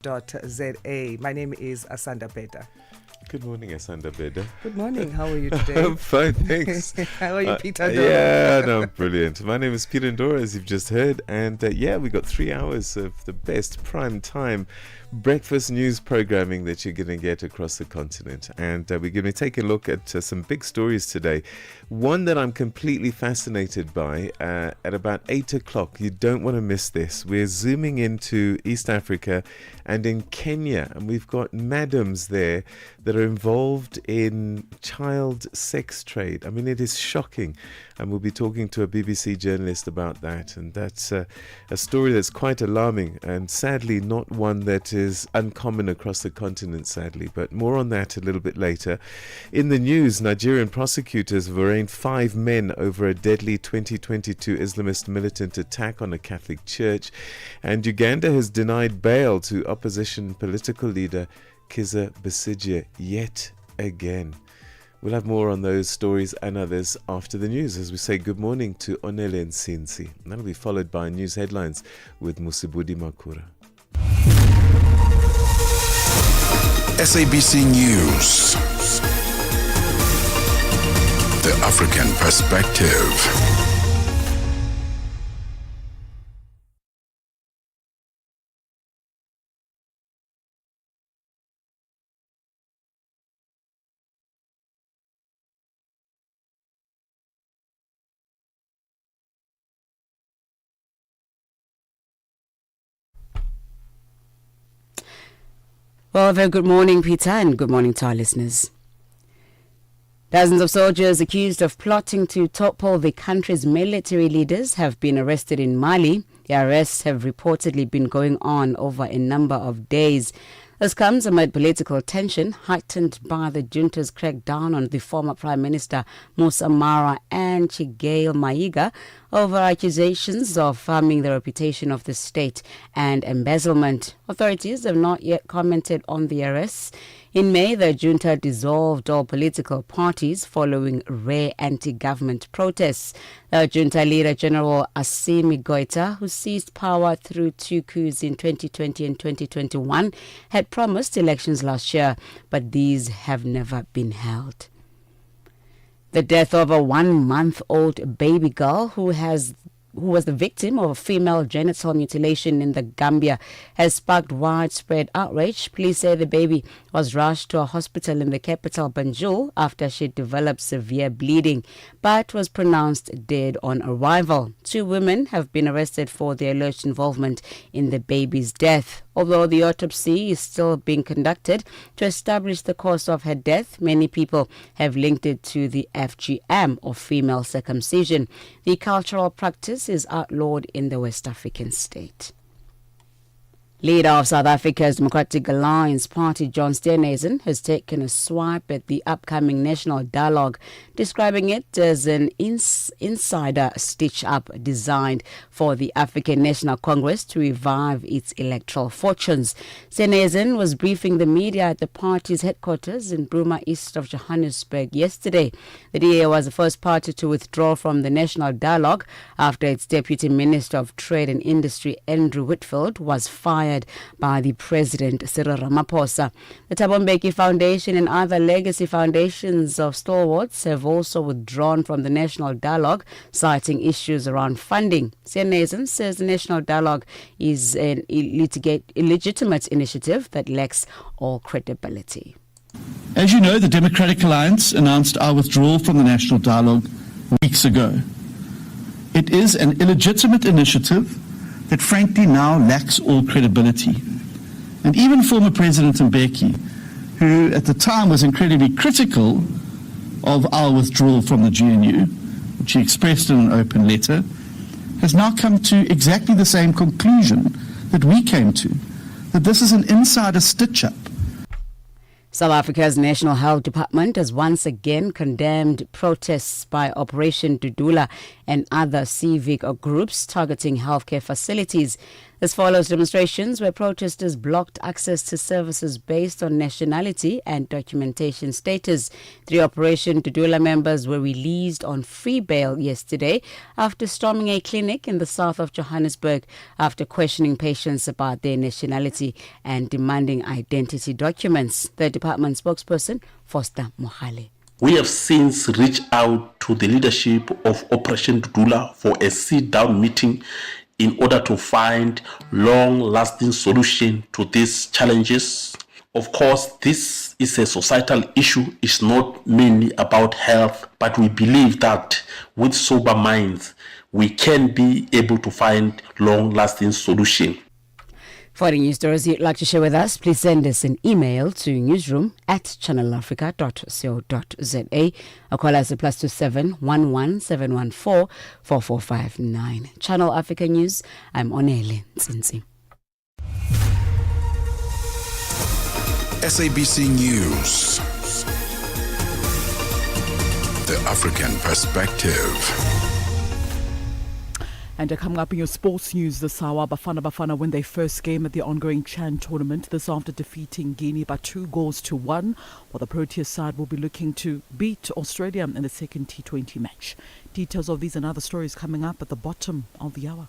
Za. My name is Asanda Beda. Good morning, Asanda Beda. Good morning. How are you today? I'm fine, thanks. How are you, Peter? Yeah, no, brilliant. My name is Peter Ndoro, as you've just heard, and we got 3 hours of the best prime time breakfast news programming that you're going to get across the continent. And we're going to take a look at some big stories today. One that I'm completely fascinated by at about 8 o'clock. You don't want to miss this. We're zooming into East Africa and in Kenya, and we've got madams there that are involved in child sex trade. I mean, it is shocking. And we'll be talking to a BBC journalist about that. And that's a story that's quite alarming and sadly not one that is uncommon across the continent, sadly. But more on that a little bit later. In the news, Nigerian prosecutors have arraigned 5 men over a deadly 2022 Islamist militant attack on a Catholic church. And Uganda has denied bail to opposition political leader Kizza Besigye yet again. We'll have more on those stories and others after the news as we say good morning to Onele Nsinsi. That'll be followed by news headlines with Musibudi Makura. SABC News. The African Perspective. Well, very good morning, Peter, and good morning to our listeners. Dozens of soldiers accused of plotting to topple the country's military leaders have been arrested in Mali. The arrests have reportedly been going on over a number of days. This comes amid political tension heightened by the junta's crackdown on the former Prime Minister Moussa Mara and Chigail Mayiga over accusations of harming the reputation of the state and embezzlement. Authorities have not yet commented on the arrests. In May, the junta dissolved all political parties following rare anti-government protests. The junta leader, General Assimi Goita, who seized power through 2 coups in 2020 and 2021, had promised elections last year, but these have never been held. The death of a 1-month-old baby girl who was the victim of a female genital mutilation in the Gambia has sparked widespread outrage. Police say the baby was rushed to a hospital in the capital, Banjul, after she developed severe bleeding, but was pronounced dead on arrival. 2 women have been arrested for their alleged involvement in the baby's death. Although the autopsy is still being conducted to establish the cause of her death, many people have linked it to the FGM, or female circumcision. The cultural practice is outlawed in the West African state. Leader of South Africa's Democratic Alliance Party, John Steenhuisen, has taken a swipe at the upcoming national dialogue, describing it as an insider stitch-up designed for the African National Congress to revive its electoral fortunes. Steenhuisen was briefing the media at the party's headquarters in Bruma, east of Johannesburg, yesterday. The DA was the first party to withdraw from the national dialogue after its Deputy Minister of Trade and Industry, Andrew Whitfield, was fired by the President, Cyril Ramaphosa. The Thabo Mbeki Foundation and other legacy foundations of stalwarts have also withdrawn from the national dialogue, citing issues around funding. Steenhuisen says the national dialogue is an illegitimate initiative that lacks all credibility. As you know, the Democratic Alliance announced our withdrawal from the national dialogue weeks ago. It is an illegitimate initiative that frankly now lacks all credibility. And even former President Mbeki, who at the time was incredibly critical of our withdrawal from the GNU, which he expressed in an open letter, has now come to exactly the same conclusion that we came to, that this is an insider stitch-up. South Africa's National Health Department has once again condemned protests by Operation Dudula and other civic groups targeting healthcare facilities. This follows demonstrations where protesters blocked access to services based on nationality and documentation status. 3 Operation Dudula members were released on free bail yesterday after storming a clinic in the south of Johannesburg after questioning patients about their nationality and demanding identity documents. The department spokesperson, Foster Mohale. We have since reached out to the leadership of Operation Dudula for a sit-down meeting in order to find long-lasting solution to these challenges. Of course, this is a societal issue. It's not mainly about health, but we believe that with sober minds, we can be able to find long-lasting solution. For any news stories you'd like to share with us, please send us an email to newsroom@channelafrica.co.za or call us at +27 11 714 4459. Channel Africa News, I'm Onele Nsinsi. SABC News. The African Perspective. And coming up in your sports news this hour, Bafana win their first game at the ongoing Chan tournament. This after defeating Guinea by 2-1, while the Proteas side will be looking to beat Australia in the second T20 match. Details of these and other stories coming up at the bottom of the hour.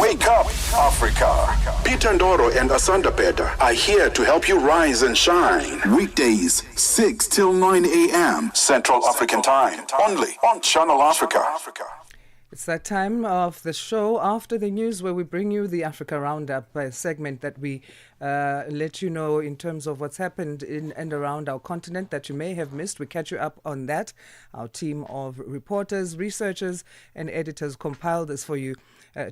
Wake up, Africa. Peter Ndoro and Asanda Beda are here to help you rise and shine. Weekdays, 6 till 9 a.m. Central African Time. Only on Channel Africa. It's that time of the show after the news where we bring you the Africa Roundup, a segment that we let you know in terms of what's happened in and around our continent that you may have missed. We catch you up on that. Our team of reporters, researchers and editors compile this for you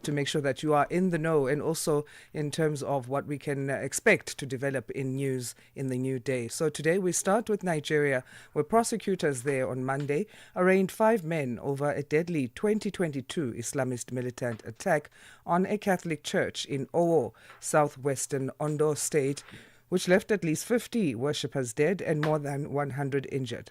to make sure that you are in the know, and also in terms of what we can expect to develop in news in the new day. So today we start with Nigeria, where prosecutors there on Monday arraigned 5 men over a deadly 2022 Islamist militant attack on a Catholic church in Owo, southwestern Ondo State, which left at least 50 worshippers dead and more than 100 injured.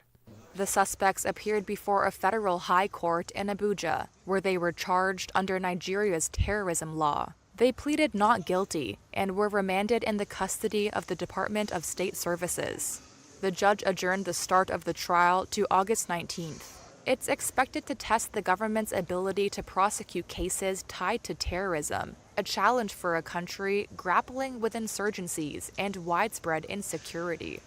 The suspects appeared before a federal high court in Abuja, where they were charged under Nigeria's terrorism law. They pleaded not guilty and were remanded in the custody of the Department of State Services. The judge adjourned the start of the trial to August 19th. It's expected to test the government's ability to prosecute cases tied to terrorism, a challenge for a country grappling with insurgencies and widespread insecurity.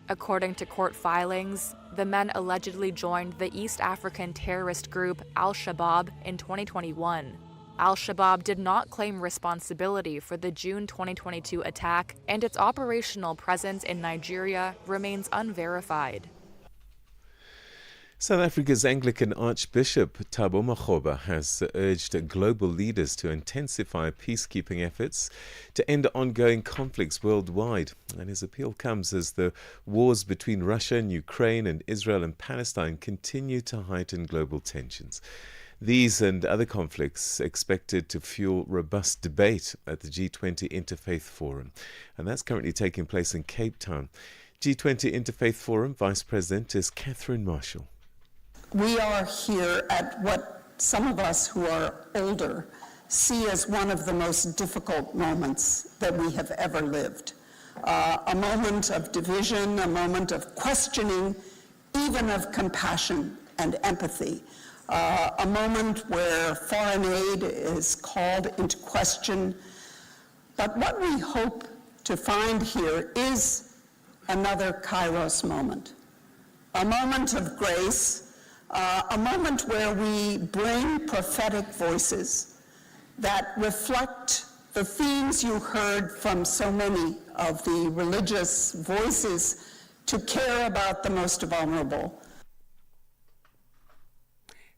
According to court filings, the men allegedly joined the East African terrorist group Al-Shabaab in 2021. Al-Shabaab did not claim responsibility for the June 2022 attack, and its operational presence in Nigeria remains unverified. South Africa's Anglican Archbishop Thabo Makgoba has urged global leaders to intensify peacekeeping efforts to end ongoing conflicts worldwide. And his appeal comes as the wars between Russia and Ukraine and Israel and Palestine continue to heighten global tensions. These and other conflicts expected to fuel robust debate at the G20 Interfaith Forum. And that's currently taking place in Cape Town. G20 Interfaith Forum Vice President is Catherine Marshall. We are here at what some of us who are older see as one of the most difficult moments that we have ever lived. A moment of division, a moment of questioning, even of compassion and empathy. A moment where foreign aid is called into question. But what we hope to find here is another Kairos moment. A moment of grace, a moment where we bring prophetic voices that reflect the themes you heard from so many of the religious voices to care about the most vulnerable.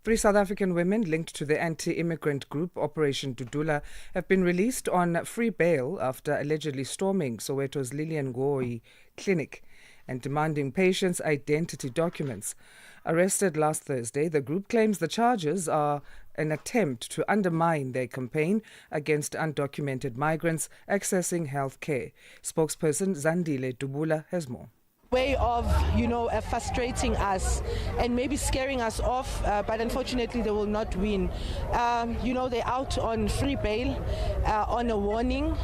3 South African women linked to the anti-immigrant group Operation Dudula have been released on free bail after allegedly storming Soweto's Lilian Ngoyi clinic and demanding patients' identity documents. Arrested last Thursday, the group claims the charges are an attempt to undermine their campaign against undocumented migrants accessing health care. Spokesperson Zandile Dubula has more. way of, frustrating us and maybe scaring us off, but unfortunately they will not win. They're out on free bail, on a warning.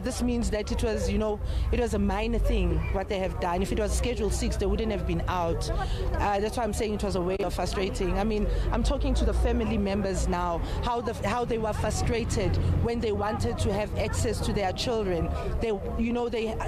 This means that it was a minor thing what they have done. If it was Schedule 6, they wouldn't have been out. That's why I'm saying it was a way of frustrating. I mean, I'm talking to the family members now, how they were frustrated when they wanted to have access to their children.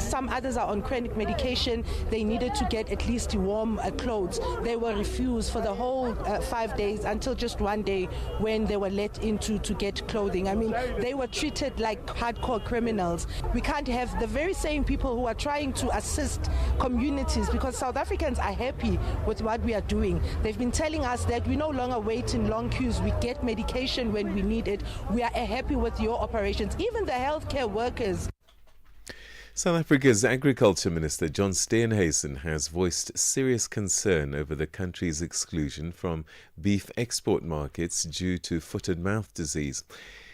Some others are on chronic medication. They needed to get at least warm clothes. They were refused for the whole 5 days until just one day when they were let into to get clothing. I mean, they were treated like hardcore criminals. We can't have the very same people who are trying to assist communities, because South Africans are happy with what we are doing. They've been telling us that we no longer wait in long queues. We get medication when we need it. We are happy with your operations. Even the healthcare workers. South Africa's Agriculture Minister John Steenhuisen has voiced serious concern over the country's exclusion from beef export markets due to foot-and-mouth disease.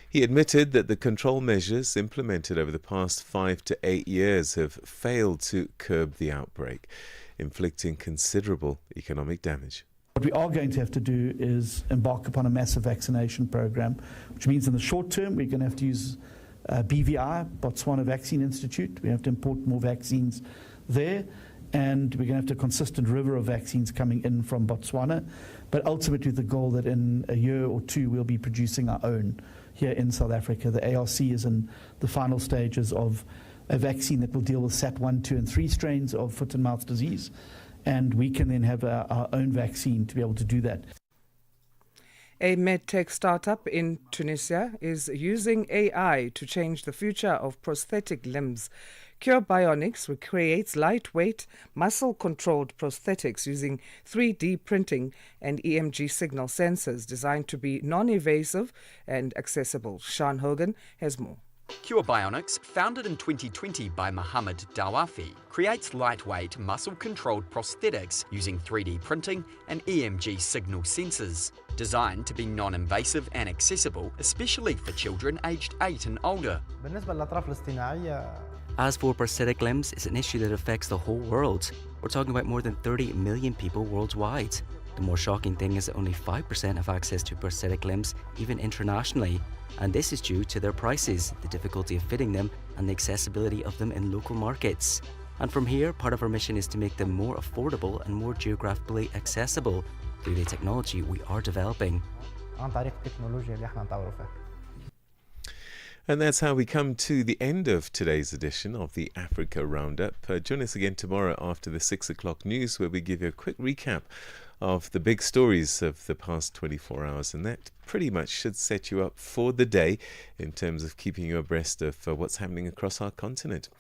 He admitted that the control measures implemented over the past 5 to 8 years have failed to curb the outbreak, inflicting considerable economic damage. What we are going to have to do is embark upon a massive vaccination program, which means in the short term we're going to have to use BVI, Botswana Vaccine Institute. We have to import more vaccines there, and we're going to have a consistent river of vaccines coming in from Botswana. But ultimately the goal that in a year or two we'll be producing our own here in South Africa. The ARC is in the final stages of a vaccine that will deal with SAT1, 2 and 3 strains of foot and mouth disease, and we can then have our own vaccine to be able to do that. A medtech startup in Tunisia is using AI to change the future of prosthetic limbs. Cure Bionics recreates lightweight, muscle-controlled prosthetics using 3D printing and EMG signal sensors designed to be non-invasive and accessible. Sean Hogan has more. Cure Bionics, founded in 2020 by Mohamed Dawafi, creates lightweight, muscle-controlled prosthetics using 3D printing and EMG signal sensors, designed to be non-invasive and accessible, especially for children aged 8 and older. As for prosthetic limbs, it's an issue that affects the whole world. We're talking about more than 30 million people worldwide. The more shocking thing is that only 5% have access to prosthetic limbs, even internationally. And this is due to their prices, the difficulty of fitting them, and the accessibility of them in local markets. And from here, part of our mission is to make them more affordable and more geographically accessible through the technology we are developing. And that's how we come to the end of today's edition of the Africa Roundup. Join us again tomorrow after the 6 o'clock news, where we give you a quick recap of the big stories of the past 24 hours, and that pretty much should set you up for the day in terms of keeping you abreast of what's happening across our continent.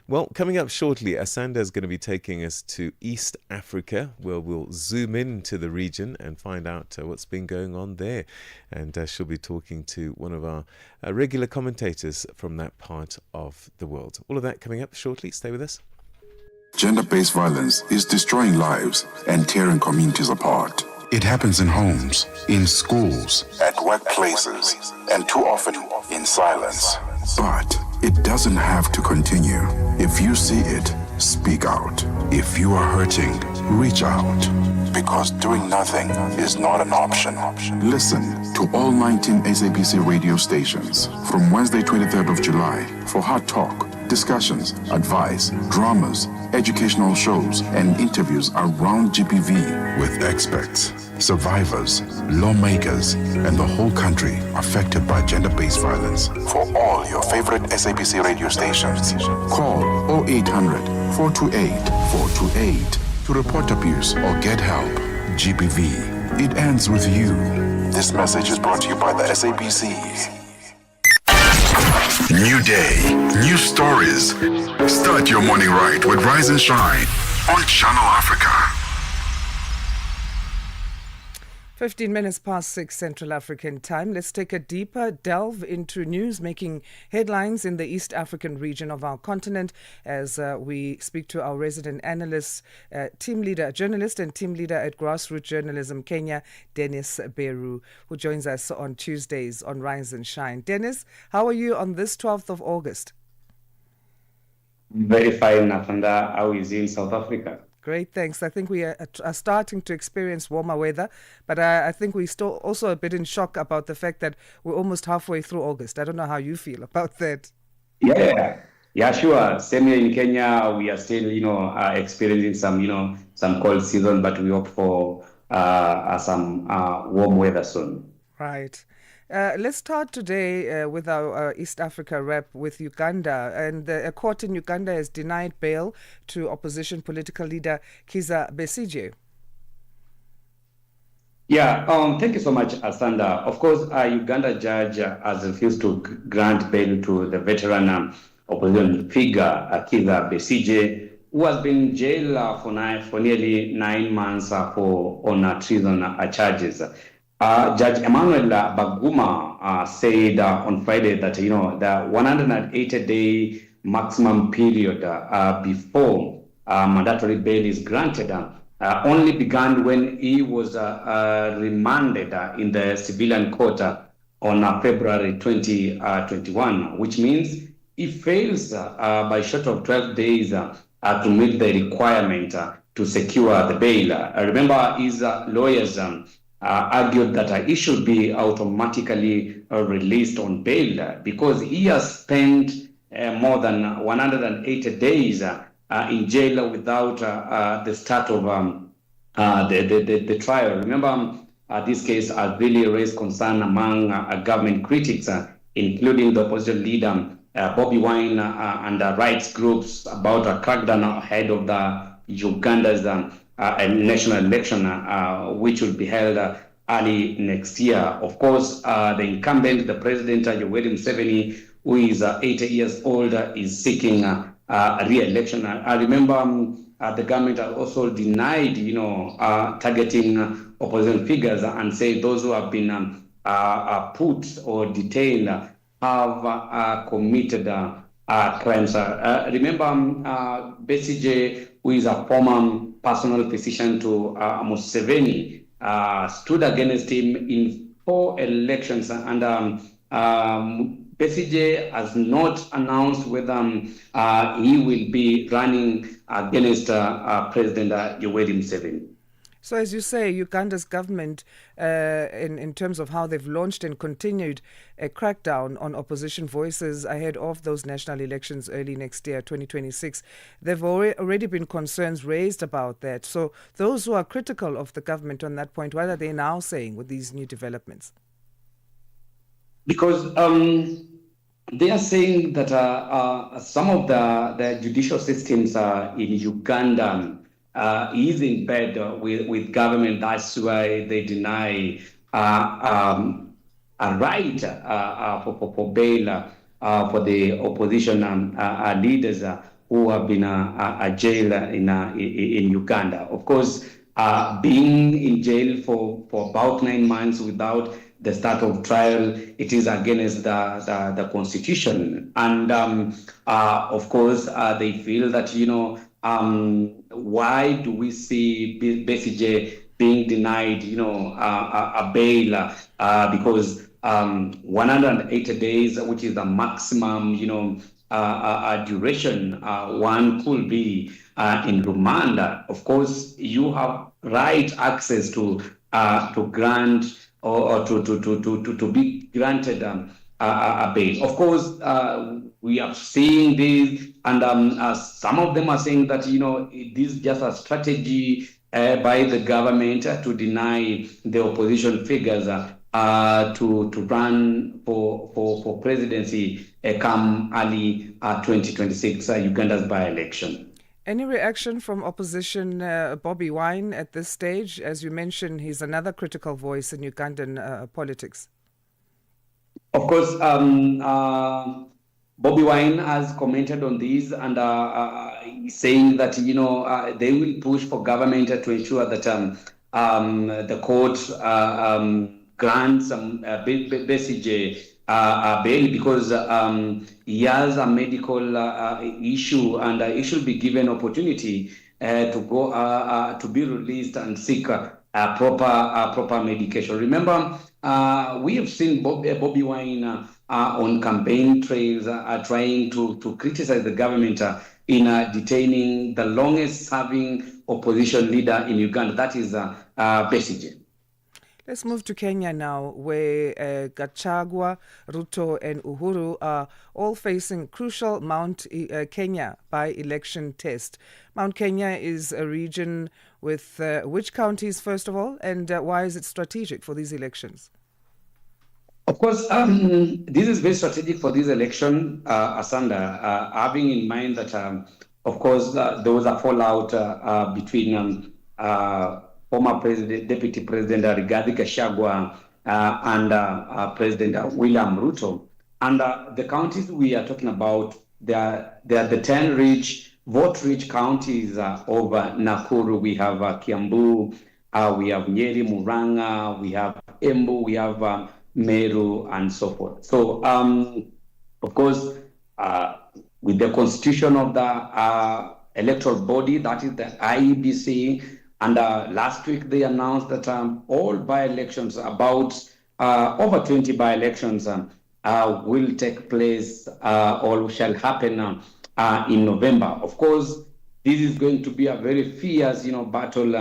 Well, coming up shortly, Asanda is going to be taking us to East Africa, where we'll zoom into the region and find out what's been going on there. And she'll be talking to one of our regular commentators from that part of the world. All of that coming up shortly. Stay with us. Gender-based violence is destroying lives and tearing communities apart. It happens in homes, in schools, at workplaces, and too often in silence. But it doesn't have to continue. If you see it, speak out. If you are hurting, reach out. Because doing nothing is not an option. Listen to all 19 SABC radio stations from Wednesday, 23rd of July for Hot Talk, discussions, advice, dramas, educational shows, and interviews around GBV with experts, survivors, lawmakers, and the whole country affected by gender-based violence. For all your favorite SABC radio stations, call 0800 428 428 to report abuse or get help. GBV, it ends with you. This message is brought to you by the SABC. New day, new stories. Start your morning right with Rise and Shine on Channel Africa. 15 minutes past 6 Central African time. Let's take a deeper delve into news making headlines in the East African region of our continent as we speak to our resident analyst, journalist and team leader at Grassroots Journalism Kenya, Dennis Beru, who joins us on Tuesdays on Rise and Shine. Dennis, how are you on this 12th of August? Very fine, Asanda. How is it in South Africa? Great, thanks. I think we are starting to experience warmer weather, but I think we're still also a bit in shock about the fact that we're almost halfway through August. I don't know how you feel about that. Yeah, sure. Same here in Kenya, we are still, experiencing some, some cold season, but we hope for some warm weather soon. Right. Let's start today with our East Africa rep with Uganda. And a court in Uganda has denied bail to opposition political leader Kizza Besigye. Yeah, thank you so much, Asanda. Of course, a Uganda judge has refused to grant bail to the veteran opposition figure, Kizza Besigye, who has been in jail for nearly 9 months on treason charges. Judge Emmanuel Baguma said on Friday that, the 180-day maximum period before mandatory bail is granted only began when he was remanded in the civilian court on February 2021, which means he fails by short of 12 days to meet the requirement to secure the bail. Remember, his lawyers argued that he should be automatically released on bail because he has spent more than 180 days in jail without the start of the trial. Remember, this case has really raised concern among government critics, including the opposition leader Bobby Wine and rights groups about a crackdown ahead of the Uganda's national election, which will be held early next year. Of course, the incumbent, the president, Yoweri Museveni, who is 80 years old, is seeking re-election. I remember the government has also denied, targeting opposition figures and say those who have been put or detained have committed crimes. Remember, Besigye, who is a former personal physician to Museveni, stood against him in 4 elections, and Besigye has not announced whether he will be running against President Yoweri Museveni. So, as you say, Uganda's government, in terms of how they've launched and continued a crackdown on opposition voices ahead of those national elections early next year, 2026, there've already been concerns raised about that. So, those who are critical of the government on that point, what are they now saying with these new developments? Because they are saying that some of the judicial systems in Uganda is in bed with government. That's why they deny a right for bail for the opposition leaders who have been jailed in Uganda. Of course, being in jail for about 9 months without the start of trial, it is against the constitution. And of course, they feel that, why do we see Besigye being denied, a bail? Because 180 days, which is the maximum, duration one could be in remand. Of course, you have right access to grant or to be granted a bail. Of course, we are seeing this, and some of them are saying that this is just a strategy by the government to deny the opposition figures to run for presidency come early 2026 Uganda's by-election. Any reaction from opposition Bobby Wine at this stage? As you mentioned, he's another critical voice in Ugandan politics. Of course, Bobby Wine has commented on this and saying that they will push for government to ensure that the court grants Besigye bail because he has a medical issue and he should be given opportunity to go to be released and seek proper medication. Remember, We have seen Bobby Wine on campaign trails trying to criticize the government in detaining the longest-serving opposition leader in Uganda, that is Besigye. Let's move to Kenya now, where Gachagua, Ruto, and Uhuru are all facing crucial Mount Kenya by-election test. Mount Kenya is a region with which counties, first of all, and why is it strategic for these elections? Of course, this is very strategic for this election, Asanda, having in mind that, of course, there was a fallout between former Deputy President Rigathi Gachagua and President William Ruto. And the counties we are talking about, they are the 10 vote-rich counties of Nakuru. We have Kiambu, we have Nyeri, Murang'a, we have Embu, we have Meru, and so forth. So, of course, with the constitution of the electoral body, that is the IEBC, and last week they announced that all by-elections, about over 20 by-elections, will take place or shall happen in November. Of course, this is going to be a very fierce, battle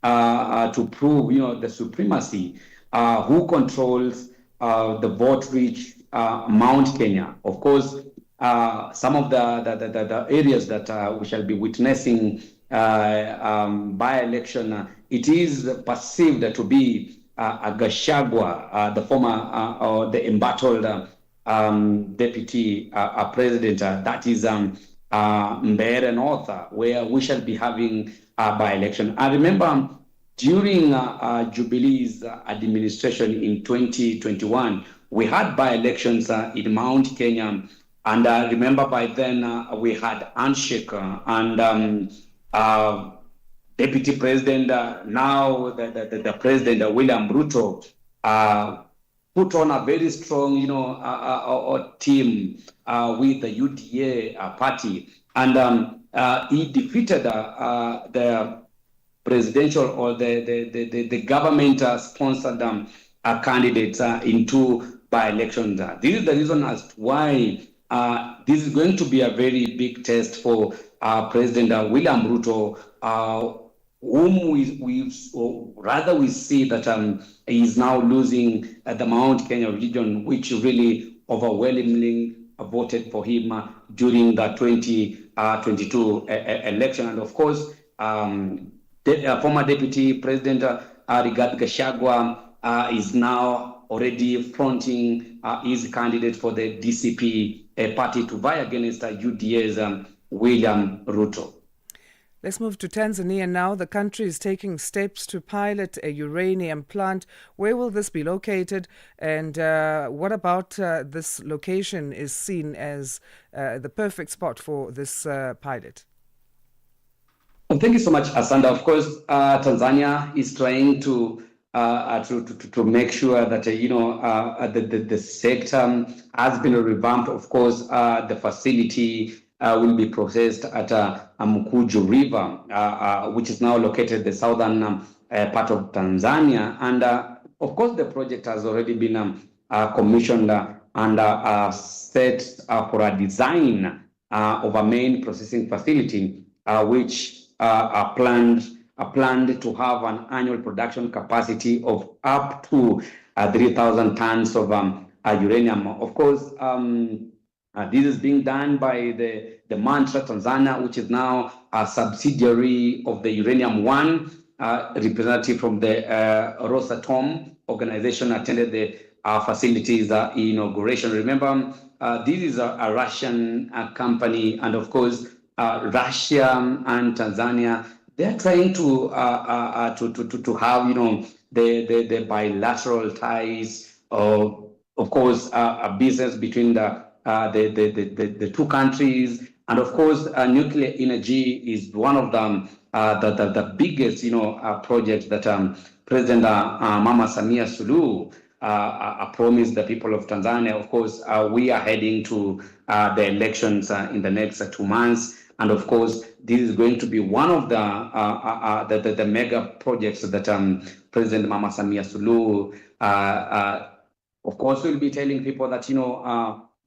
to prove, the supremacy, who controls the vote-rich Mount Kenya. Of course, some of the areas that we shall be witnessing by-election, it is perceived to be a Gachagua, the former or the embattled deputy president, that is Mbeere North, where we shall be having a by-election. I remember during Jubilee's administration in 2021, we had by-elections in Mount Kenya, and I remember by then we had handshake and Deputy President, now the President William Ruto, put on a very strong, team with the UDA party, and he defeated the presidential or the government-sponsored candidates in two by-elections. This is the reason as to why this is going to be a very big test for President William Ruto, whom we see that he is now losing the Mount Kenya region, which really overwhelmingly voted for him during the 2022 election. And of course, former Deputy President Rigathi Gachagua is now already fronting his candidate for the DCP party to vie against UDA's William Ruto. Let's move to Tanzania now. The country is taking steps to pilot a uranium plant. Where will this be located? And what about this location is seen as the perfect spot for this pilot? Well, thank you so much, Asanda. Of course, Tanzania is trying to make sure that the sector has been revamped. Of course, the facility will be processed at Mkuju River, which is now located in the southern part of Tanzania. And of course, the project has already been commissioned and set for a design of a main processing facility, which are planned to have an annual production capacity of up to 3,000 tons of uranium. Of course, this is being done by the Mantra Tanzania, which is now a subsidiary of the Uranium One. Representative from the Rosatom organization attended the facilities inauguration. Remember, this is a Russian company, and of course, Russia and Tanzania, they're trying to have the bilateral ties. Of course, a business between the two countries, and of course, nuclear energy is one of the biggest projects that President Mama Samia Suluhu promised the people of Tanzania. Of course, we are heading to the elections in the next 2 months. And of course, this is going to be one of the mega projects that President Mama Samia Suluhu Of course, we'll be telling people that,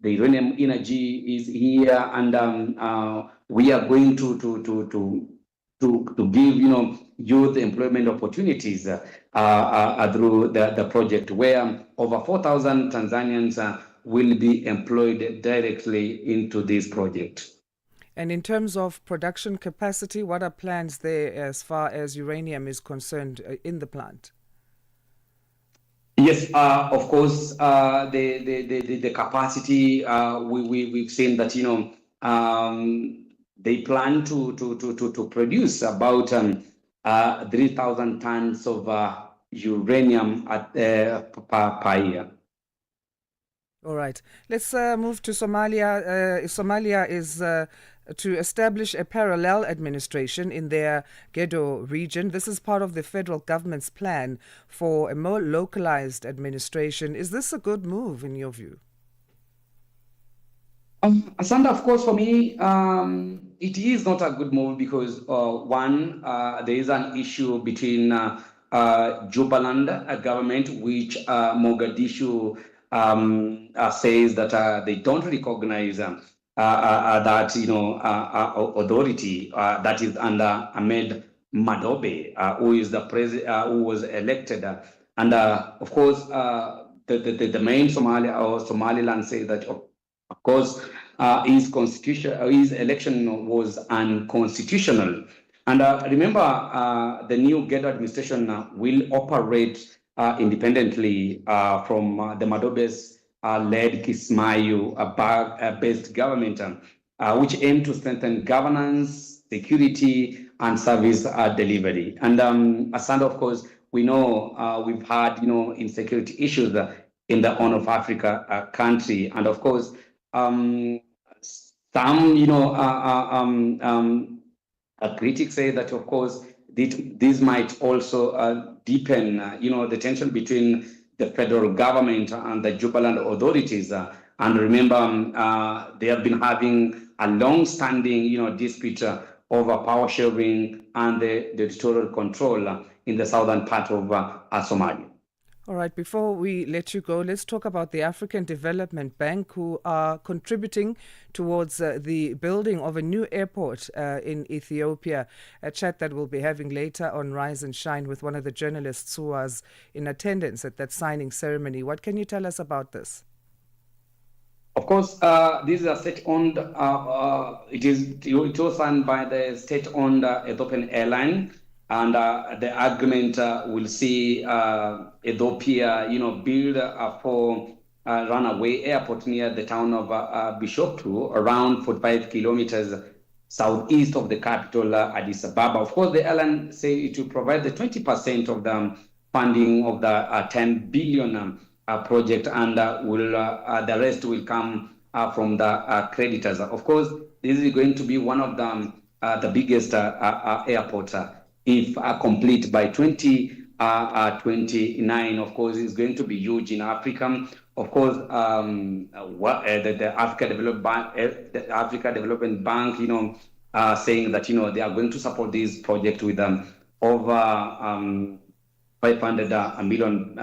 the uranium energy is here, and we are going to give, youth employment opportunities through the project, where over 4,000 Tanzanians will be employed directly into this project. And in terms of production capacity, what are plans there as far as uranium is concerned in the plant? Yes, of course, the capacity, we've seen that, they plan to produce about 3,000 tons of uranium per year. All right. Let's move to Somalia. Somalia is to establish a parallel administration in their Gedo region. This is part of the federal government's plan for a more localized administration. Is this a good move in your view? Asanda, of course, for me, it is not a good move because, one, there is an issue between Jubaland government, which Mogadishu says that they don't recognize that authority that is under Ahmed Madobe, who is the president, who was elected, and of course, the main Somaliland says that, of course, his constitution, his election was unconstitutional. And remember, the new Gedo administration will operate independently from the Madobe's led Kismayu-based government, which aim to strengthen governance, security, and service delivery. And Asanda, of course, we know we've had insecurity issues in the Horn of Africa country, and of course, some critics say that, of course, this might also deepen the tension between the federal government and the Jubaland authorities. And remember, they have been having a long-standing dispute over power sharing and the territorial control in the southern part of Somalia. All right, before we let you go, let's talk about the African Development Bank, who are contributing towards the building of a new airport in Ethiopia, a chat that we'll be having later on Rise and Shine with one of the journalists who was in attendance at that signing ceremony. What can you tell us about this? Of course, this is a state-owned, it was signed by the state-owned Ethiopian airline. And the agreement will see Ethiopia, build a runaway airport near the town of Bishoptu, around 45 kilometers southeast of the capital, Addis Ababa. Of course, the airline say it will provide the 20% of the funding of the 10 billion project, and the rest will come from the creditors. Of course, this is going to be one of the biggest airports. If complete by 2029, of course, it's going to be huge in Africa. Of course, the Africa Development Bank, saying that they are going to support this project with over 500 million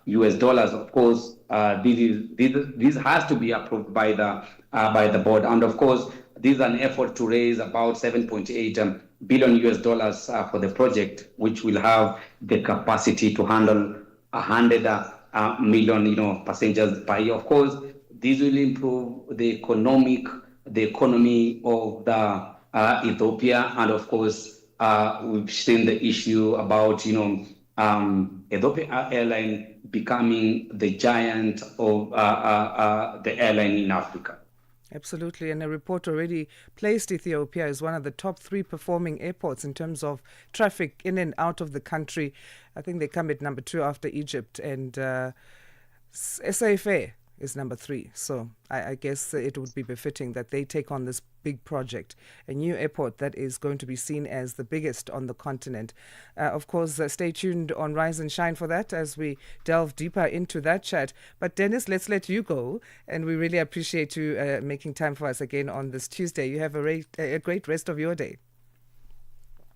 US dollars. Of course, this has to be approved by the board, and of course, this is an effort to raise about 7.8 billion US dollars for the project, which will have the capacity to handle 100 million passengers per year. Of course, this will improve the economy of the Ethiopia, and of course, we've seen the issue about Ethiopian Airline becoming the giant of the airline in Africa. Absolutely, and a report already placed Ethiopia as one of the top 3 performing airports in terms of traffic in and out of the country. I think they come at number 2 after Egypt, and SAFA is number 3. So I guess it would be befitting that they take on this big project, a new airport that is going to be seen as the biggest on the continent. Of course, stay tuned on Rise and Shine for that as we delve deeper into that chat. But Dennis, let's let you go, and we really appreciate you making time for us again on this Tuesday. You have a great rest of your day.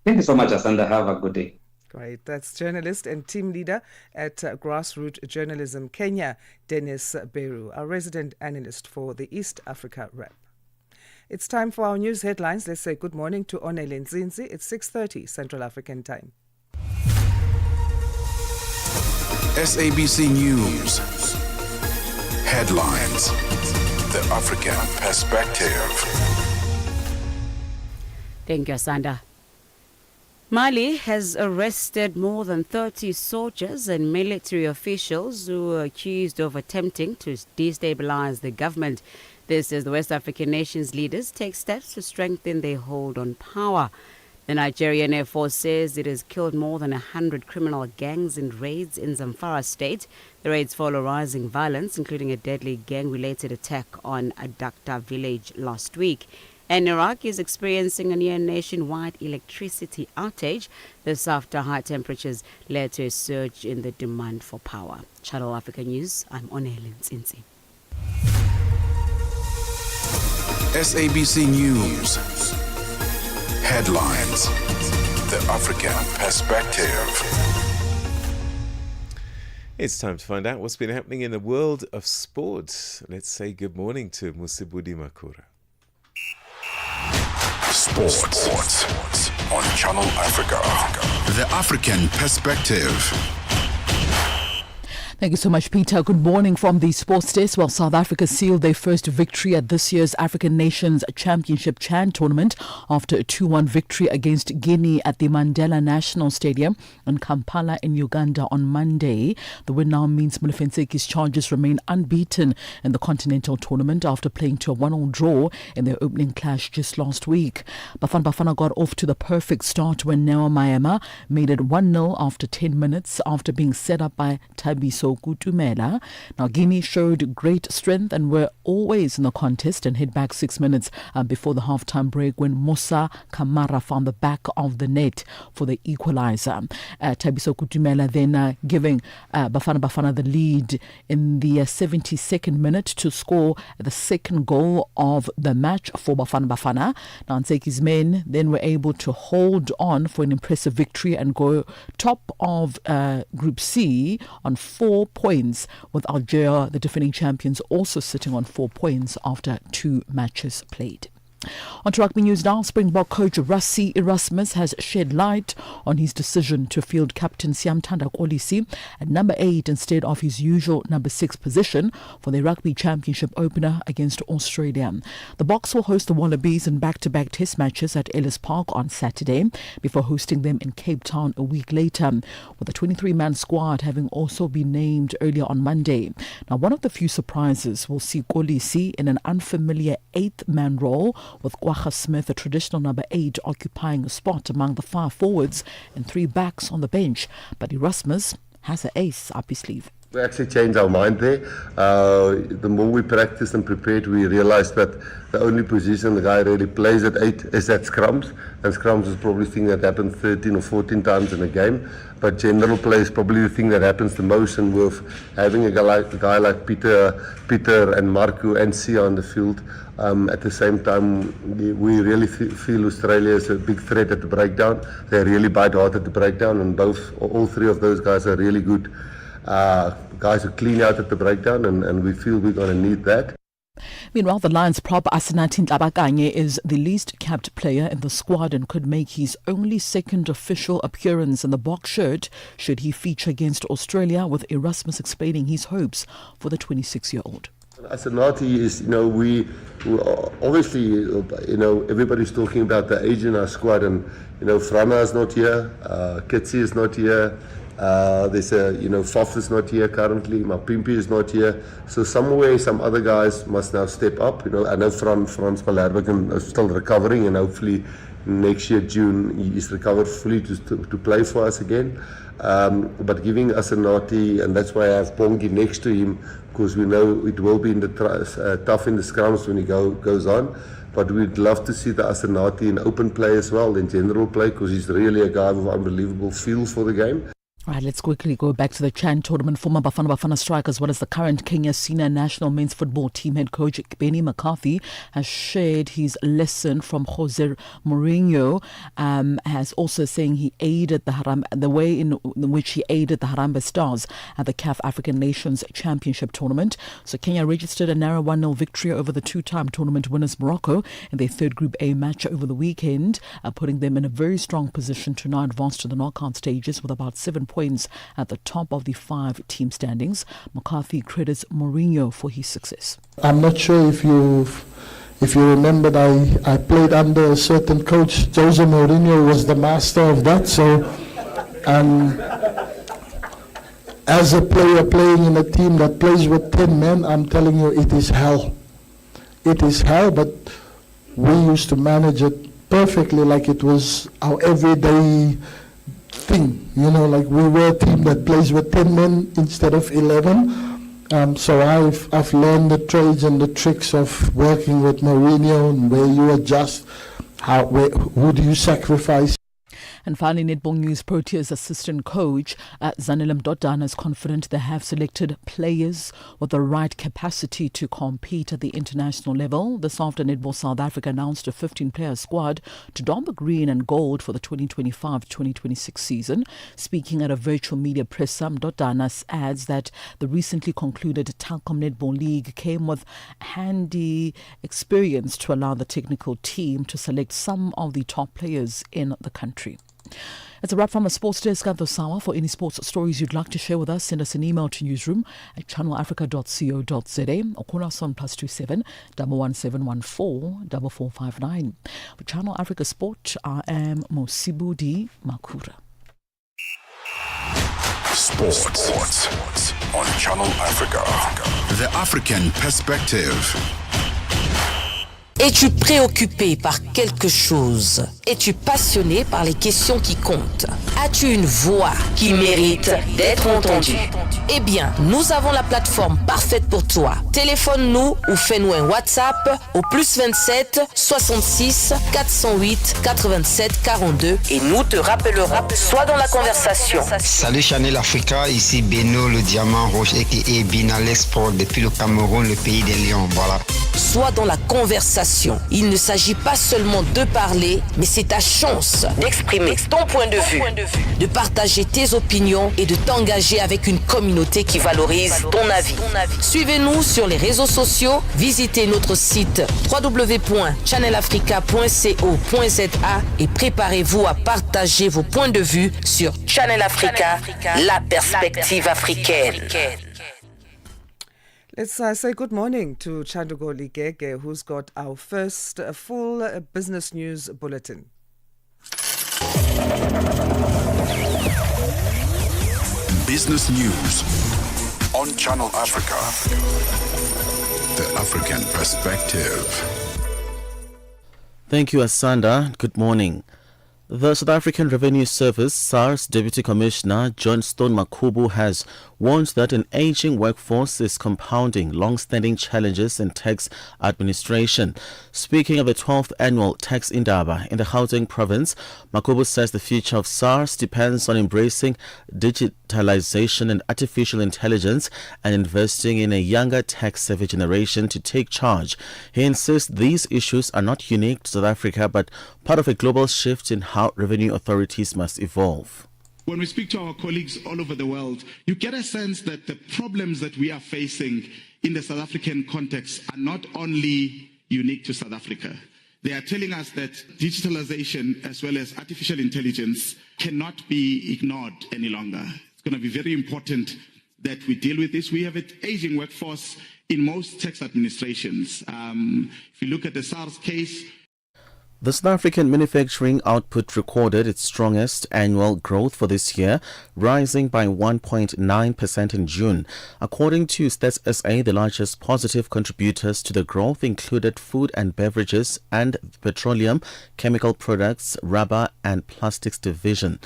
Thank you so much, Asanda. Have a good day. Right, that's journalist and team leader at Grassroots Journalism Kenya, Dennis Beru, our resident analyst for the East Africa Rep. It's time for our news headlines. Let's say good morning to Onele Nzinzi. It's 6:30 Central African Time. SABC News. Headlines. The African Perspective. Thank you, Asanda. Mali has arrested more than 30 soldiers and military officials who are accused of attempting to destabilize the government. This as the West African nations' leaders take steps to strengthen their hold on power. The Nigerian Air Force says it has killed more than 100 criminal gangs in raids in Zamfara state. The raids follow rising violence, including a deadly gang-related attack on Adakta village last week. And Iraq is experiencing a near nationwide electricity outage. This after high temperatures led to a surge in the demand for power. Channel Africa News, I'm Onele Nzinzi. SABC News. Headlines. The African Perspective. It's time to find out what's been happening in the world of sport. Let's say good morning to Musibudi Makura. Sports on Channel Africa. The African Perspective. Thank you so much, Peter. Good morning from the Sports Desk. Well, South Africa sealed their first victory at this year's African Nations Championship Chan tournament after a 2-1 victory against Guinea at the Mandela National Stadium in Kampala in Uganda on Monday. The win now means Mulefenseki's Chargers remain unbeaten in the continental tournament after playing to a 1-1 draw in their opening clash just last week. Bafana got off to the perfect start when Neo Maema made it 1-0 after 10 minutes after being set up by Thabiso Kutumela. Now, Guinea showed great strength and were always in the contest and hit back 6 minutes before the half-time break when Musa Kamara found the back of the net for the equaliser. Thabiso Kutumela then giving Bafana the lead in the 72nd minute to score the second goal of the match for Bafana. Now, Nseki's men then were able to hold on for an impressive victory and go top of Group C on 4 points, with Algeria, the defending champions, also sitting on 4 points after 2 matches played. On to rugby news now. Springbok coach Rassie Erasmus has shed light on his decision to field captain Siamthanda Kolisi at number 8 instead of his usual number 6 position for the Rugby Championship opener against Australia. The Boks will host the Wallabies in back-to-back test matches at Ellis Park on Saturday before hosting them in Cape Town a week later, with the 23-man squad having also been named earlier on Monday. Now, one of the few surprises will see Kolisi in an unfamiliar 8th-man role, with Kwacha Smith, a traditional number 8, occupying a spot among the 5 forwards and 3 backs on the bench. But Erasmus has an ace up his sleeve. We actually changed our mind there. The more we practiced and prepared, we realized that the only position the guy really plays at 8 is at scrums. And scrums is probably the thing that happens 13 or 14 times in a game. But general play is probably the thing that happens the most. And with having a guy like Peter and Marco and Sia on the field, at the same time, we really feel Australia is a big threat at the breakdown. They really bite hard at the breakdown, and all 3 of those guys are really good guys who clean out at the breakdown, and we feel we're going to need that. Meanwhile, the Lions prop Asinathi Ntlabakanye is the least capped player in the squad and could make his only second official appearance in the box shirt should he feature against Australia, with Erasmus explaining his hopes for the 26-year-old. Asinathi is, we obviously, everybody's talking about the age in our squad, and, Frana is not here, Kitsi is not here, there's Faf is not here currently, Mapimpi is not here, so somewhere some other guys must now step up. I know Frans Malherbe is still recovering, and hopefully next year June he is recovered fully to play for us again. But giving Asinathi, and that's why I have Pongi next to him, because we know it will be tough in the scrums when he goes on. But we'd love to see the Asinathi in open play as well, in general play, because he's really a guy with unbelievable feel for the game. Right, let's quickly go back to the Chan tournament. Former Bafana Bafana striker as well as the current Kenya senior national men's football team head coach Benny McCarthy has shared his lesson from Jose Mourinho, has also saying he aided the way in which he aided the Harambee Stars at the CAF African Nations Championship tournament. So Kenya registered a narrow 1-0 victory over the two-time tournament winners Morocco in their third Group A match over the weekend, putting them in a very strong position to now advance to the knockout stages with about 7 points at the top of the 5-team standings. McCarthy credits Mourinho for his success. I'm not sure if you remembered, I played under a certain coach. Jose Mourinho was the master of that. So, as a player playing in a team that plays with 10 men, I'm telling you, it is hell. It is hell, but we used to manage it perfectly, like it was our everyday thing, like we were a team that plays with 10 men instead of 11. So I've learned the trades and the tricks of working with Mourinho, and where you adjust, who do you sacrifice. And finally, Netball News Proteas assistant coach Zanele Mdodana is confident they have selected players with the right capacity to compete at the international level. This after Netball South Africa announced a 15-player squad to don the green and gold for the 2025-2026 season. Speaking at a virtual media presser, Mdodana adds that the recently concluded Telkom Netball League came with handy experience to allow the technical team to select some of the top players in the country. It's a wrap from a sports desk at the Sawa. For any sports stories you'd like to share with us, send us an email to newsroom@channelafrica.co.za or call us on +27 11714 4459. For Channel Africa Sport, I am Mosibudi Makura. Sports on Channel Africa. The African Perspective. Es-tu préoccupé par quelque chose? Es-tu passionné par les questions qui comptent? As-tu une voix qui mérite d'être entendue? Eh bien, nous avons la plateforme parfaite pour toi. Téléphone-nous ou fais-nous un WhatsApp au +27 66 408 87 42 et nous te rappellerons. Sois dans la conversation. Salut Channel Africa, ici Beno le diamant rouge et Binal Export depuis le Cameroun, le pays des lions. Voilà. Sois dans la conversation. Il ne s'agit pas seulement de parler, mais c'est ta chance d'exprimer ton point de vue, de partager tes opinions et de t'engager avec une communauté qui valorise ton avis. Suivez-nous sur les réseaux sociaux, visitez notre site www.channelafrica.co.za et préparez-vous à partager vos points de vue sur Channel Africa, la perspective africaine. Let's say good morning to Chandugo Ligege, who's got our first full business news bulletin. Business news on Channel Africa. The African Perspective. Thank you, Asanda. Good morning. The South African Revenue Service, SARS Deputy Commissioner Johnstone Makubu has warned that an aging workforce is compounding long-standing challenges in tax administration. Speaking of the 12th annual Tax Indaba in the Gauteng province, Makubu says the future of SARS depends on embracing digitalization and artificial intelligence and investing in a younger tax-savvy generation to take charge. He insists these issues are not unique to South Africa but part of a global shift in how revenue authorities must evolve. When we speak to our colleagues all over the world, you get a sense that the problems that we are facing in the South African context are not only unique to South Africa. They are telling us that digitalization as well as artificial intelligence cannot be ignored any longer. It's going to be very important that we deal with this. We have an aging workforce in most tax administrations. If you look at the SARS case, the South African manufacturing output recorded its strongest annual growth for this year, rising by 1.9% in June. According to Stats SA, the largest positive contributors to the growth included food and beverages and petroleum, chemical products, rubber and plastics division.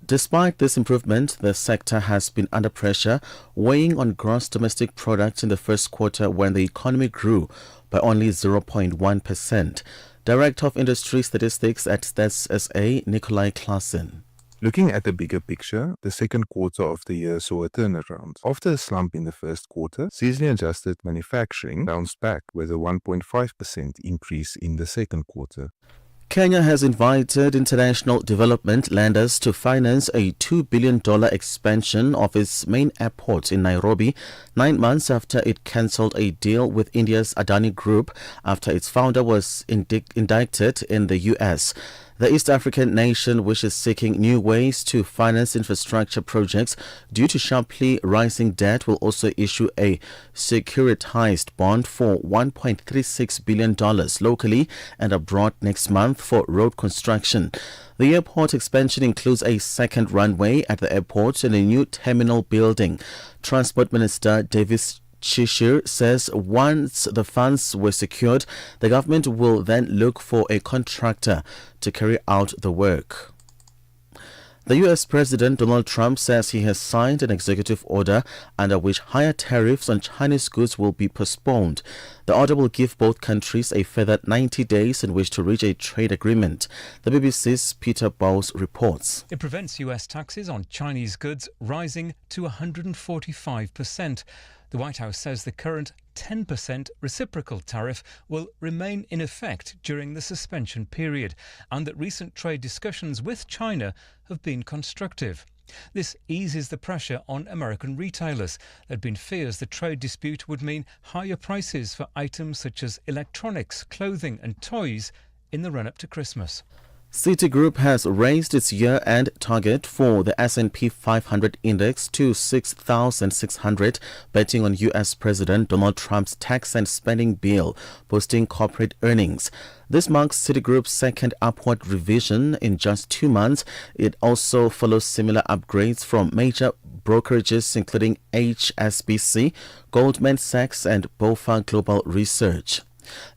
Despite this improvement, the sector has been under pressure, weighing on gross domestic product in the first quarter when the economy grew by only 0.1%. Director of Industry Statistics at Stats SA, Nikolai Klassen. Looking at the bigger picture, the second quarter of the year saw a turnaround. After a slump in the first quarter, seasonally adjusted manufacturing bounced back with a 1.5% increase in the second quarter. Kenya has invited international development lenders to finance a $2 billion expansion of its main airport in Nairobi 9 months after it cancelled a deal with India's Adani Group after its founder was indicted in the U.S. The East African nation, which is seeking new ways to finance infrastructure projects due to sharply rising debt, will also issue a securitized bond for $1.36 billion locally and abroad next month for road construction. The airport expansion includes a second runway at the airport and a new terminal building. Transport Minister Davis Chishir says once the funds were secured, the government will then look for a contractor to carry out the work. The U.S. President Donald Trump says he has signed an executive order under which higher tariffs on Chinese goods will be postponed. The order will give both countries a further 90 days in which to reach a trade agreement. The BBC's Peter Bowles reports. It prevents U.S. taxes on Chinese goods rising to 145%. The White House says the current 10% reciprocal tariff will remain in effect during the suspension period and that recent trade discussions with China have been constructive. This eases the pressure on American retailers. There had been fears the trade dispute would mean higher prices for items such as electronics, clothing and toys in the run-up to Christmas. Citigroup has raised its year-end target for the S&P 500 index to 6,600, betting on U.S. President Donald Trump's tax and spending bill boosting corporate earnings. This marks Citigroup's second upward revision in just 2 months. It also follows similar upgrades from major brokerages including HSBC, Goldman Sachs and BofA Global Research.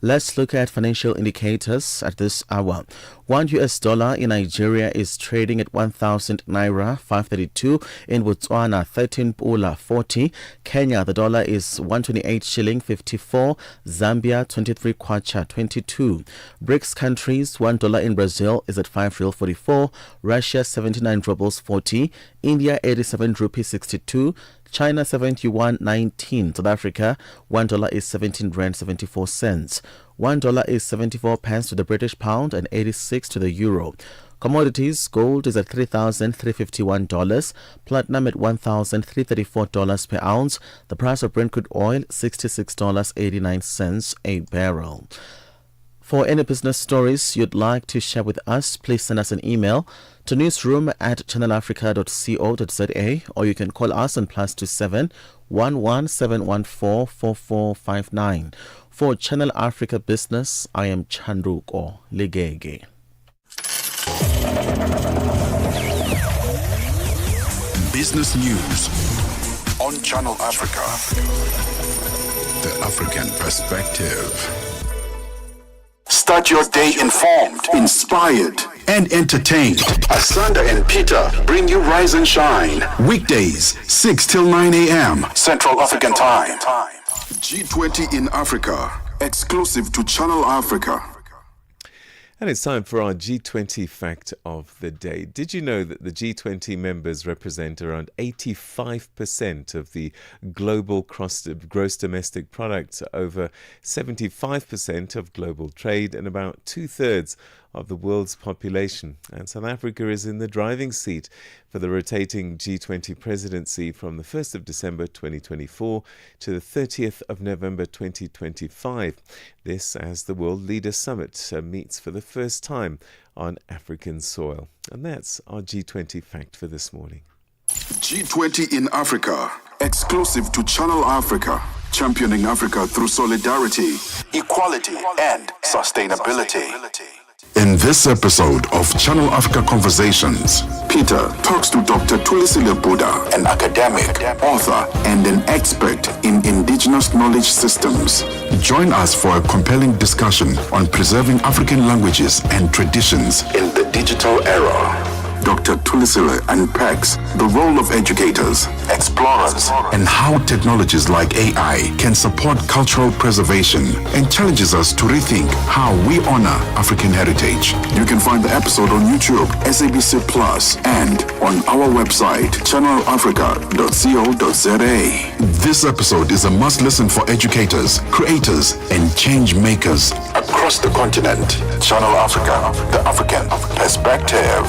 Let's look at financial indicators at this hour. $1 in Nigeria is trading at 1,000 naira 532. In Botswana, 13 pula 40. Kenya, the dollar is 128 shilling 54. Zambia, 23 kwacha 22. BRICS countries, $1 in Brazil is at 5 real 44. Russia, 79 rubles 40. India, 87 rupees 62. China 71.19. South Africa, $1 is 17 rand 74 cents. $1 is 74 pence to the British pound and 86 to the euro. Commodities: gold is at $3,351, platinum at $1,334 per ounce. The price of Brent crude oil $66.89 a barrel. For any business stories you'd like to share with us, please send us an email to newsroom@channelafrica.co.za, or you can call us on +27 11714 4459. For Channel Africa Business, I am Chandruko Ligege. Business News on Channel Africa. The African Perspective. Start your day informed, inspired, and entertained. Asanda and Peter bring you Rise and Shine. Weekdays, 6 till 9 a.m. Central African Time. G20 in Africa. Exclusive to Channel Africa. And it's time for our G20 fact of the day. Did you know that the G20 members represent around 85% of the global gross domestic product, over 75% of global trade, and about 2/3 of the world's population? And South Africa is in the driving seat for the rotating G20 presidency from the 1st of December 2024 to the 30th of November 2025. This as the World Leaders Summit meets for the first time on African soil. And that's our G20 fact for this morning. G20 in Africa. Exclusive to Channel Africa. Championing Africa through solidarity, equality, and sustainability. In this episode of Channel Africa Conversations, Peter talks to Dr. Thulisile Buda, an academic, author, and an expert in indigenous knowledge systems. Join us for a compelling discussion on preserving African languages and traditions in the digital era. Dr. Tulisile unpacks the role of educators, explorers, and how technologies like AI can support cultural preservation, and challenges us to rethink how we honor African heritage. You can find the episode on YouTube, SABC Plus, and on our website, channelafrica.co.za. This episode is a must-listen for educators, creators, and change makers across the continent. Channel Africa, the African perspective.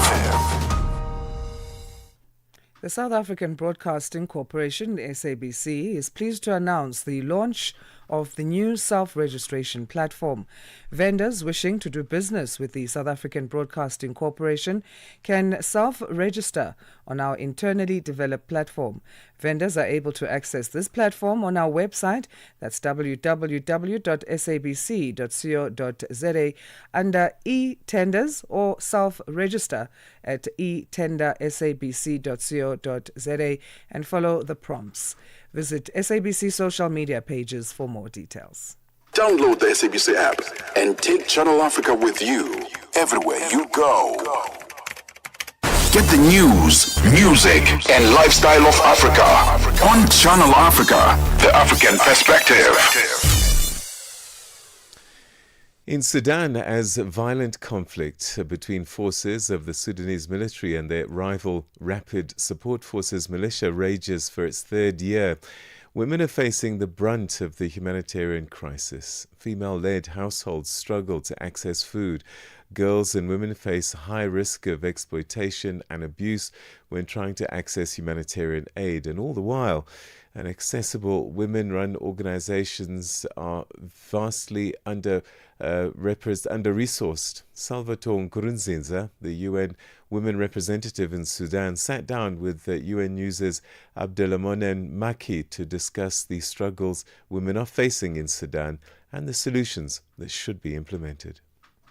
The South African Broadcasting Corporation, SABC, is pleased to announce the launch of the new self-registration platform. Vendors wishing to do business with the South African Broadcasting Corporation can self-register on our internally developed platform. Vendors are able to access this platform on our website, that's www.sabc.co.za, under e-tenders, or self-register at e-tendersabc.co.za and follow the prompts. Visit SABC social media pages for more details. Download the SABC app and take Channel Africa with you everywhere you go. Get the news, music, and lifestyle of Africa on Channel Africa, the African perspective. In Sudan, as violent conflict between forces of the Sudanese military and their rival Rapid Support Forces militia rages for its third year, women are facing the brunt of the humanitarian crisis. Female-led households struggle to access food. Girls and women face high risk of exploitation and abuse when trying to access humanitarian aid, and all the while, inaccessible women-run organizations are vastly under-resourced. Salvatore Nkurunziza, the UN women representative in Sudan, sat down with UN News' Abdelmonen Maki to discuss the struggles women are facing in Sudan and the solutions that should be implemented.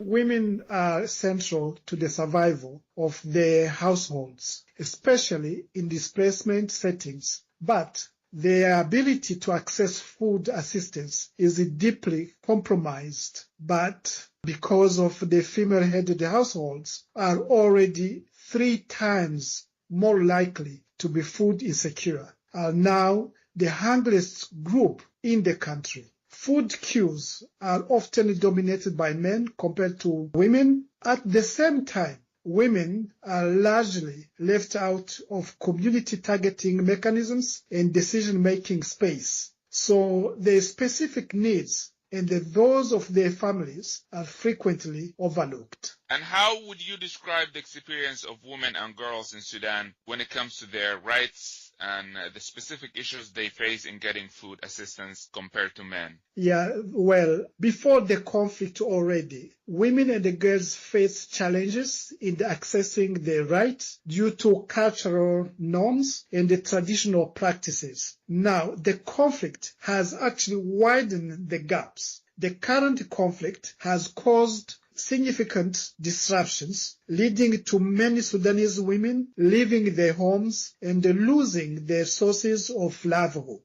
Women are central to the survival of their households, especially in displacement settings, but their ability to access food assistance is deeply compromised, but because of the female-headed households are already 3 times more likely to be food insecure, are now the hungriest group in the country. Food queues are often dominated by men compared to women. At the same time, women are largely left out of community targeting mechanisms and decision-making space. So their specific needs and those of their families are frequently overlooked. And how would you describe the experience of women and girls in Sudan when it comes to their rights and the specific issues they face in getting food assistance compared to men? Yeah, well, before the conflict already, women and the girls face challenges in accessing their rights due to cultural norms and the traditional practices. Now, the conflict has actually widened the gaps. The current conflict has caused significant disruptions, leading to many Sudanese women leaving their homes and losing their sources of livelihood.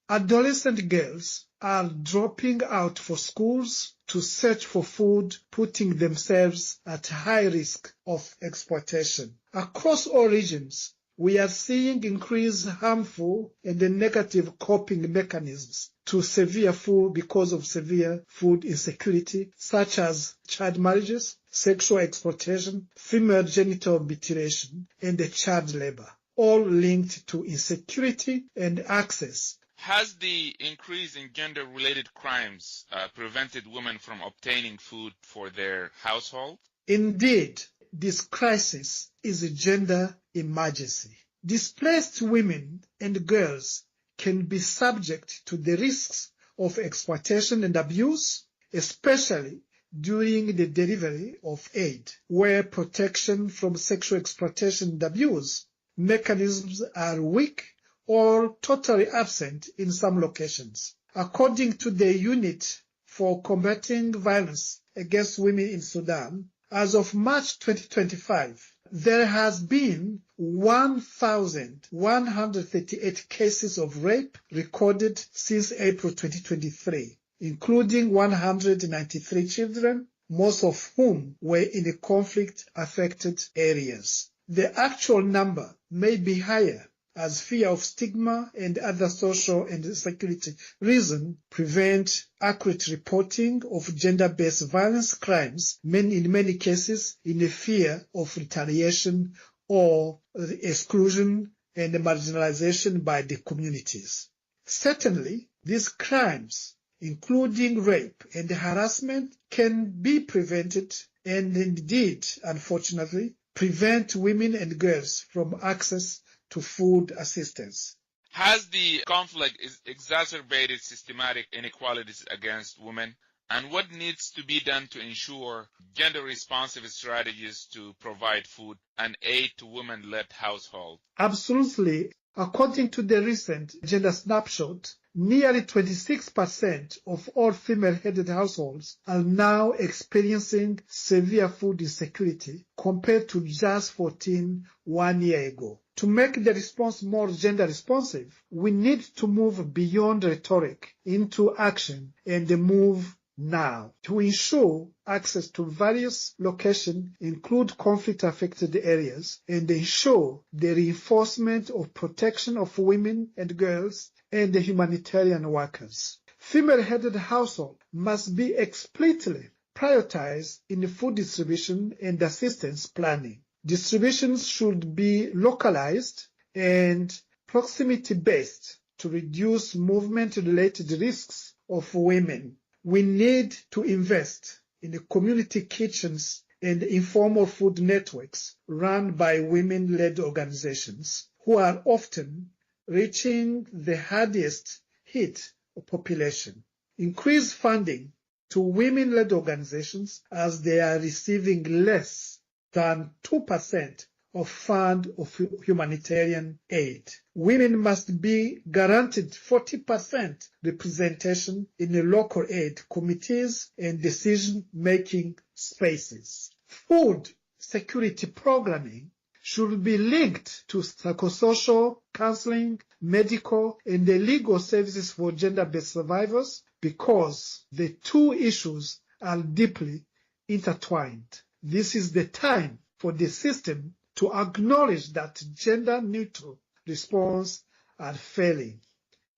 Adolescent girls are dropping out for schools to search for food, putting themselves at high risk of exploitation. Across all regions, we are seeing increased harmful and negative coping mechanisms to severe food because of severe food insecurity, such as child marriages, sexual exploitation, female genital mutilation, and child labor, all linked to insecurity and access. Has the increase in gender-related crimes prevented women from obtaining food for their household? Indeed, this crisis is a gender emergency. Displaced women and girls can be subject to the risks of exploitation and abuse, especially during the delivery of aid, where protection from sexual exploitation and abuse mechanisms are weak or totally absent in some locations. According to the Unit for Combating Violence Against Women in Sudan, as of March 2025, there has been 1,138 cases of rape recorded since April 2023, including 193 children, most of whom were in the conflict-affected areas. The actual number may be higher as fear of stigma and other social and security reasons prevent accurate reporting of gender-based violence crimes, in many cases in the fear of retaliation or exclusion and marginalization by the communities. Certainly, these crimes, including rape and harassment, can be prevented and indeed, unfortunately, prevent women and girls from access to food assistance. Has the conflict exacerbated systematic inequalities against women? And what needs to be done to ensure gender-responsive strategies to provide food and aid to women-led households? Absolutely. According to the recent gender snapshot, nearly 26% of all female-headed households are now experiencing severe food insecurity compared to just 14 1 year ago. To make the response more gender responsive, we need to move beyond rhetoric into action and move now to ensure access to various locations, include conflict-affected areas, and ensure the reinforcement of protection of women and girls and the humanitarian workers. Female-headed households must be explicitly prioritized in the food distribution and assistance planning. Distribution should be localized and proximity-based to reduce movement-related risks of women. We need to invest in the community kitchens and informal food networks run by women-led organizations who are often reaching the hardest hit population. Increase funding to women-led organizations as they are receiving less than 2% of fund of humanitarian aid. Women must be guaranteed 40% representation in the local aid committees and decision-making spaces. Food security programming should be linked to psychosocial counseling, medical, and the legal services for gender-based survivors because the two issues are deeply intertwined. This is the time for the system to acknowledge that gender-neutral response are failing.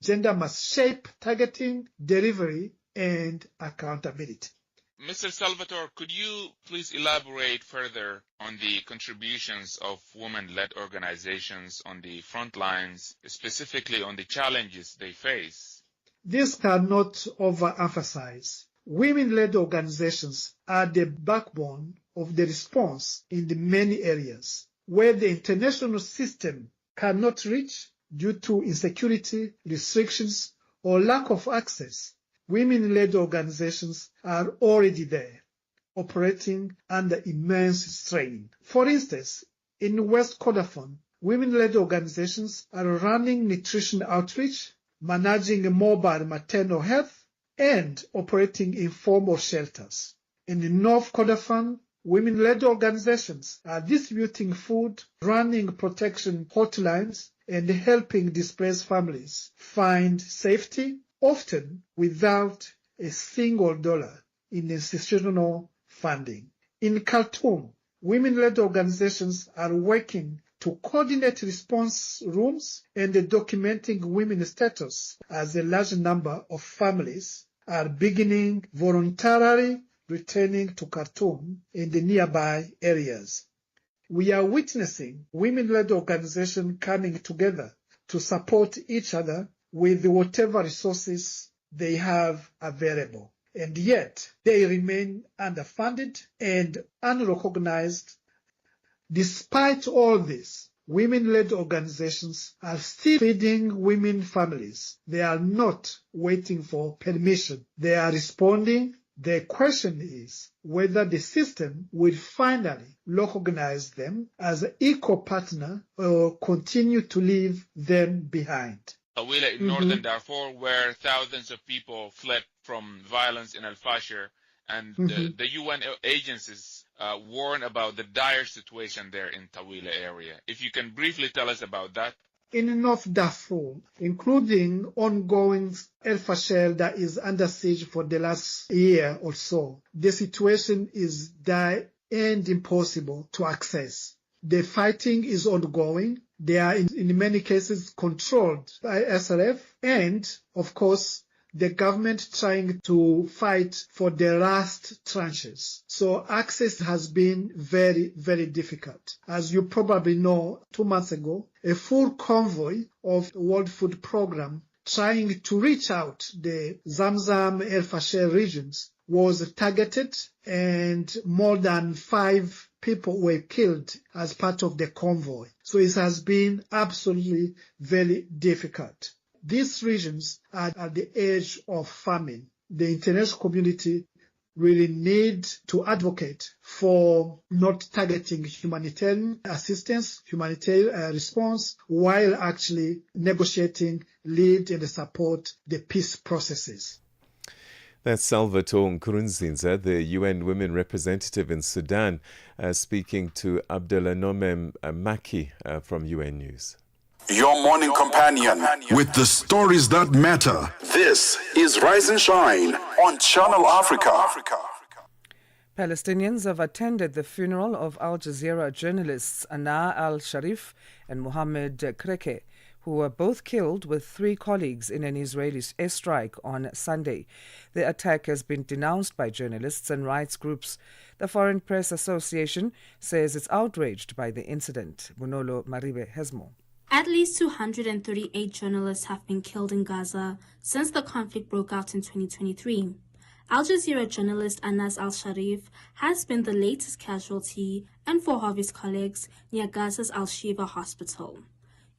Gender must shape targeting, delivery, and accountability. Mr. Salvatore, could you please elaborate further on the contributions of women-led organizations on the front lines, specifically on the challenges they face? This cannot overemphasize. Women-led organizations are the backbone of the response in the many areas where the international system cannot reach due to insecurity, restrictions, or lack of access. Women-led organizations are already there, operating under immense strain. For instance, in West Kordofan, women-led organizations are running nutrition outreach, managing mobile maternal health, and operating informal shelters. In North Kordofan, women-led organizations are distributing food, running protection hotlines, and helping displaced families find safety, often without a single dollar in institutional funding. In Khartoum, women-led organizations are working to coordinate response rooms and documenting women's status as a large number of families are beginning voluntarily returning to Khartoum and the nearby areas. We are witnessing women-led organizations coming together to support each other with whatever resources they have available. And yet, they remain underfunded and unrecognized. Despite all this, women-led organizations are still feeding women families. They are not waiting for permission. They are responding. The question is whether the system will finally recognize them as an equal partner or continue to leave them behind. Tawila in northern Darfur, where thousands of people fled from violence in Al-Fashir, and the UN agencies warn about the dire situation there in Tawila area. If you can briefly tell us about that. In North Darfur, including ongoing Al-Fashir that is under siege for the last year or so, the situation is dire and impossible to access. The fighting is ongoing. They are in many cases controlled by SRF and, of course, the government trying to fight for the last tranches. So access has been very, very difficult. As you probably know, 2 months ago, a full convoy of the World Food Programme trying to reach out the Zamzam, El Fasher regions was targeted, and more than 5 people were killed as part of the convoy. So it has been absolutely very difficult. These regions are at the edge of famine. The international community really need to advocate for not targeting humanitarian assistance, humanitarian response, while actually negotiating, lead and support the peace processes. That's Salvatore Nkurunziza, the UN Women Representative in Sudan, speaking to Abdelnome Maki from UN News. Your morning companion with the stories that matter. This is Rise and Shine on Channel Africa. Palestinians have attended the funeral of Al Jazeera journalists Ana al-Sharif and Mohammed Kreke, who were both killed with 3 colleagues in an Israeli airstrike on Sunday. The attack has been denounced by journalists and rights groups. The Foreign Press Association says it's outraged by the incident. Bunolo Maribe has more. At least 238 journalists have been killed in Gaza since the conflict broke out in 2023. Al Jazeera journalist Anas al-Sharif has been the latest casualty, and 4 of his colleagues near Gaza's Al-Shifa hospital.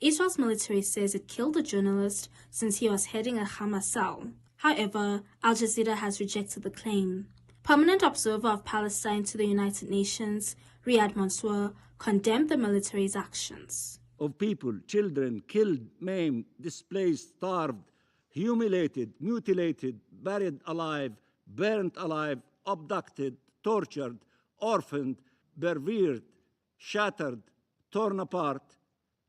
Israel's military says it killed the journalist since he was heading a Hamas cell. However, Al Jazeera has rejected the claim. Permanent observer of Palestine to the United Nations, Riyad Mansour, condemned the military's actions. Of people, children, killed, maimed, displaced, starved, humiliated, mutilated, buried alive, burnt alive, abducted, tortured, orphaned, perverted, shattered, torn apart.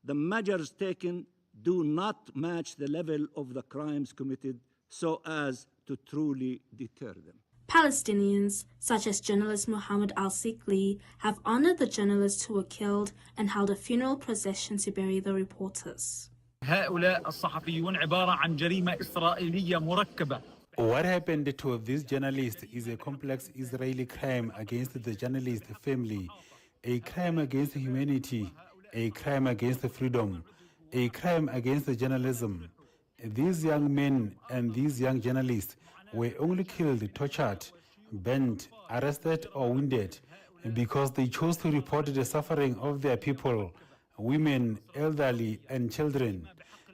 The measures taken do not match the level of the crimes committed so as to truly deter them. Palestinians, such as journalist Mohammed al-Sikli, have honored the journalists who were killed and held a funeral procession to bury the reporters. What happened to this journalist is a complex Israeli crime against the journalist family, a crime against humanity, a crime against freedom, a crime against journalism. These young men and these young journalists were only killed, tortured, burned, arrested or wounded because they chose to report the suffering of their people, women, elderly and children.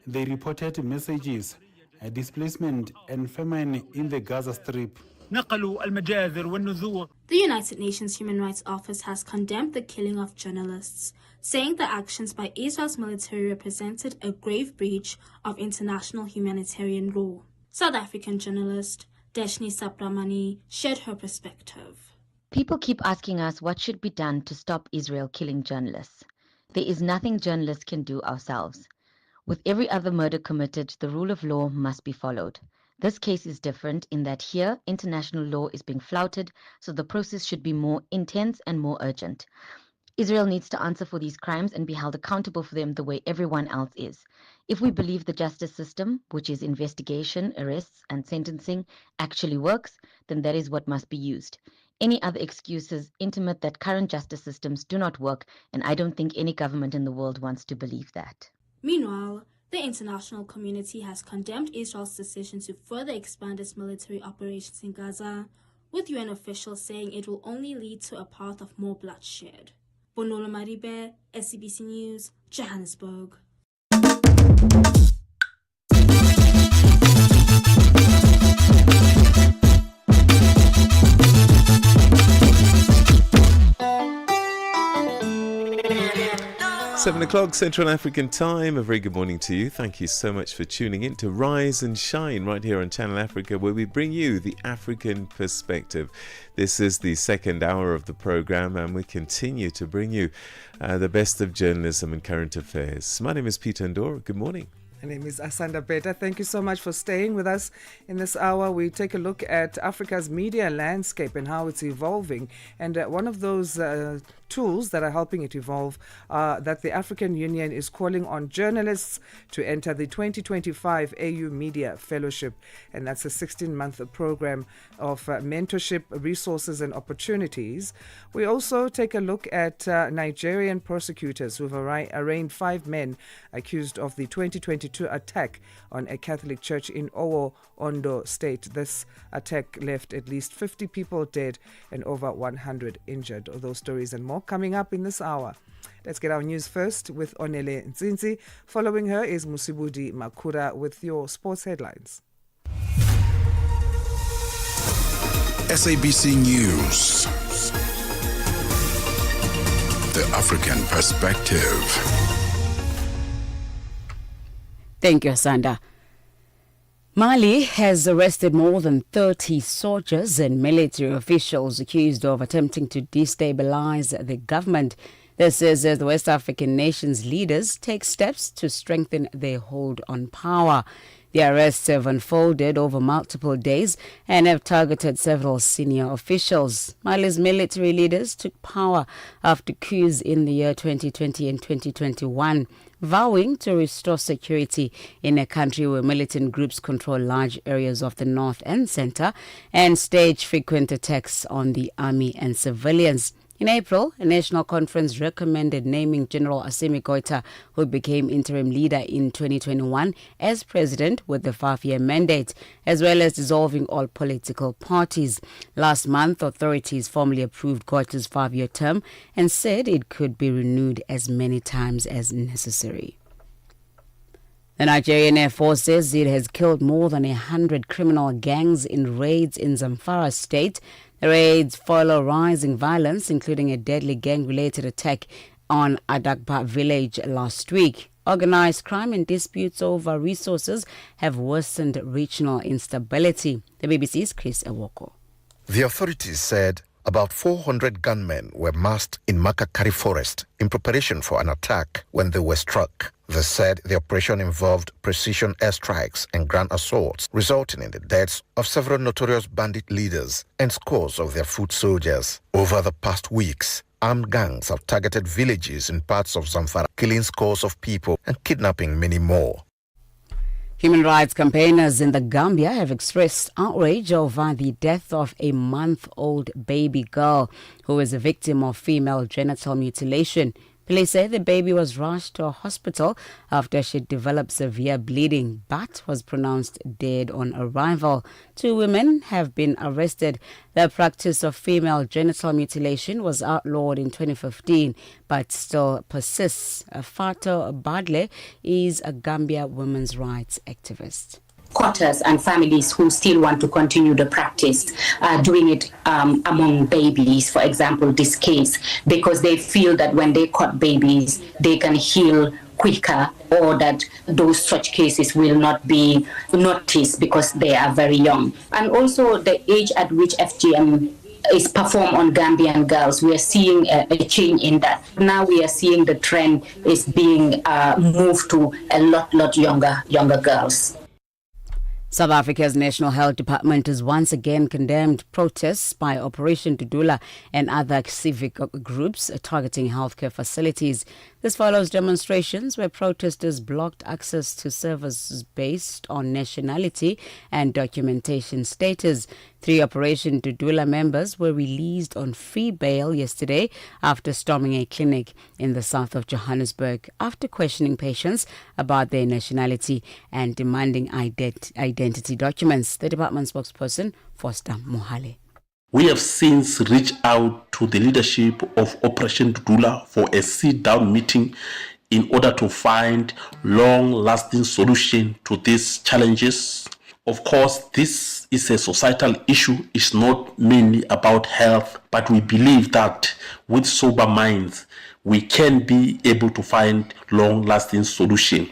They reported messages, displacement and famine in the Gaza Strip. The United Nations Human Rights Office has condemned the killing of journalists, saying the actions by Israel's military represented a grave breach of international humanitarian law. South African journalist Deshni Sapramani shared her perspective. People keep asking us what should be done to stop Israel killing journalists. There is nothing journalists can do ourselves. With every other murder committed, the rule of law must be followed. This case is different in that here, international law is being flouted, so the process should be more intense and more urgent. Israel needs to answer for these crimes and be held accountable for them the way everyone else is. If we believe the justice system, which is investigation, arrests, and sentencing, actually works, then that is what must be used. Any other excuses intimate that current justice systems do not work, and I don't think any government in the world wants to believe that. Meanwhile, the international community has condemned Israel's decision to further expand its military operations in Gaza, with UN officials saying it will only lead to a path of more bloodshed. Bonola Maribe, SCBC News, Johannesburg. 7 o'clock Central African time. A very good morning to you. Thank you so much for tuning in to Rise and Shine right here on Channel Africa, where we bring you the African perspective. This is the second hour of the program, and we continue to bring you the best of journalism and current affairs. My name is Peter Ndoro. Good morning. My name is Asanda Beda. Thank you so much for staying with us. In this hour, we take a look at Africa's media landscape and how it's evolving. And one of those tools that are helping it evolve that the African Union is calling on journalists to enter the 2025 AU Media Fellowship. And that's a 16-month program of mentorship, resources and opportunities. We also take a look at Nigerian prosecutors who've arraigned 5 men accused of the 2022 attack on a Catholic church in Owo, Ondo State. This attack left at least 50 people dead and over 100 injured. All those stories and more coming up in this hour. Let's get our news first with Onele Nzinzi. Following her is Musibudi Makura with your sports headlines. SABC News. The African Perspective. Thank you, Asanda. Mali has arrested more than 30 soldiers and military officials accused of attempting to destabilize the government. This is as the West African nations' leaders take steps to strengthen their hold on power. The arrests have unfolded over multiple days and have targeted several senior officials. Mali's military leaders took power after coups in the year 2020 and 2021, vowing to restore security in a country where militant groups control large areas of the north and center and stage frequent attacks on the army and civilians. In April, a national conference recommended naming General Assimi Goïta, who became interim leader in 2021, as president with the 5-year mandate, as well as dissolving all political parties. Last month, authorities formally approved Goïta's 5-year term and said it could be renewed as many times as necessary. The Nigerian Air Force says it has killed more than 100 criminal gangs in raids in Zamfara State. The raids follow rising violence, including a deadly gang-related attack on Adakba village last week. Organized crime and disputes over resources have worsened regional instability. The BBC's Chris Ewoko. The authorities said about 400 gunmen were massed in Makakari Forest in preparation for an attack when they were struck. They said the operation involved precision airstrikes and ground assaults, resulting in the deaths of several notorious bandit leaders and scores of their foot soldiers. Over the past weeks, armed gangs have targeted villages in parts of Zamfara, killing scores of people and kidnapping many more. Human rights campaigners in the Gambia have expressed outrage over the death of a month-old baby girl who was a victim of female genital mutilation. Police say the baby was rushed to a hospital after she developed severe bleeding but was pronounced dead on arrival. 2 women have been arrested. The practice of female genital mutilation was outlawed in 2015 but still persists. Fatou Badle is a Gambia women's rights activist. Quarters and families who still want to continue the practice, doing it among babies, for example, this case, because they feel that when they cut babies, they can heal quicker, or that those such cases will not be noticed because they are very young. And also the age at which FGM is performed on Gambian girls, we are seeing a change in that. Now we are seeing the trend is being moved to a lot younger girls. South Africa's National Health Department has once again condemned protests by Operation Dudula and other civic groups targeting healthcare facilities. This follows demonstrations where protesters blocked access to services based on nationality and documentation status. 3 Operation Dudula members were released on free bail yesterday after storming a clinic in the south of Johannesburg after questioning patients about their nationality and demanding identity documents. The department spokesperson, Foster Mohale. We have since reached out to the leadership of Operation Dudula for a sit-down meeting in order to find long-lasting solution to these challenges. Of course, this is a societal issue. It's not mainly about health, but we believe that with sober minds, we can be able to find long-lasting solution.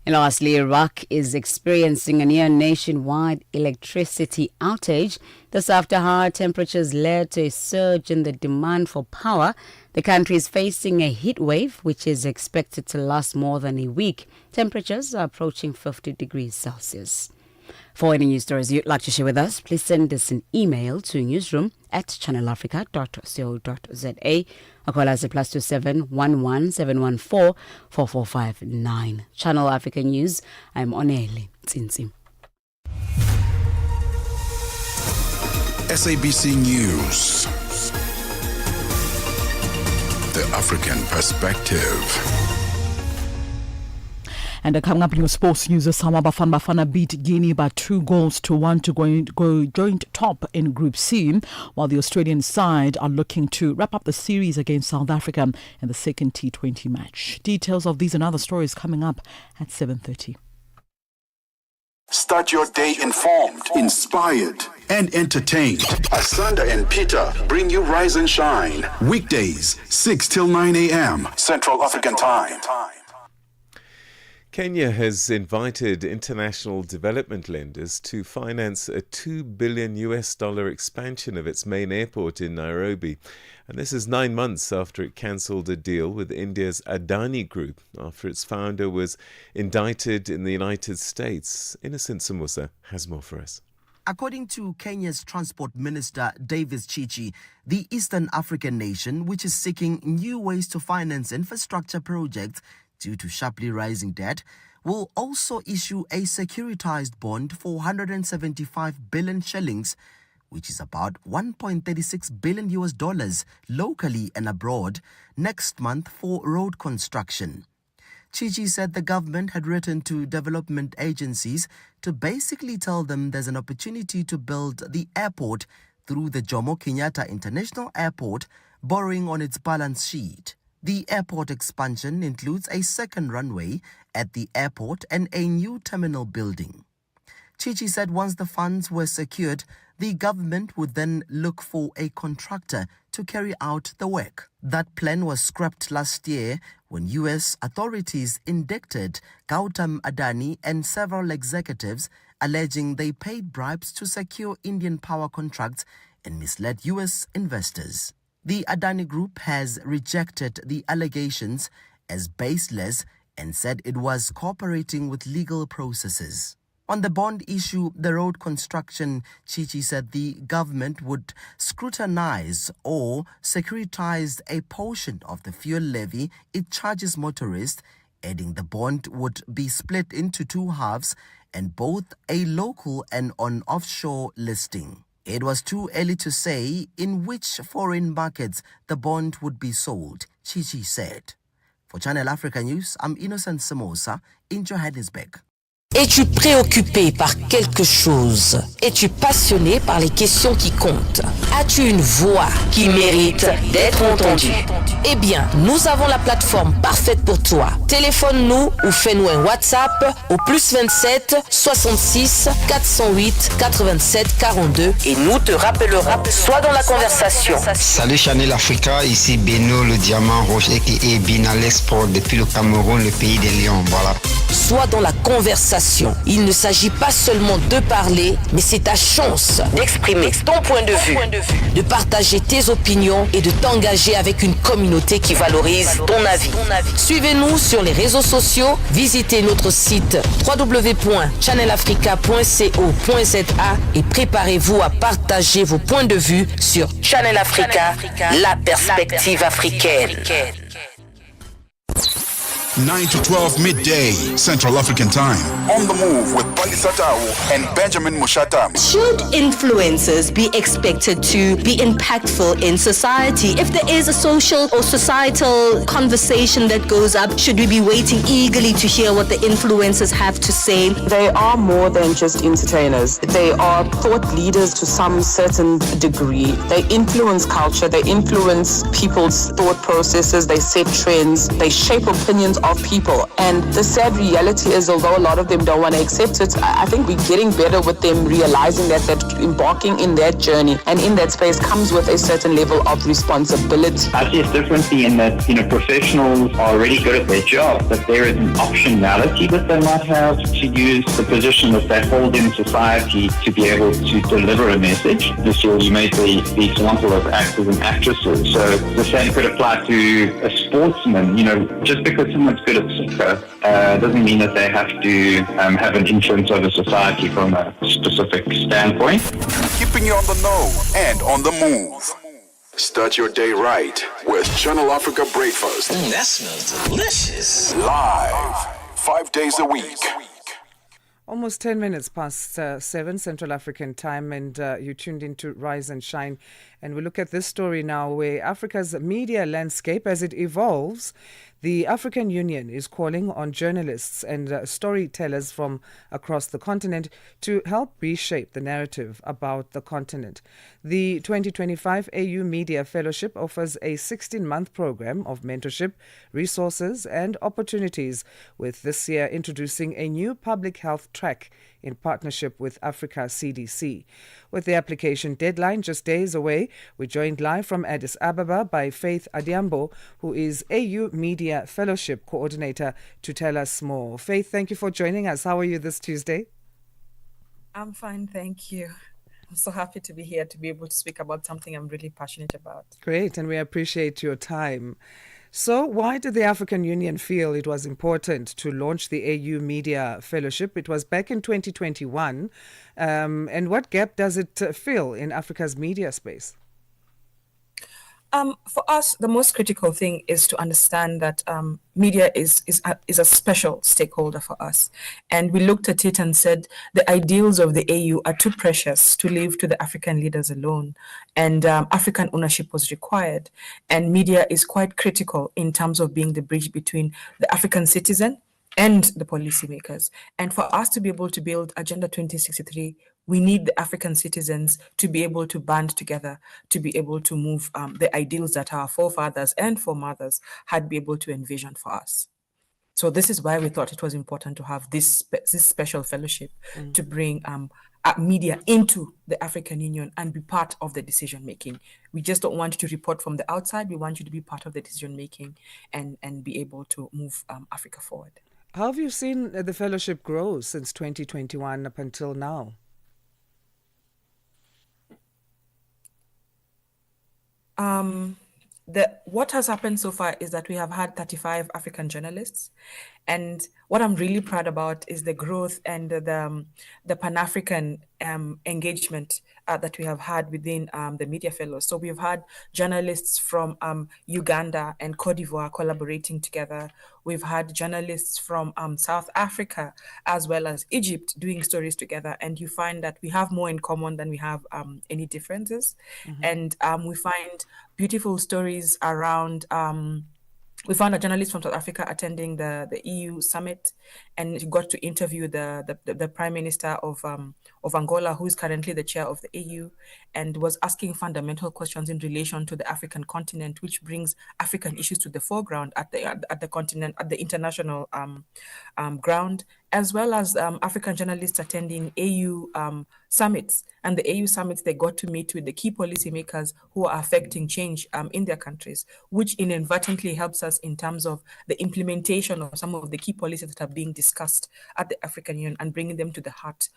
And lastly, Iraq is experiencing a near nationwide electricity outage. This after high temperatures led to a surge in the demand for power. The country is facing a heat wave, which is expected to last more than a week. Temperatures are approaching 50 degrees Celsius. For any news stories you'd like to share with us, please send us an email to newsroom@channelafrica.co.za or call us at +27 11 714 4459. Channel Africa News, I'm Onele Tsinsim. SABC News. The African Perspective. And coming up in your sports news, Samoa Bafana beat Guinea by 2-1 to go joint top in Group C, while the Australian side are looking to wrap up the series against South Africa in the second T20 match. Details of these and other stories coming up at 7:30. Start your day informed, inspired, and entertained. Asanda and Peter bring you Rise and Shine. Weekdays, 6 till 9 a.m. Central African Time. Kenya has invited international development lenders to finance a $2 billion expansion of its main airport in Nairobi. And this is 9 months after it cancelled a deal with India's Adani Group after its founder was indicted in the United States. Innocent Samusa has more for us. According to Kenya's Transport Minister Davis Chichi, the Eastern African nation, which is seeking new ways to finance infrastructure projects due to sharply rising debt, will also issue a securitized bond for 175 billion shillings, which is about $1.36 billion locally and abroad, next month for road construction. Chichi said the government had written to development agencies to basically tell them there's an opportunity to build the airport through the Jomo Kenyatta International Airport, borrowing on its balance sheet. The airport expansion includes a second runway at the airport and a new terminal building. Chichi said once the funds were secured, the government would then look for a contractor to carry out the work. That plan was scrapped last year when U.S. authorities indicted Gautam Adani and several executives, alleging they paid bribes to secure Indian power contracts and misled U.S. investors. The Adani Group has rejected the allegations as baseless and said it was cooperating with legal processes. On the bond issue, the road construction, Chichi said the government would scrutinize or securitize a portion of the fuel levy it charges motorists, adding the bond would be split into two halves and both a local and an offshore listing. It was too early to say in which foreign markets the bond would be sold, Chichi said. For Channel Africa News, I'm Innocent Samosa in Johannesburg. Es-tu préoccupé par quelque chose? Es-tu passionné par les questions qui comptent? As-tu une voix qui mérite d'être entendue? Eh bien, nous avons la plateforme parfaite pour toi. Téléphone-nous ou fais-nous un WhatsApp au +27 66 408 87 42 et nous te rappellerons. Sois dans la conversation. Salut Channel Africa, ici Beno le diamant rouge et Bina l'export depuis le Cameroun, le pays des lions. Voilà. Sois dans la conversation. Il ne s'agit pas seulement de parler, mais c'est ta chance d'exprimer ton point de vue, de partager tes opinions et de t'engager avec une communauté qui valorise ton avis. Suivez-nous sur les réseaux sociaux, visitez notre site www.channelafrica.co.za et préparez-vous à partager vos points de vue sur Channel Africa, la perspective africaine. 9 to 12 midday, Central African Time. On the move with Palisa Tau and Benjamin Mushatami. Should influencers be expected to be impactful in society? If there is a social or societal conversation that goes up, should we be waiting eagerly to hear what the influencers have to say? They are more than just entertainers. They are thought leaders to some certain degree. They influence culture, they influence people's thought processes, they set trends, they shape opinions of people. And the sad reality is, although a lot of them don't want to accept it, I think we're getting better with them realizing that embarking in that journey and in that space comes with a certain level of responsibility. I see it differently in that, professionals are really good at their job, but there is an optionality that they might have to use the position that they hold in society to be able to deliver a message. This year you made the example of actors and actresses. So the same could apply to a sportsman. Just because someone's good at soccer doesn't mean that they have to have an influence over society from a specific standpoint. Keeping you on the know and on the move. Start your day right with Channel Africa Breakfast. That smells delicious. Live, 5 days a week. Almost 10 minutes past 7 Central African time, and you tuned into Rise and Shine. And we look at this story now, where Africa's media landscape, as it evolves, the African Union is calling on journalists and storytellers from across the continent to help reshape the narrative about the continent. The 2025 AU Media Fellowship offers a 16-month program of mentorship, resources and opportunities, with this year introducing a new public health track in partnership with Africa CDC. With the application deadline just days away, we're joined live from Addis Ababa by Faith Adiambo, who is AU Media Fellowship Coordinator, to tell us more. Faith, thank you for joining us. How are you this Tuesday? I'm fine, thank you. I'm so happy to be here to be able to speak about something I'm really passionate about. Great, and we appreciate your time. So why did the African Union feel it was important to launch the AU Media Fellowship? It was back in 2021. And what gap does it fill in Africa's media space? For us, the most critical thing is to understand that media is a special stakeholder for us. And we looked at it and said the ideals of the AU are too precious to leave to the African leaders alone. And African ownership was required. And media is quite critical in terms of being the bridge between the African citizen and the policymakers. And for us to be able to build Agenda 2063, we need the African citizens to be able to band together, to be able to move the ideals that our forefathers and foremothers had been able to envision for us. So this is why we thought it was important to have this special fellowship to bring media into the African Union and be part of the decision making. We just don't want you to report from the outside. We want you to be part of the decision making and be able to move Africa forward. How have you seen the fellowship grow since 2021 up until now? What has happened so far is that we have had 35 African journalists. And what I'm really proud about is the growth and the Pan-African engagement that we have had within the Media Fellows. So we've had journalists from Uganda and Cote d'Ivoire collaborating together. We've had journalists from South Africa as well as Egypt doing stories together. And you find that we have more in common than we have any differences. And we find beautiful stories around we found a journalist from South Africa attending the EU summit, and he got to interview the Prime Minister of Angola, who is currently the chair of the EU, and was asking fundamental questions in relation to the African continent, which brings African issues to the foreground at the continent, at the international ground, as well as African journalists attending AU summits. And the AU summits, they got to meet with the key policymakers who are affecting change in their countries, which inadvertently helps us in terms of the implementation of some of the key policies that are being discussed at the African Union and bringing them to the heart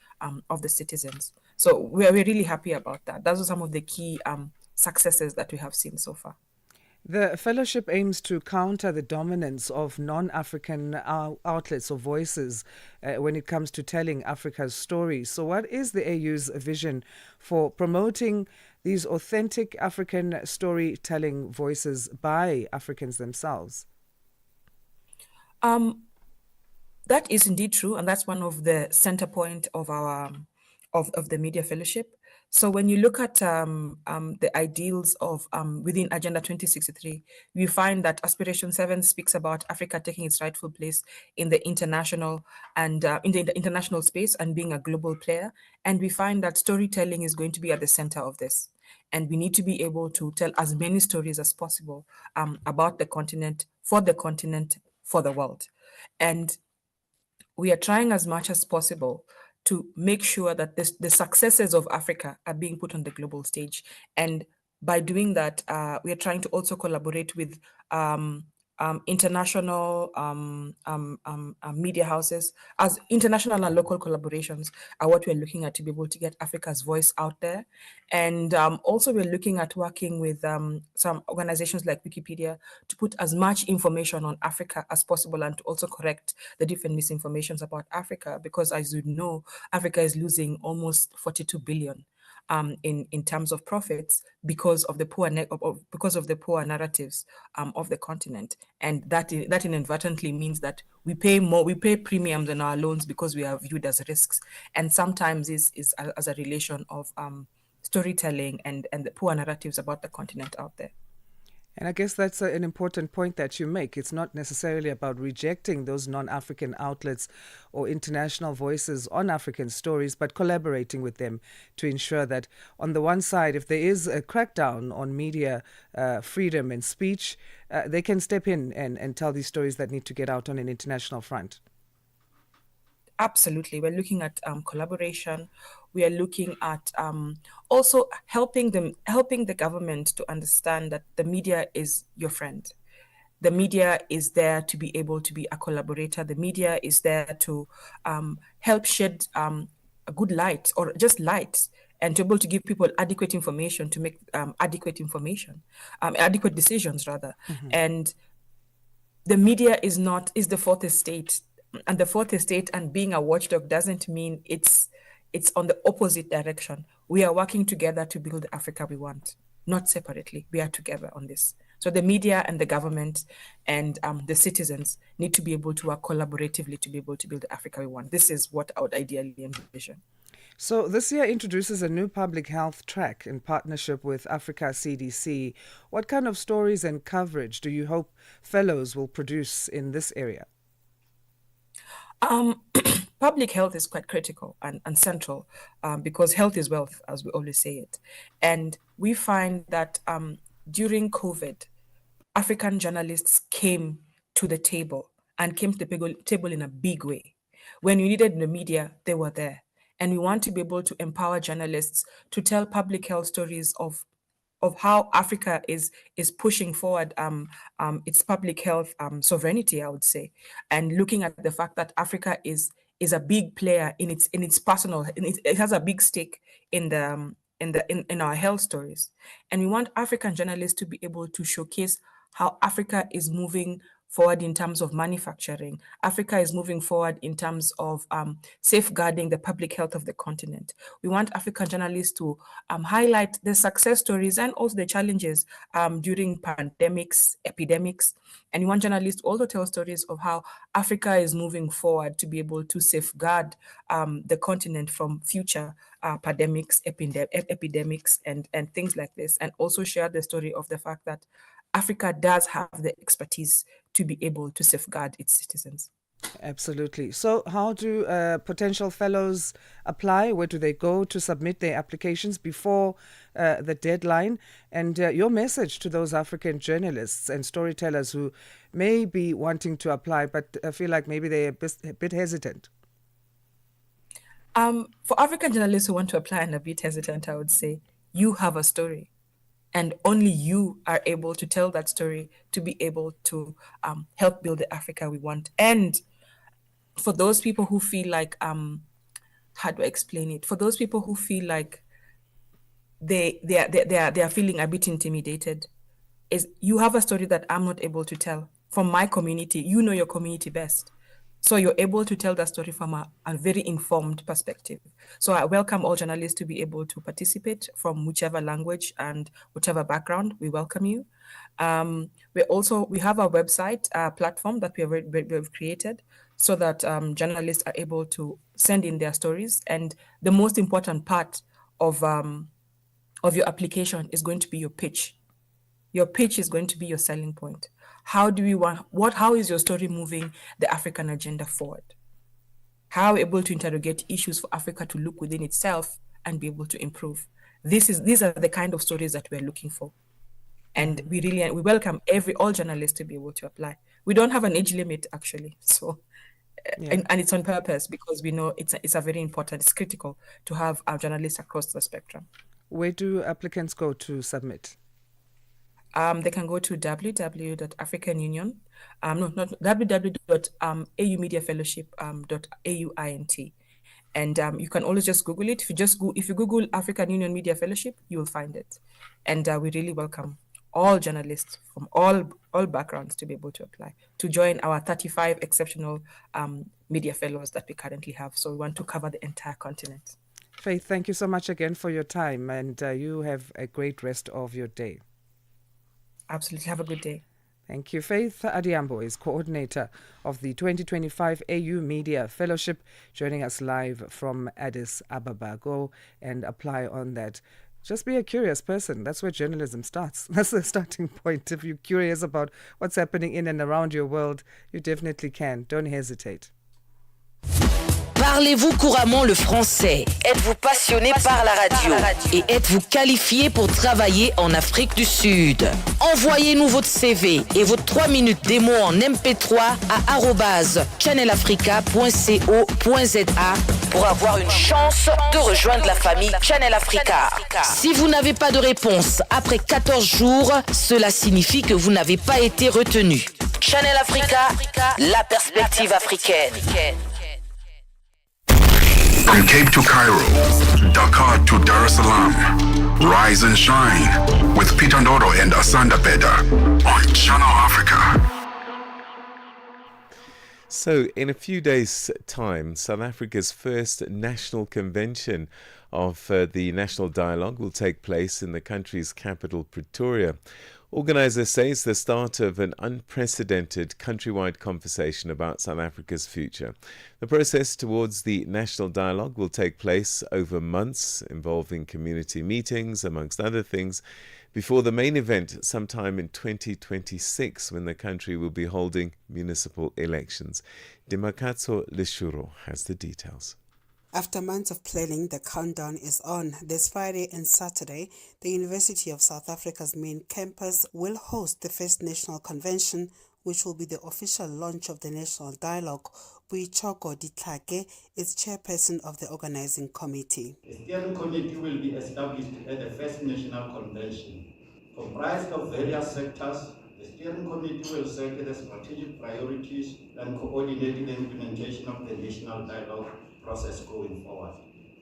of the citizens. So we're really happy about that. Those are some of the key successes that we have seen so far. The fellowship aims to counter the dominance of non-African outlets or voices when it comes to telling Africa's stories. So what is the AU's vision for promoting these authentic African storytelling voices by Africans themselves? That is indeed true, and that's one of the center point of our of the Media Fellowship. So when you look at the ideals of within Agenda 2063, we find that Aspiration 7 speaks about Africa taking its rightful place in the international and in the international space and being a global player. And we find that storytelling is going to be at the center of this. And we need to be able to tell as many stories as possible about the continent, for the continent, for the world. And we are trying as much as possible to make sure that the successes of Africa are being put on the global stage. And by doing that, we are trying to also collaborate with international media houses, as international and local collaborations are what we're looking at to be able to get Africa's voice out there. And also we're looking at working with some organizations like Wikipedia to put as much information on Africa as possible and to also correct the different misinformations about Africa, because as you know, Africa is losing almost 42 billion in terms of profits because of the because of the poor narratives of the continent, and that inadvertently means that we pay premiums on our loans because we are viewed as risks, and sometimes is as a relation of storytelling and the poor narratives about the continent out there. And I guess that's an important point that you make. It's not necessarily about rejecting those non-African outlets or international voices on African stories, but collaborating with them to ensure that on the one side, if there is a crackdown on media freedom and speech, they can step in and tell these stories that need to get out on an international front. Absolutely. We're looking at collaboration. We are looking at also helping the government to understand that the media is your friend. The media is there to be able to be a collaborator. The media is there to help shed a good light or just light, and to be able to give people adequate information to make adequate decisions rather. Mm-hmm. And the media is the fourth estate. And the fourth estate and being a watchdog doesn't mean it's on the opposite direction. We are working together to build the Africa we want, not separately. We are together on this. So the media and the government and the citizens need to be able to work collaboratively to be able to build the Africa we want. This is what I would ideally envision. So this year introduces a new public health track in partnership with Africa CDC. What kind of stories and coverage do you hope fellows will produce in this area? Public health is quite critical and central because health is wealth, as we always say it. And we find that during COVID, African journalists came to the table and came to the table in a big way. When you needed the media, they were there. And we want to be able to empower journalists to tell public health stories of how Africa is pushing forward its public health sovereignty, I would say, and looking at the fact that Africa is a big player in its personal, it has a big stake in our health stories, and we want African journalists to be able to showcase how Africa is moving forward in terms of manufacturing. Africa is moving forward in terms of safeguarding the public health of the continent. We want African journalists to highlight the success stories and also the challenges during pandemics, epidemics. And we want journalists to also tell stories of how Africa is moving forward to be able to safeguard the continent from future pandemics, epidemics, and things like this. And also share the story of the fact that Africa does have the expertise to be able to safeguard its citizens. Absolutely. So how do potential fellows apply? Where do they go to submit their applications before the deadline? And your message to those African journalists and storytellers who may be wanting to apply but feel like maybe they're a bit hesitant? For African journalists who want to apply and a bit hesitant, I would say, you have a story. And only you are able to tell that story to be able to help build the Africa we want. And for those people who feel like, how do I explain it? For those people who feel like they are feeling a bit intimidated, is you have a story that I'm not able to tell from my community. You know your community best. So you're able to tell that story from a very informed perspective. So I welcome all journalists to be able to participate from whichever language and whichever background. We welcome you. We have a website platform that we've created so that journalists are able to send in their stories. And the most important part of your application is going to be your pitch. Your pitch is going to be your selling point. How is your story moving the African agenda forward? How are we able to interrogate issues for Africa to look within itself and be able to improve? These are the kind of stories that we're looking for. And we welcome all journalists to be able to apply. We don't have an age limit actually, so and it's on purpose because we know it's a very important, it's critical to have our journalists across the spectrum. Where do applicants go to submit? They can go to www.africanunion, no, not www.aumediafellowship.auint. And you can always just Google it. If you Google African Union Media Fellowship, you will find it. And we really welcome all journalists from all backgrounds to be able to apply to join our 35 exceptional media fellows that we currently have. So we want to cover the entire continent. Faith, thank you so much again for your time, and you have a great rest of your day. Absolutely. Have a good day. Thank you. Faith Adiambo is coordinator of the 2025 AU Media Fellowship, joining us live from Addis Ababa. Go and apply on that. Just be a curious person. That's where journalism starts. That's the starting point. If you're curious about what's happening in and around your world, you definitely can. Don't hesitate. Parlez-vous couramment le français? Êtes-vous passionné par la radio? Et êtes-vous qualifié pour travailler en Afrique du Sud? Envoyez-nous votre CV et vos 3 minutes démo en MP3 à @channelafrica.co.za pour avoir une chance de rejoindre la famille Channel Africa. Si vous n'avez pas de réponse après 14 jours, cela signifie que vous n'avez pas été retenu. Channel Africa, la perspective africaine. From Cape to Cairo, Dakar to Dar es Salaam, rise and shine with Peter Ndoro and Asanda Beda on Channel Africa. So, in a few days' time, South Africa's first national convention of the National Dialogue will take place in the country's capital, Pretoria. Organisers say it's the start of an unprecedented countrywide conversation about South Africa's future. The process towards the National Dialogue will take place over months, involving community meetings, amongst other things, before the main event sometime in 2026, when the country will be holding municipal elections. Dimakatso Leshuro has the details. After months of planning, the countdown is on. This Friday and Saturday, the University of South Africa's main campus will host the first national convention, which will be the official launch of the National Dialogue. Buichoko Ditlake is chairperson of the organizing committee. A steering committee will be established at the first national convention. Comprised of various sectors, the steering committee will set the strategic priorities and coordinate the implementation of the national dialogue process going forward.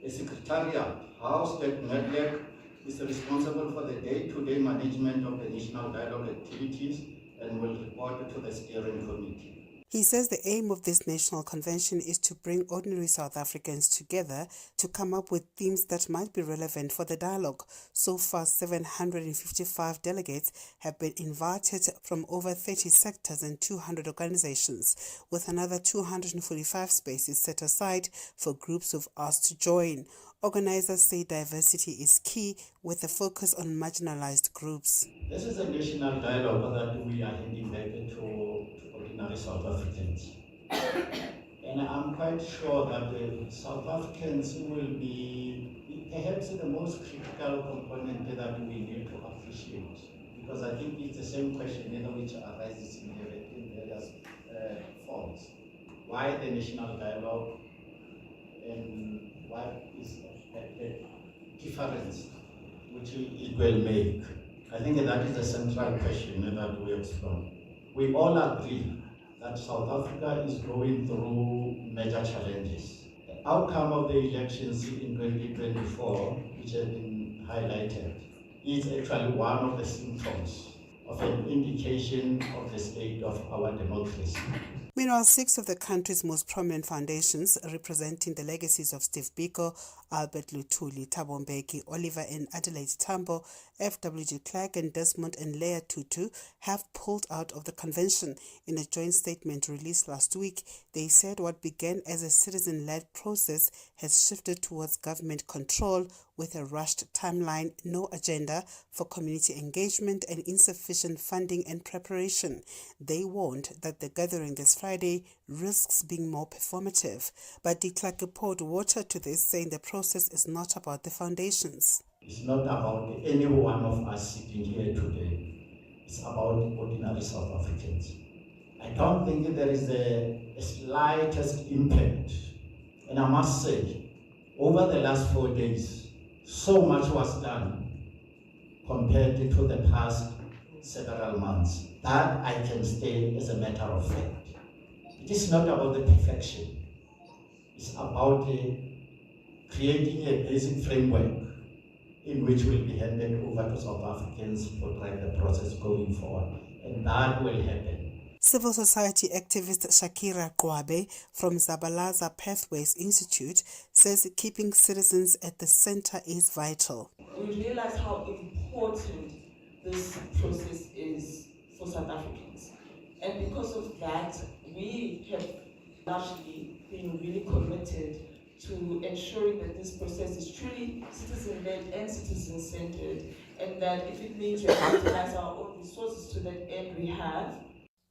A secretariat housed at NEDLEC is responsible for the day-to-day management of the national dialogue activities and will report to the steering committee. He says the aim of this national convention is to bring ordinary South Africans together to come up with themes that might be relevant for the dialogue. So far, 755 delegates have been invited from over 30 sectors and 200 organizations, with another 245 spaces set aside for groups who've asked to join. Organizers say diversity is key, with a focus on marginalized groups. This is a national dialogue that we are handing back to ordinary South Africans. And I'm quite sure that the South Africans will be perhaps the most critical component that we need to appreciate. Because I think it's the same question which arises in various forms. Why the national dialogue and what is the difference which it will make? I think that is the central question that we explore. We all agree that South Africa is going through major challenges. The outcome of the elections in 2024, which has been highlighted, is actually one of the symptoms of an indication of the state of our democracy. Meanwhile, 6 of the country's most prominent foundations, representing the legacies of Steve Biko, Albert Luthuli, Thabo Mbeki, Oliver and Adelaide Tambo, F.W.G. Clerk and Desmond and Leah Tutu, have pulled out of the convention. In a joint statement released last week, they said what began as a citizen-led process has shifted towards government control, with a rushed timeline, no agenda for community engagement, and insufficient funding and preparation. They warned that the gathering this Friday risks being more performative. But de Klerk poured water to this, saying the process is not about the foundations. It's not about any one of us sitting here today. It's about ordinary South Africans. I don't think there is a slightest impact. And I must say, over the last 4 days, so much was done compared to the past several months. That I can state as a matter of fact. It is not about the perfection. It's about creating a basic framework in which will be handed over to South Africans to drive the process going forward. And that will happen. Civil society activist Shakira Kwabe from Zabalaza Pathways Institute says keeping citizens at the center is vital. We realize how important this process is for South Africans. And because of that, we have largely been really committed to ensuring that this process is truly citizen-led and citizen-centered, and that if it means we have to utilize our own resources to that end, we have.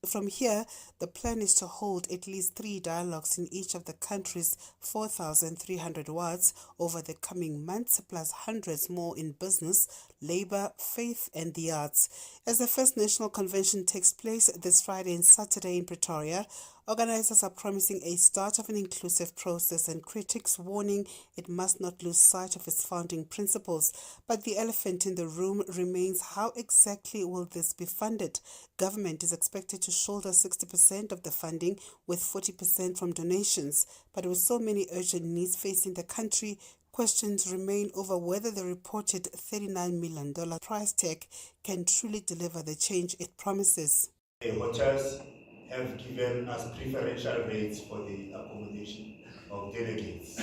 From here, the plan is to hold at least 3 dialogues in each of the country's 4,300 wards over the coming months, plus hundreds more in business, labor, faith, and the arts. As the first national convention takes place this Friday and Saturday in Pretoria, organizers are promising a start of an inclusive process, and critics warning it must not lose sight of its founding principles. But the elephant in the room remains: how exactly will this be funded? Government is expected to shoulder 60% of the funding, with 40% from donations. But with so many urgent needs facing the country, questions remain over whether the reported $39 million price tag can truly deliver the change it promises. Hotels have given us preferential rates for the accommodation of delegates,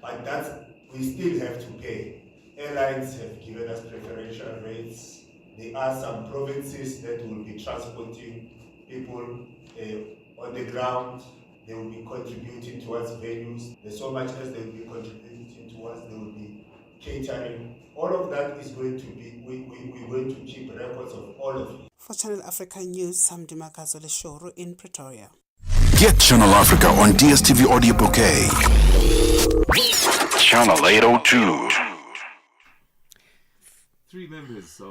but that we still have to pay. Airlines have given us preferential rates. There are some provinces that will be transporting people on the ground. They will be contributing towards venues. There's so much else they will be contributing towards. They will be catering. All of that is going to be, we're going to keep records of all of it. For Channel Africa News, I'm Dimakazo Leshoro in Pretoria. Get Channel Africa on DSTV Audio Bouquet. Channel 802. Three members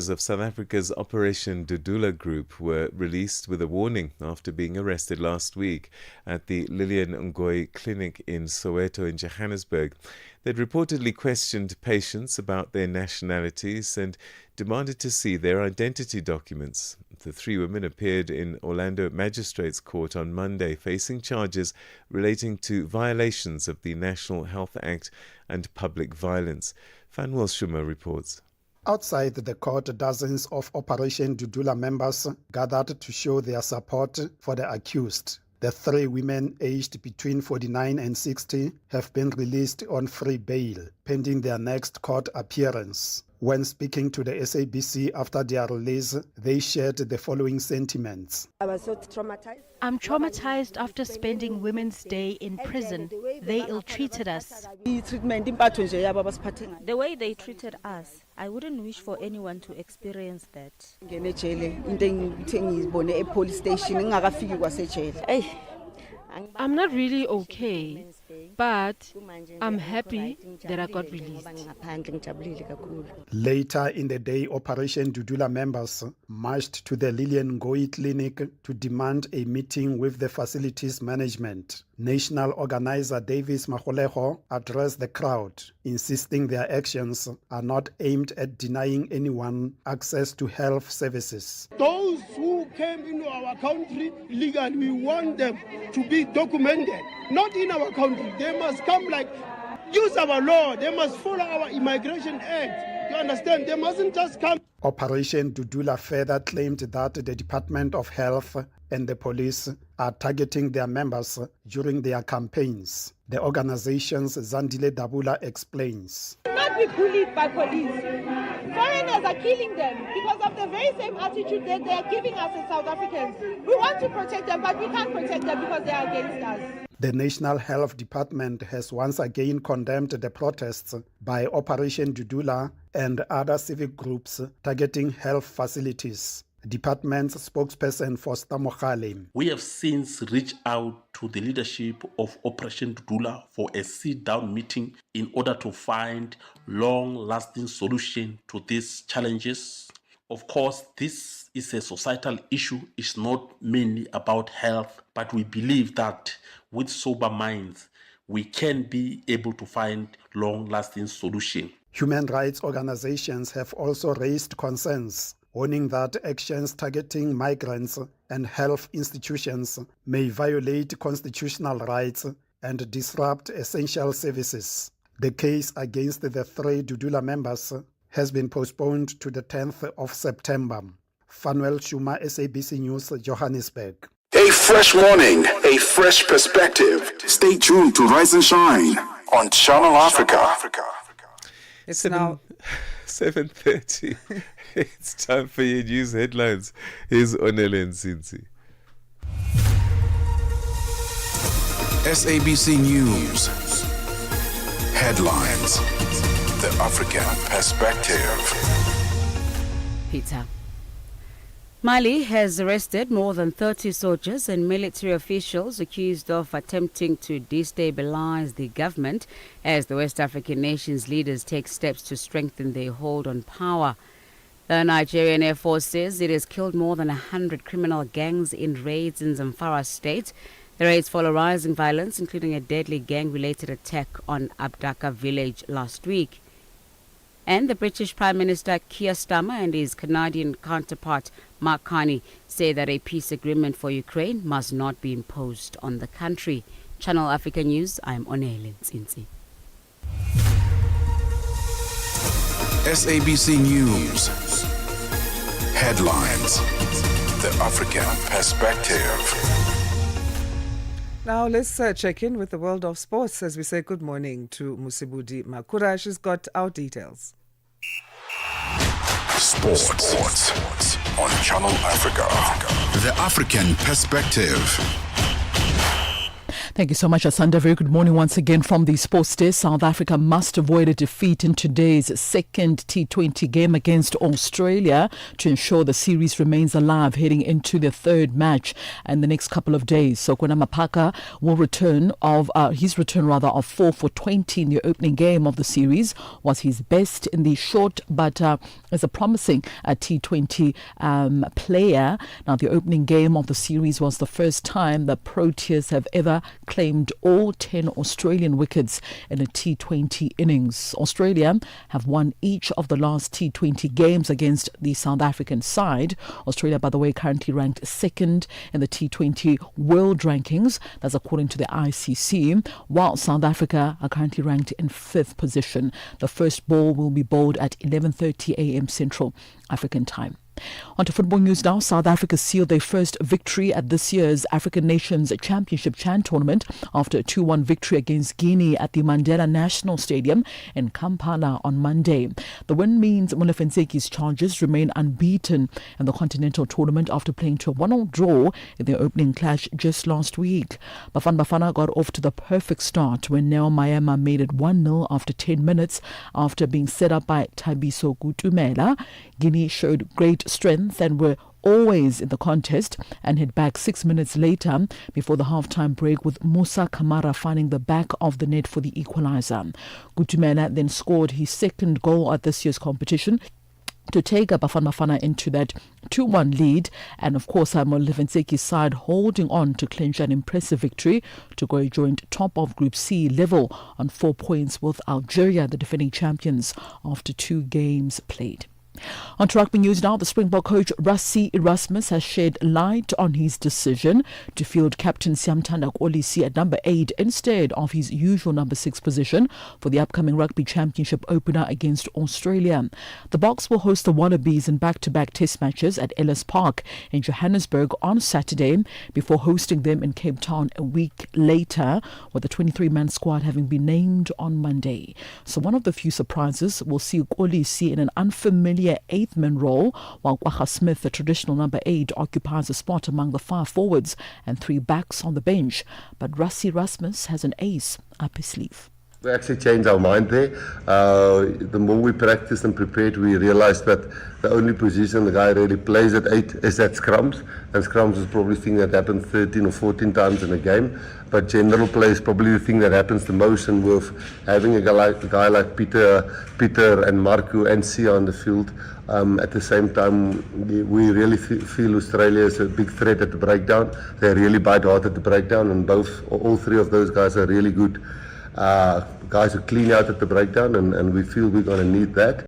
of South Africa's Operation Dudula group were released with a warning after being arrested last week at the Lillian Ngoyi Clinic in Soweto in Johannesburg. They'd reportedly questioned patients about their nationalities and demanded to see their identity documents. The three women appeared in Orlando Magistrates Court on Monday, facing charges relating to violations of the National Health Act and public violence. Fanwell Shuma reports. Outside the court, dozens of Operation Dudula members gathered to show their support for the accused. The three women, aged between 49 and 60, have been released on free bail, pending their next court appearance. When speaking to the SABC after their release, they shared the following sentiments. I was so traumatized. I'm traumatized after spending Women's Day in prison. They ill-treated us. The way they treated us, I wouldn't wish for anyone to experience that. I'm not really okay, but I'm happy that I got released. Later in the day, Operation Dudula members marched to the Lillian Ngoyi Clinic to demand a meeting with the facilities management. National organizer Davis Magolejo addressed the crowd, insisting their actions are not aimed at denying anyone access to health services. Those who came into our country legally, we want them to be documented. Not in our country. They must come use our law. They must follow our Immigration Act. You understand? They mustn't just come. Operation Dudula further claimed that the Department of Health and the police are targeting their members during their campaigns. The organization's Zandile Dabula explains. Not be bullied by police. Foreigners are killing them because of the very same attitude that they are giving us as South Africans. We want to protect them, but we can't protect them because they are against us. The National Health Department has once again condemned the protests by Operation Dudula and other civic groups targeting health facilities. Department's spokesperson Foster Mogale. We have since reached out to the leadership of Operation Dudula for a sit-down meeting in order to find long-lasting solution to these challenges. Of course, this is a societal issue. It's not mainly about health, but we believe that with sober minds, we can be able to find long-lasting solutions. Human rights organizations have also raised concerns, warning that actions targeting migrants and health institutions may violate constitutional rights and disrupt essential services. The case against the 3 Dudula members has been postponed to the 10th of September. Fanuel Shuma, SABC News, Johannesburg. A fresh morning, a fresh perspective. Stay tuned to Rise and Shine on Channel Africa. It's now 7:30. It's time for your news headlines. Here's Onele Nsinzi. SABC News. Headlines. The African perspective. Peter. Mali has arrested more than 30 soldiers and military officials accused of attempting to destabilize the government as the West African nation's leaders take steps to strengthen their hold on power. The Nigerian Air Force says it has killed more than 100 criminal gangs in raids in Zamfara state. The raids follow rising violence, including a deadly gang-related attack on Abdaka village last week. And the British Prime Minister Keir Starmer and his Canadian counterpart Mark Carney say that a peace agreement for Ukraine must not be imposed on the country. Channel Africa News, I'm Onele Nsinzi. SABC News. Headlines. The African perspective. Now let's check in with the world of sports as we say good morning to Musibudi Makura. She's got our details. Sports on Channel Africa. The African perspective. Thank you so much, Asanda. Very good morning once again from the Sports Day. South Africa must avoid a defeat in today's second T20 game against Australia to ensure the series remains alive heading into the third match in the next couple of days. So Kwena Mapaka will return of 4 for 20 in the opening game of the series was his best in the short, but is a promising T20 player. Now, the opening game of the series was the first time the Proteas have ever claimed all 10 Australian wickets in a T20 innings. Australia have won each of the last T20 games against the South African side. Australia, by the way, currently ranked second in the T20 world rankings. That's according to the ICC, while South Africa are currently ranked in 5th position. The first ball will be bowled at 11:30 a.m. Central African time. On to football news now. South Africa sealed their first victory at this year's African Nations Championship Chan tournament after a 2-1 victory against Guinea at the Mandela National Stadium in Kampala on Monday. The win means Molefenseki's Chargers remain unbeaten in the continental tournament after playing to a 1-1 draw in their opening clash just last week. Bafana got off to the perfect start when Neo Mayema made it 1-0 after 10 minutes after being set up by Thabiso Gutumela. Guinea showed great strength and were always in the contest and hit back 6 minutes later before the half-time break with Musa Kamara finding the back of the net for the equaliser. Gutumela then scored his second goal at this year's competition to take Bafana into that 2-1 lead, and of course Molefenseki's side holding on to clinch an impressive victory to go joint top of Group C level on 4 points with Algeria, the defending champions, after 2 games played. On to rugby news now. The Springbok coach Rassie Erasmus has shed light on his decision to field captain Siamthanda Kolisi at number 8 instead of his usual number 6 position for the upcoming Rugby Championship opener against Australia. The Boks will host the Wallabies in back-to-back test matches at Ellis Park in Johannesburg on Saturday before hosting them in Cape Town a week later, with the 23-man squad having been named on Monday. So one of the few surprises will see Kolisi in an unfamiliar 8th-man role, while Kwagga Smith, the traditional number 8, occupies a spot among the 5 forwards and 3 backs on the bench. But Rassie Erasmus has an ace up his sleeve. We actually changed our mind there. The more we practiced and prepared, we realized that the only position the guy really plays at 8 is at scrums. And scrums is probably the thing that happens 13 or 14 times in a game. But general play is probably the thing that happens the most. And with having a guy like Peter and Marco and Sia on the field, at the same time, we really feel Australia is a big threat at the breakdown. They really bite hard at the breakdown, and all three of those guys are really good guys who clean out at the breakdown, and we feel we're going to need that.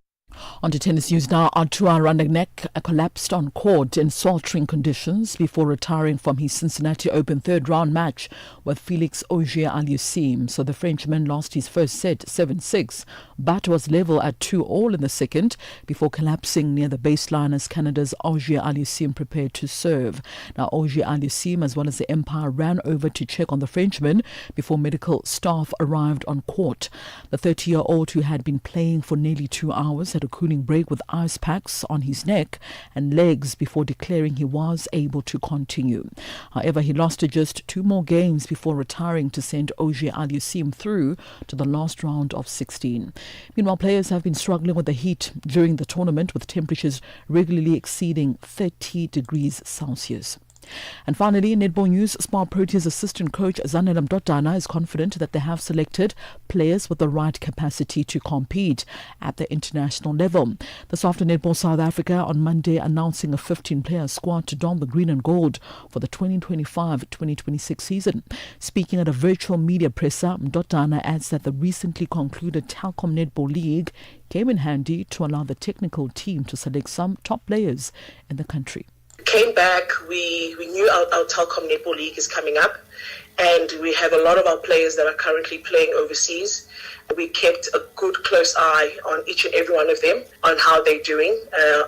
On to tennis news now. Arthur Rangnick collapsed on court in sweltering conditions before retiring from his Cincinnati Open third-round match with Felix Auger-Aliassime. So the Frenchman lost his first set 7-6, but was level at 2-all in the second before collapsing near the baseline as Canada's Auger-Aliassime prepared to serve. Now Auger-Aliassime, as well as the umpire, ran over to check on the Frenchman before medical staff arrived on court. The 30-year-old, who had been playing for nearly 2 hours, had a cooling break with ice packs on his neck and legs before declaring he was able to continue. However, he lost just 2 more games before retiring to send Auger-Aliassime through to the last round of 16. Meanwhile, players have been struggling with the heat during the tournament, with temperatures regularly exceeding 30 degrees Celsius. And finally, in netball news, Spar Proteas assistant coach Zanele Mdodana is confident that they have selected players with the right capacity to compete at the international level. This after Netball South Africa on Monday announcing a 15-player squad to don the green and gold for the 2025-2026 season. Speaking at a virtual media presser, Mdodana adds that the recently concluded Telkom Netball League came in handy to allow the technical team to select some top players in the country. Came back, we knew our Telkom Netball League is coming up, and we have a lot of our players that are currently playing overseas. We kept a good close eye on each and every one of them, on how they're doing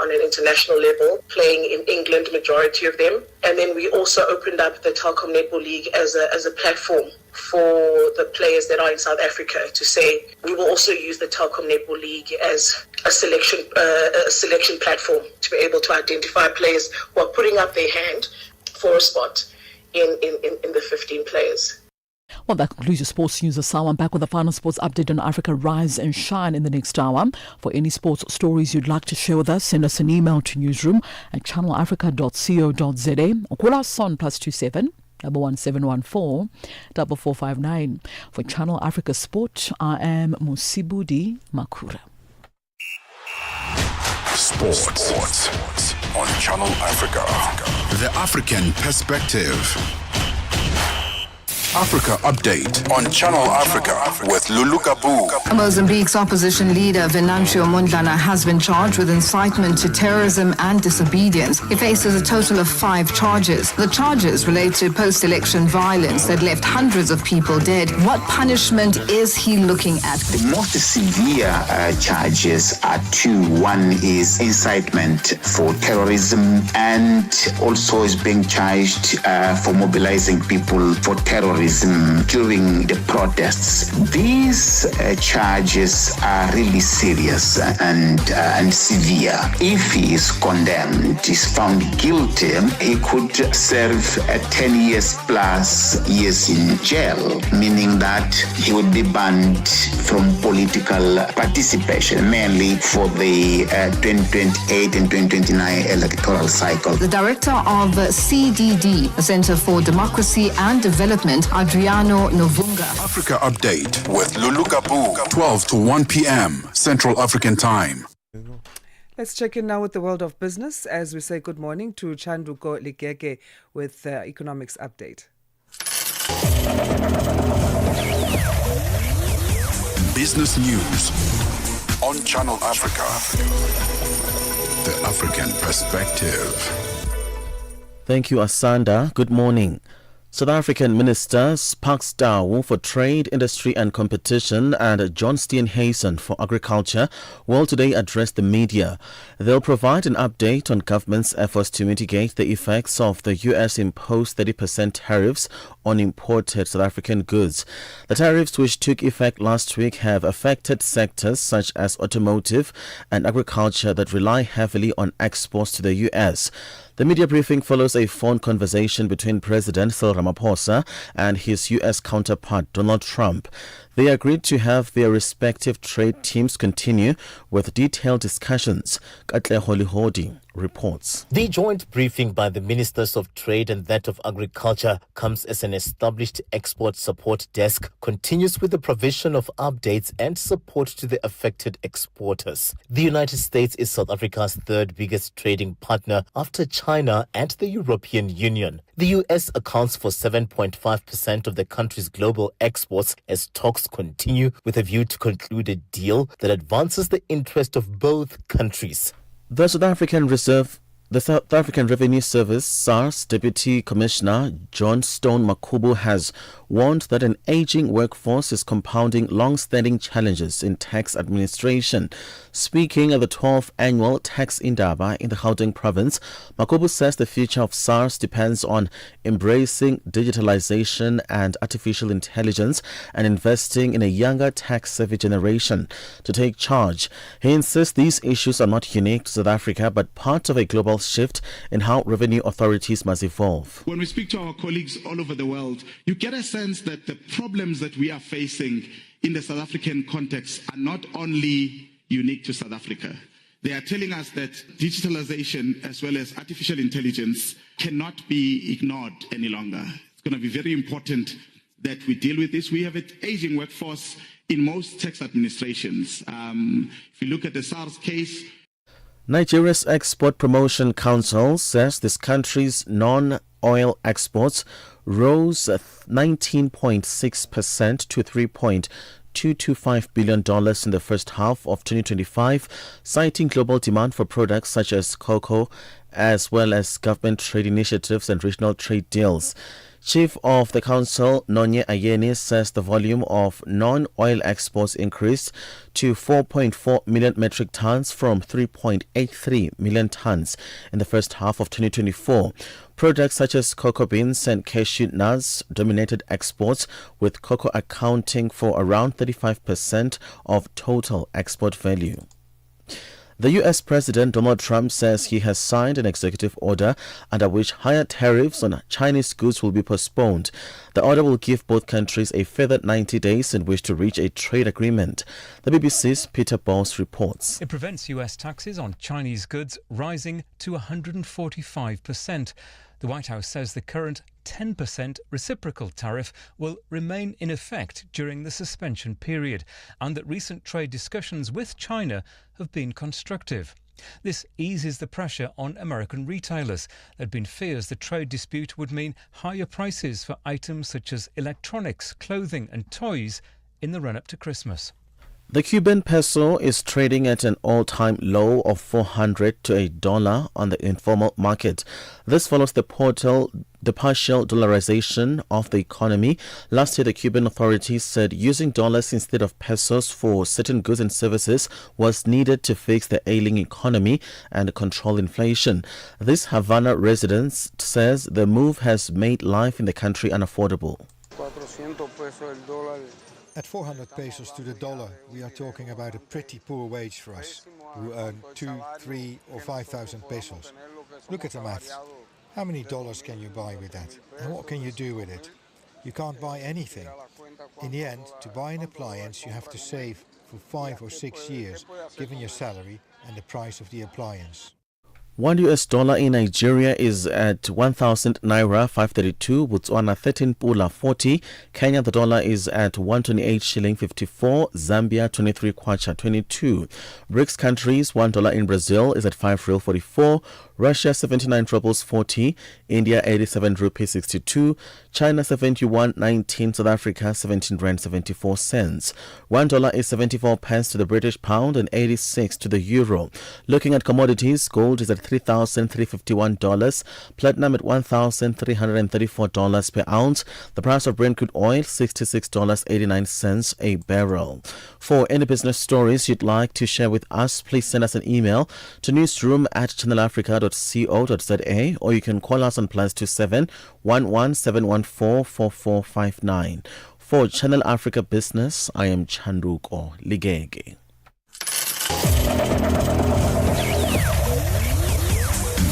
on an international level, playing in England, majority of them. And then we also opened up the Telkom Netball League as a platform for the players that are in South Africa to say we will also use the Telkom Netball League as a selection platform to be able to identify players who are putting up their hand for a spot in the 15 players. Well, that concludes your sports news this hour. I'm back with the final sports update on Africa Rise and Shine in the next hour. For any sports stories you'd like to share with us, send us an email to newsroom@channelafrica.co.za or call us on +27 11714 4459. For Channel Africa Sport, I am Musibudi Makura. Sports on Channel Africa. The African Perspective. Africa Update on Channel Africa with Lulu Kabu. Mozambique's opposition leader Venancio Mondlane has been charged with incitement to terrorism and disobedience. He faces a total of 5 charges. The charges relate to post-election violence that left hundreds of people dead. What punishment is he looking at? The most severe charges are 2. One is incitement for terrorism, and also is being charged for mobilizing people for terrorism during the protests. These charges are really serious and severe. If he is condemned, is found guilty, he could serve 10 years plus years in jail, meaning that he would be banned from political participation, mainly for the 2028 and 2029 electoral cycle. The director of CDD, the Center for Democracy and Development, Adriano Novunga. Africa Update with Lulu Kabu, 12 to 1 p.m. Central African Time. Let's check in now with the world of business as we say good morning to Chanduko Ligege with Economics Update. Business news on Channel Africa. The African Perspective. Thank you, Asanda. Good morning. South African Ministers Park Stawu for Trade, Industry and Competition and John Steenhuisen for Agriculture will today address the media. They'll provide an update on government's efforts to mitigate the effects of the U.S. imposed 30% tariffs on imported South African goods. The tariffs, which took effect last week, have affected sectors such as automotive and agriculture that rely heavily on exports to the U.S. The media briefing follows a phone conversation between President Cyril Ramaphosa and his U.S. counterpart Donald Trump. They agreed to have their respective trade teams continue with detailed discussions. Katleho Lihodi reports. The joint briefing by the Ministers of Trade and that of Agriculture comes as an established export support desk continues with the provision of updates and support to the affected exporters. The United States is South Africa's third biggest trading partner after China and the European Union. The U.S. accounts for 7.5% of the country's global exports as talks continue with a view to conclude a deal that advances the interest of both countries. The South African Revenue Service, SARS Deputy Commissioner John Stone Makubu has warned that an aging workforce is compounding long-standing challenges in tax administration. Speaking at the 12th annual Tax Indaba in the Gauteng province, Makubu says the future of SARS depends on embracing digitalization and artificial intelligence and investing in a younger tax-savvy generation to take charge. He insists these issues are not unique to South Africa but part of a global shift in how revenue authorities must evolve. When we speak to our colleagues all over the world, you get a sense that the problems that we are facing in the South African context are not only unique to South Africa. They are telling us that digitalization as well as artificial intelligence cannot be ignored any longer. It's going to be very important that we deal with this. We have an aging workforce in most tax administrations. If you look at the SARS case, Nigeria's Export Promotion Council says this country's non-oil exports rose 19.6% to $3.225 billion in the first half of 2025, citing global demand for products such as cocoa, as well as government trade initiatives and regional trade deals. Chief of the Council, Nonye Ayeni, says the volume of non-oil exports increased to 4.4 million metric tons from 3.83 million tons in the first half of 2024. Products such as cocoa beans and cashew nuts dominated exports, with cocoa accounting for around 35% of total export value. The U.S. President Donald Trump says he has signed an executive order under which higher tariffs on Chinese goods will be postponed. The order will give both countries a further 90 days in which to reach a trade agreement. The BBC's Peter Bowles reports. It prevents U.S. taxes on Chinese goods rising to 145%. The White House says the current 10% reciprocal tariff will remain in effect during the suspension period, and that recent trade discussions with China have been constructive. This eases the pressure on American retailers. There had been fears the trade dispute would mean higher prices for items such as electronics, clothing and toys in the run-up to Christmas. The Cuban peso is trading at an all-time low of 400 to $1 on the informal market. This follows the partial dollarization of the economy. Last year, the Cuban authorities said using dollars instead of pesos for certain goods and services was needed to fix the ailing economy and control inflation. This Havana resident says the move has made life in the country unaffordable. At 400 pesos to the dollar, we are talking about a pretty poor wage for us, who earn 2, 3 or 5,000 pesos. Look at the maths. How many dollars can you buy with that? And what can you do with it? You can't buy anything. In the end, to buy an appliance, you have to save for 5 or 6 years, given your salary and the price of the appliance. $1 in Nigeria is at 1,000 naira 532, Botswana 13 pula 40, Kenya the dollar is at 128 shilling 54, Zambia 23 kwacha 22. BRICS countries, $1 in Brazil is at 5 real 44, Russia 79 rubles 40, India 87 rupees 62, China 71.19, South Africa 17 rand 74 cents. $1 is 74 pence to the British pound and 86 to the euro. Looking at commodities, gold is at $3,351, platinum at $1,334 per ounce. The price of Brent crude oil $66.89 a barrel. For any business stories you'd like to share with us, please send us an email to newsroom@channelafrica.co.za, or you can call us on +27 11 714 4459. For Channel Africa Business, I am Chanduko Ligege.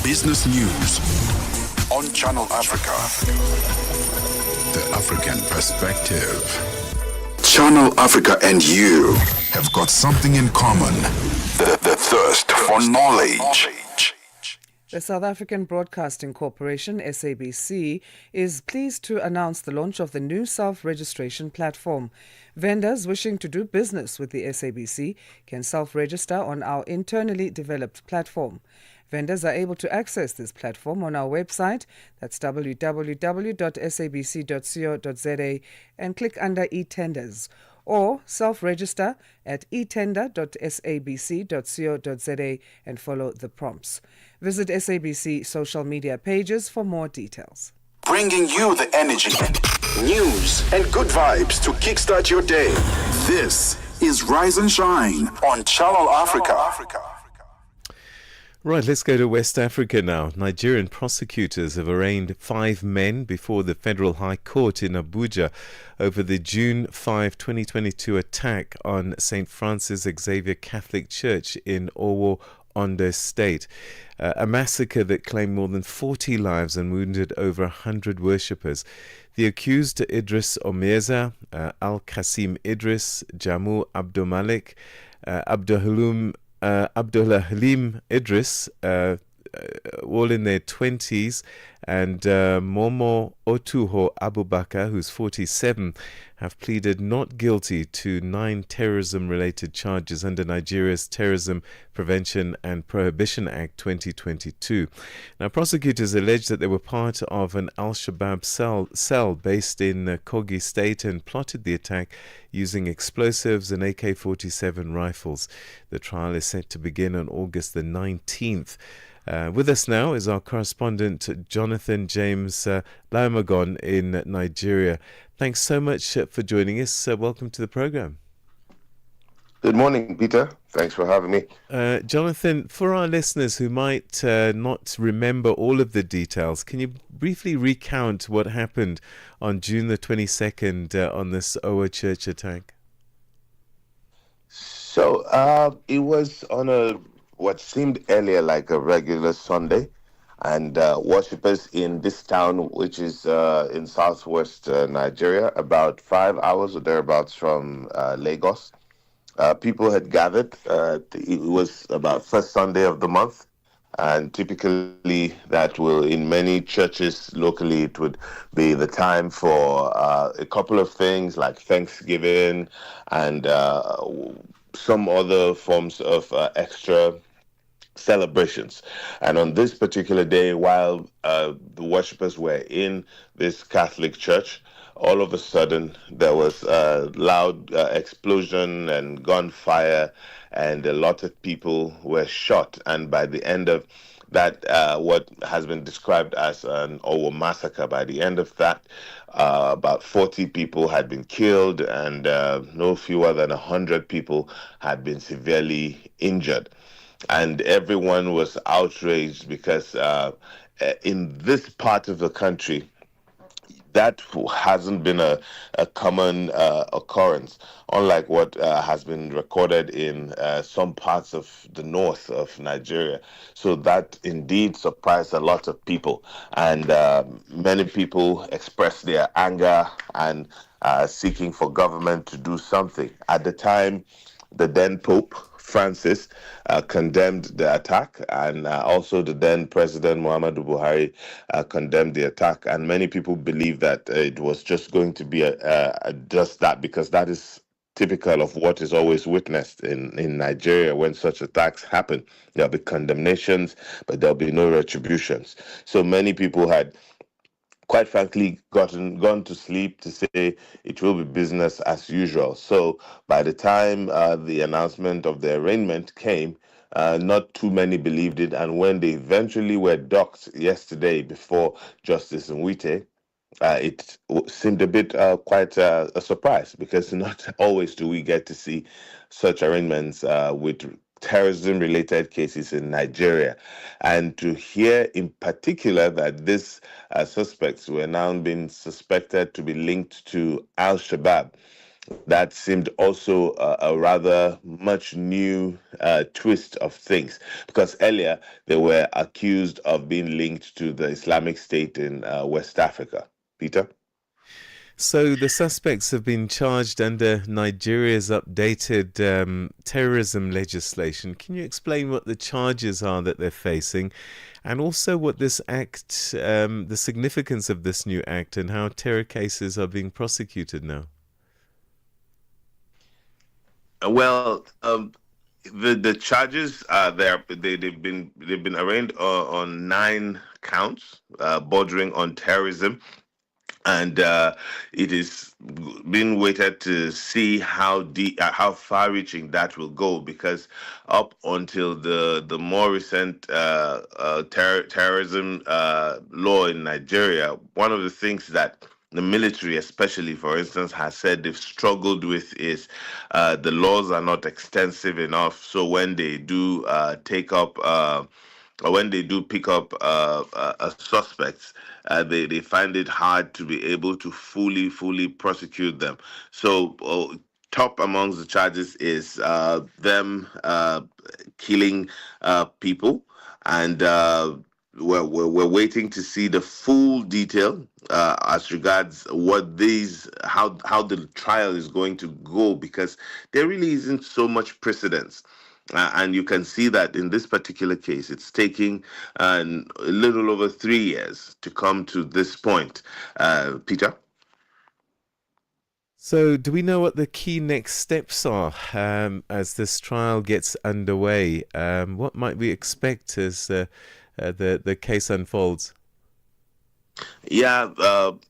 Business News on Channel Africa. The African Perspective. Channel Africa and you have got something in common. The thirst for knowledge. The South African Broadcasting Corporation, SABC, is pleased to announce the launch of the new self-registration platform. Vendors wishing to do business with the SABC can self-register on our internally developed platform. Vendors are able to access this platform on our website, that's www.sabc.co.za, and click under e-tenders, or self-register at etender.sabc.co.za and follow the prompts. Visit SABC social media pages for more details. Bringing you the energy, news, and good vibes to kickstart your day. This is Rise and Shine on Channel Africa. Right, let's go to West Africa now. Nigerian prosecutors have arraigned 5 men before the Federal High Court in Abuja over the June 5, 2022 attack on St. Francis Xavier Catholic Church in Owo, Ondo State. A massacre that claimed more than 40 lives and wounded over 100 worshippers. The accused, Idris Omieza, Al-Qasim Idris, Jamu Abdul Malik, Abdullah Halim Idris, all in their 20s, and Momo Otuho Abubakar, who's 47, have pleaded not guilty to 9 terrorism-related charges under Nigeria's Terrorism Prevention and Prohibition Act 2022. Now, prosecutors allege that they were part of an Al-Shabaab cell based in Kogi State and plotted the attack using explosives and AK-47 rifles. The trial is set to begin on August the 19th. With us now is our correspondent Jonathan James Laumagon in Nigeria. Thanks so much for joining us. Welcome to the program. Good morning, Peter. Thanks for having me. Jonathan, for our listeners who might not remember all of the details, can you briefly recount what happened on June the 22nd on this Owo Church attack? So it was on what seemed earlier like a regular Sunday, and worshippers in this town, which is in southwest Nigeria, about 5 hours or thereabouts from Lagos. People had gathered. It was about first Sunday of the month, and typically that will, in many churches locally, it would be the time for a couple of things like Thanksgiving and some other forms of extra celebrations. And on this particular day, while the worshippers were in this Catholic church, all of a sudden there was a loud explosion and gunfire, and a lot of people were shot. And by the end of that, what has been described as an Owo massacre, by the end of that, about 40 people had been killed, and no fewer than 100 people had been severely injured. And everyone was outraged because in this part of the country, that hasn't been a common occurrence, unlike what has been recorded in some parts of the north of Nigeria. So that indeed surprised a lot of people, and many people expressed their anger and seeking for government to do something. At the time, the then Pope Francis condemned the attack, and also the then President Muhammadu Buhari condemned the attack. And many people believe that it was just going to be just that, because that is typical of what is always witnessed in Nigeria when such attacks happen. There'll be condemnations, but there'll be no retributions. So many people had, quite frankly, gone to sleep to say it will be business as usual. So by the time the announcement of the arraignment came, not too many believed it. And when they eventually were docked yesterday before Justice Nwite, it seemed a bit quite a surprise, because not always do we get to see such arraignments with terrorism-related cases in Nigeria. And to hear in particular that these suspects were now being suspected to be linked to Al-Shabaab, that seemed also a rather much new twist of things, because earlier they were accused of being linked to the Islamic State in West Africa. Peter? So the suspects have been charged under Nigeria's updated terrorism legislation. Can you explain what the charges are that they're facing, and also what this act, the significance of this new act, and how terror cases are being prosecuted now? Well, the charges are there. They've been arraigned on 9 counts bordering on terrorism, and it is being waited to see how how far-reaching that will go, because up until the more recent terrorism law in Nigeria, one of the things that the military, especially, for instance, has said they've struggled with is the laws are not extensive enough. So when they do take up or when they do pick up suspects, they find it hard to be able to fully prosecute them. So top amongst the charges is them killing people, and we're waiting to see the full detail as regards how the trial is going to go, because there really isn't so much precedence. And you can see that in this particular case, it's taking a little over 3 years to come to this point. Peter? So do we know what the key next steps are as this trial gets underway? What might we expect as the case unfolds? Yeah,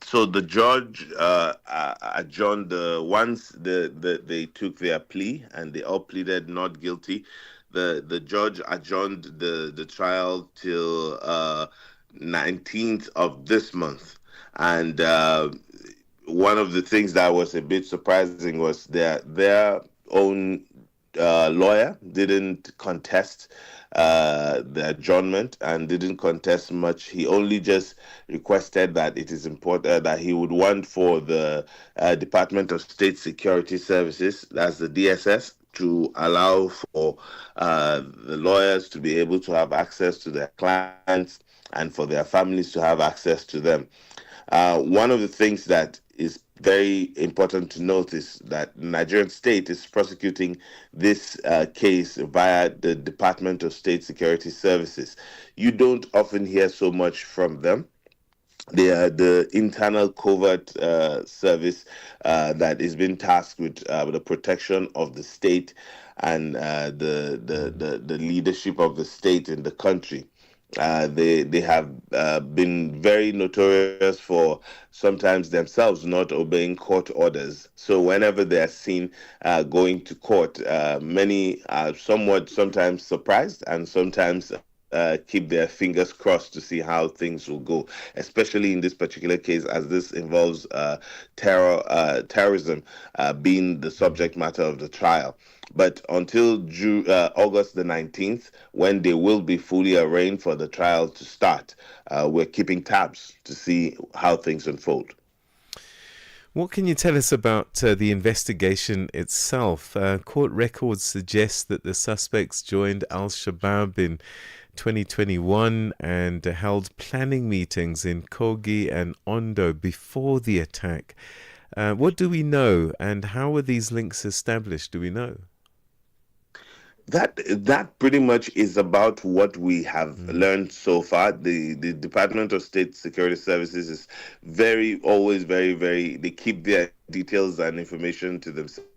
so the judge adjourned once they took their plea and they all pleaded not guilty. The judge adjourned the trial till 19th of this month, and one of the things that was a bit surprising was that their own lawyer didn't contest the adjournment and didn't contest much. He only just requested that it is important that he would want for the Department of State Security Services, that's the DSS, to allow for the lawyers to be able to have access to their clients and for their families to have access to them. One of the things that is very important to note is that the Nigerian state is prosecuting this case via the Department of State Security Services. You don't often hear so much from them. They are the internal covert service that is being tasked with the protection of the state and the leadership of the state in the country. They have been very notorious for sometimes themselves not obeying court orders. So whenever they are seen going to court, many are sometimes surprised and sometimes keep their fingers crossed to see how things will go, especially in this particular case, as this involves terrorism being the subject matter of the trial. But until August the 19th, when they will be fully arraigned for the trial to start, we're keeping tabs to see how things unfold. What can you tell us about the investigation itself? Court records suggest that the suspects joined Al-Shabaab in 2021 and held planning meetings in Kogi and Ondo before the attack. What do we know, and how were these links established? Do we know? That pretty much is about what we have learned so far. The Department of State Security Services is always very, they keep their details and information to themselves.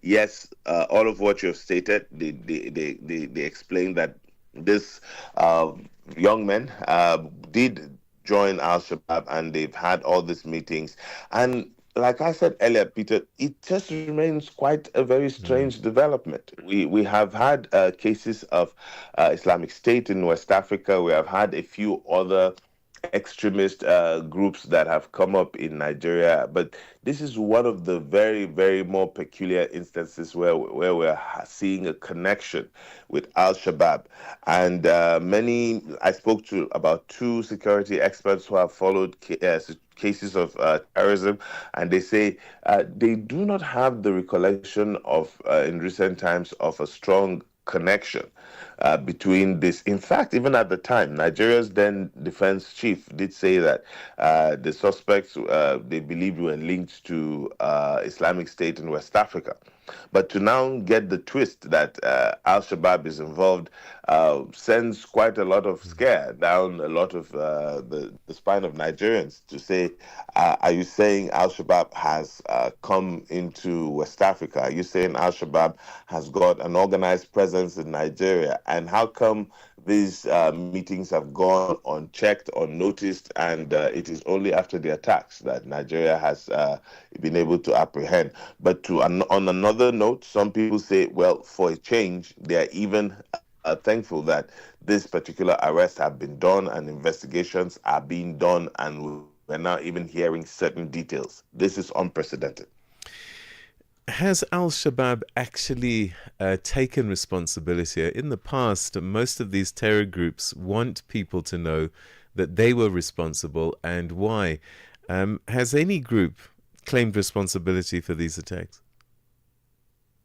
Yes, all of what you have stated, they explain that this young men did join Al-Shabaab, and they've had all these meetings. And like I said earlier, Peter, it just remains quite a very strange development. We have had cases of Islamic State in West Africa. We have had a few other extremist groups that have come up in Nigeria, but this is one of the very more peculiar instances where we're seeing a connection with Al-Shabaab. And I spoke to about 2 security experts who have followed cases of terrorism, and they say they do not have the recollection of in recent times of a strong connection between this. In fact, even at the time, Nigeria's then defense chief did say that the suspects they believed were linked to Islamic State in West Africa. But to now get the twist that Al-Shabaab is involved sends quite a lot of scare down a lot of the spine of Nigerians to say, are you saying Al-Shabaab has come into West Africa? Are you saying Al-Shabaab has got an organized presence in Nigeria? And how come these meetings have gone unchecked, unnoticed, and it is only after the attacks that Nigeria has been able to apprehend? But on another note, some people say, well, for a change, they are even thankful that this particular arrest have been done and investigations are being done, and we're now even hearing certain details. This is unprecedented. Has Al-Shabaab actually taken responsibility? In the past, most of these terror groups want people to know that they were responsible and why. Has any group claimed responsibility for these attacks?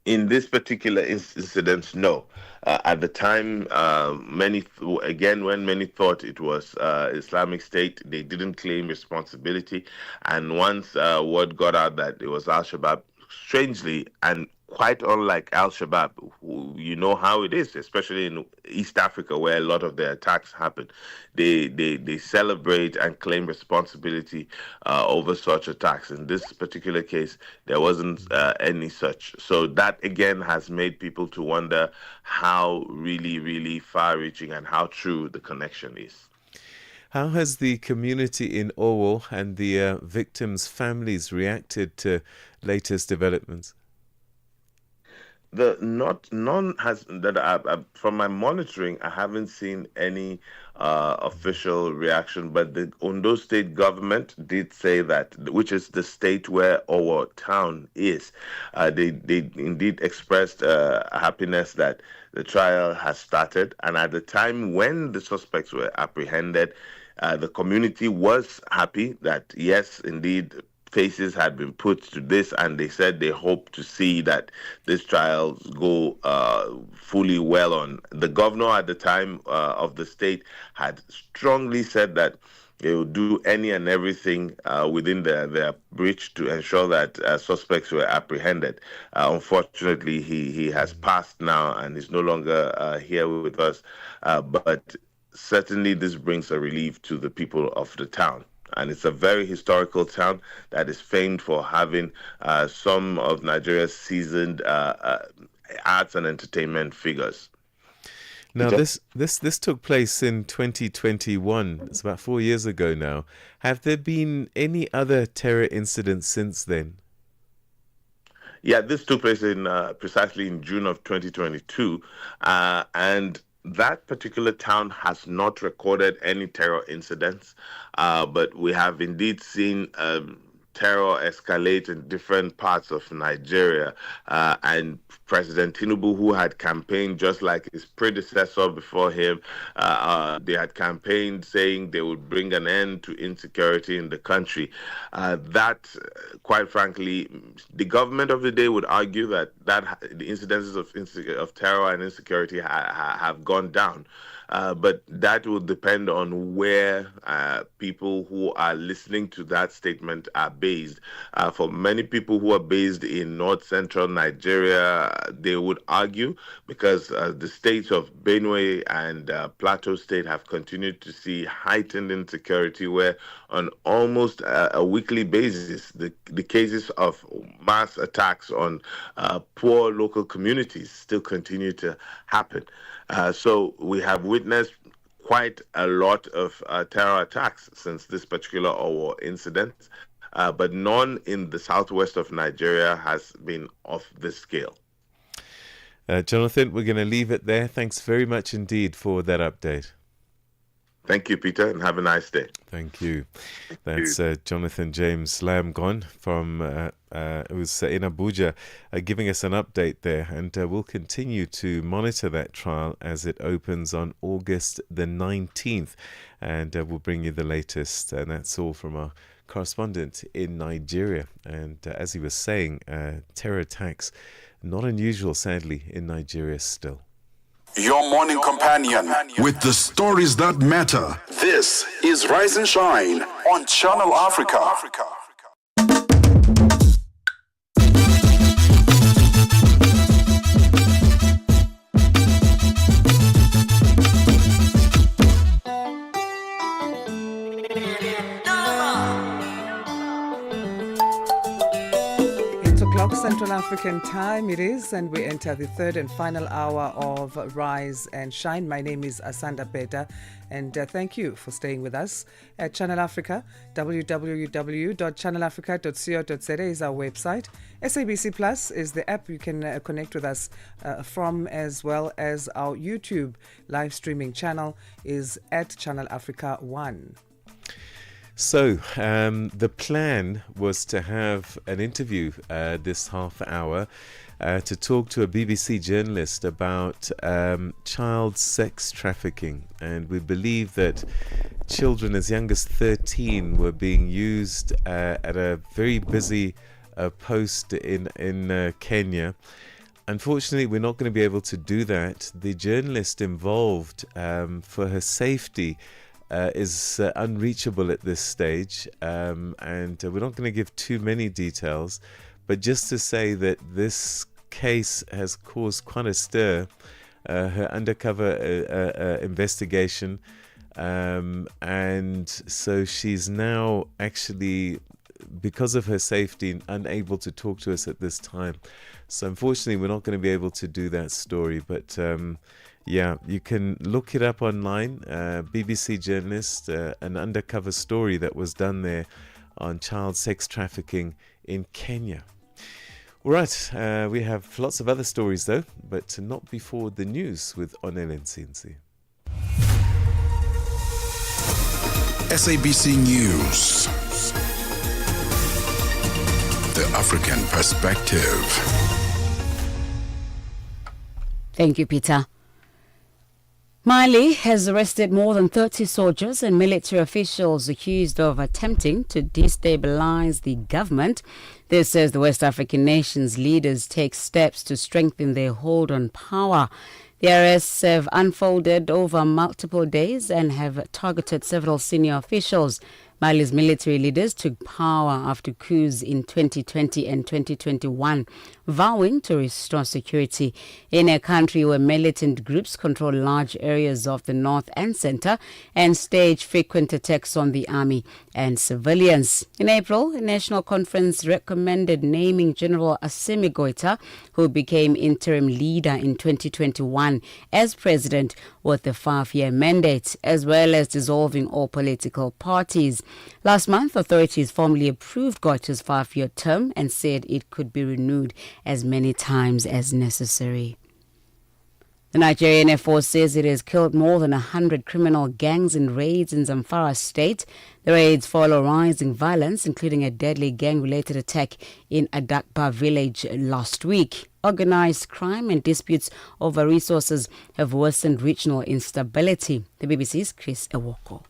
In this particular incident, no. At the time, when many thought it was Islamic State, they didn't claim responsibility. And once word got out that it was Al-Shabaab, strangely, and quite unlike Al-Shabaab, you know how it is, especially in East Africa where a lot of the attacks happen. They celebrate and claim responsibility over such attacks. In this particular case, there wasn't any such. So that again has made people to wonder how really, really far-reaching and how true the connection is. How has the community in Owo and the victims' families reacted to latest developments? None has that. From my monitoring, I haven't seen any official reaction. But the Ondo State government did say that, which is the state where our town is, they indeed expressed happiness that the trial has started. And at the time when the suspects were apprehended, the community was happy that yes, indeed, faces had been put to this, and they said they hope to see that these trials go fully well on. The governor at the time of the state had strongly said that they will do any and everything within their reach to ensure that suspects were apprehended. Unfortunately, he has passed now and is no longer here with us. But certainly this brings a relief to the people of the town. And it's a very historical town that is famed for having some of Nigeria's seasoned arts and entertainment figures. Now, this took place in 2021. It's about 4 years ago now. Have there been any other terror incidents since then? Yeah, this took place in precisely in June of 2022, and that particular town has not recorded any terror incidents, but we have indeed seen terror escalate in different parts of Nigeria. And President Tinubu, who had campaigned just like his predecessor before him, they had campaigned saying they would bring an end to insecurity in the country. That, quite frankly, the government of the day would argue that the incidences of terror and insecurity have gone down. But that will depend on where people who are listening to that statement are based. For many people who are based in north-central Nigeria, they would argue because the states of Benue and Plateau State have continued to see heightened insecurity where on almost a weekly basis, the cases of mass attacks on poor local communities still continue to happen. So we have witnessed quite a lot of terror attacks since this particular Owo incident, but none in the southwest of Nigeria has been of this scale. Jonathan, we're going to leave it there. Thanks very much indeed for that update. Thank you, Peter, and have a nice day. Thank you. That's Jonathan James Lamgon from who's in Abuja, giving us an update there, and we'll continue to monitor that trial as it opens on August the 19th, and we'll bring you the latest. And that's all from our correspondent in Nigeria. And as he was saying, terror attacks not unusual, sadly, in Nigeria still. Your morning companion with the stories that matter. This is Rise and Shine on Channel Africa. Central African time it is, and we enter the third and final hour of Rise and Shine. My name is Asanda Beda, and thank you for staying with us at Channel Africa. www.channelafrica.co.za is our website. SABC Plus is the app you can connect with us from, as well as our YouTube live streaming channel is at Channel Africa 1. So, the plan was to have an interview this half hour to talk to a BBC journalist about child sex trafficking. And we believe that children as young as 13 were being used at a very busy post in Kenya. Unfortunately, we're not going to be able to do that. The journalist involved, for her safety, is unreachable at this stage, and we're not going to give too many details, but just to say that this case has caused quite a stir. Her undercover investigation, and so she's now actually, because of her safety, unable to talk to us at this time. So unfortunately, we're not going to be able to do that story, but yeah, you can look it up online. BBC journalist, an undercover story that was done there on child sex trafficking in Kenya. All right, we have lots of other stories though, but not before the news with Onel Nsinzi. SABC News. The African Perspective. Thank you, Peter. Mali has arrested more than 30 soldiers and military officials accused of attempting to destabilize the government. This as the West African nation's leaders take steps to strengthen their hold on power. The arrests have unfolded over multiple days and have targeted several senior officials. Mali's military leaders took power after coups in 2020 and 2021, vowing to restore security in a country where militant groups control large areas of the north and center and stage frequent attacks on the army and civilians. In April, a national conference recommended naming General Assimi Goïta, who became interim leader in 2021, as president with a 5-year mandate, as well as dissolving all political parties. Last month, authorities formally approved Goïta's 5-year term and said it could be renewed as many times as necessary. The Nigerian Air Force says it has killed more than 100 criminal gangs in raids in Zamfara state. The raids follow rising violence, including a deadly gang-related attack in Adakba village last week. Organized crime and disputes over resources have worsened regional instability. The BBC's Chris Ewoko.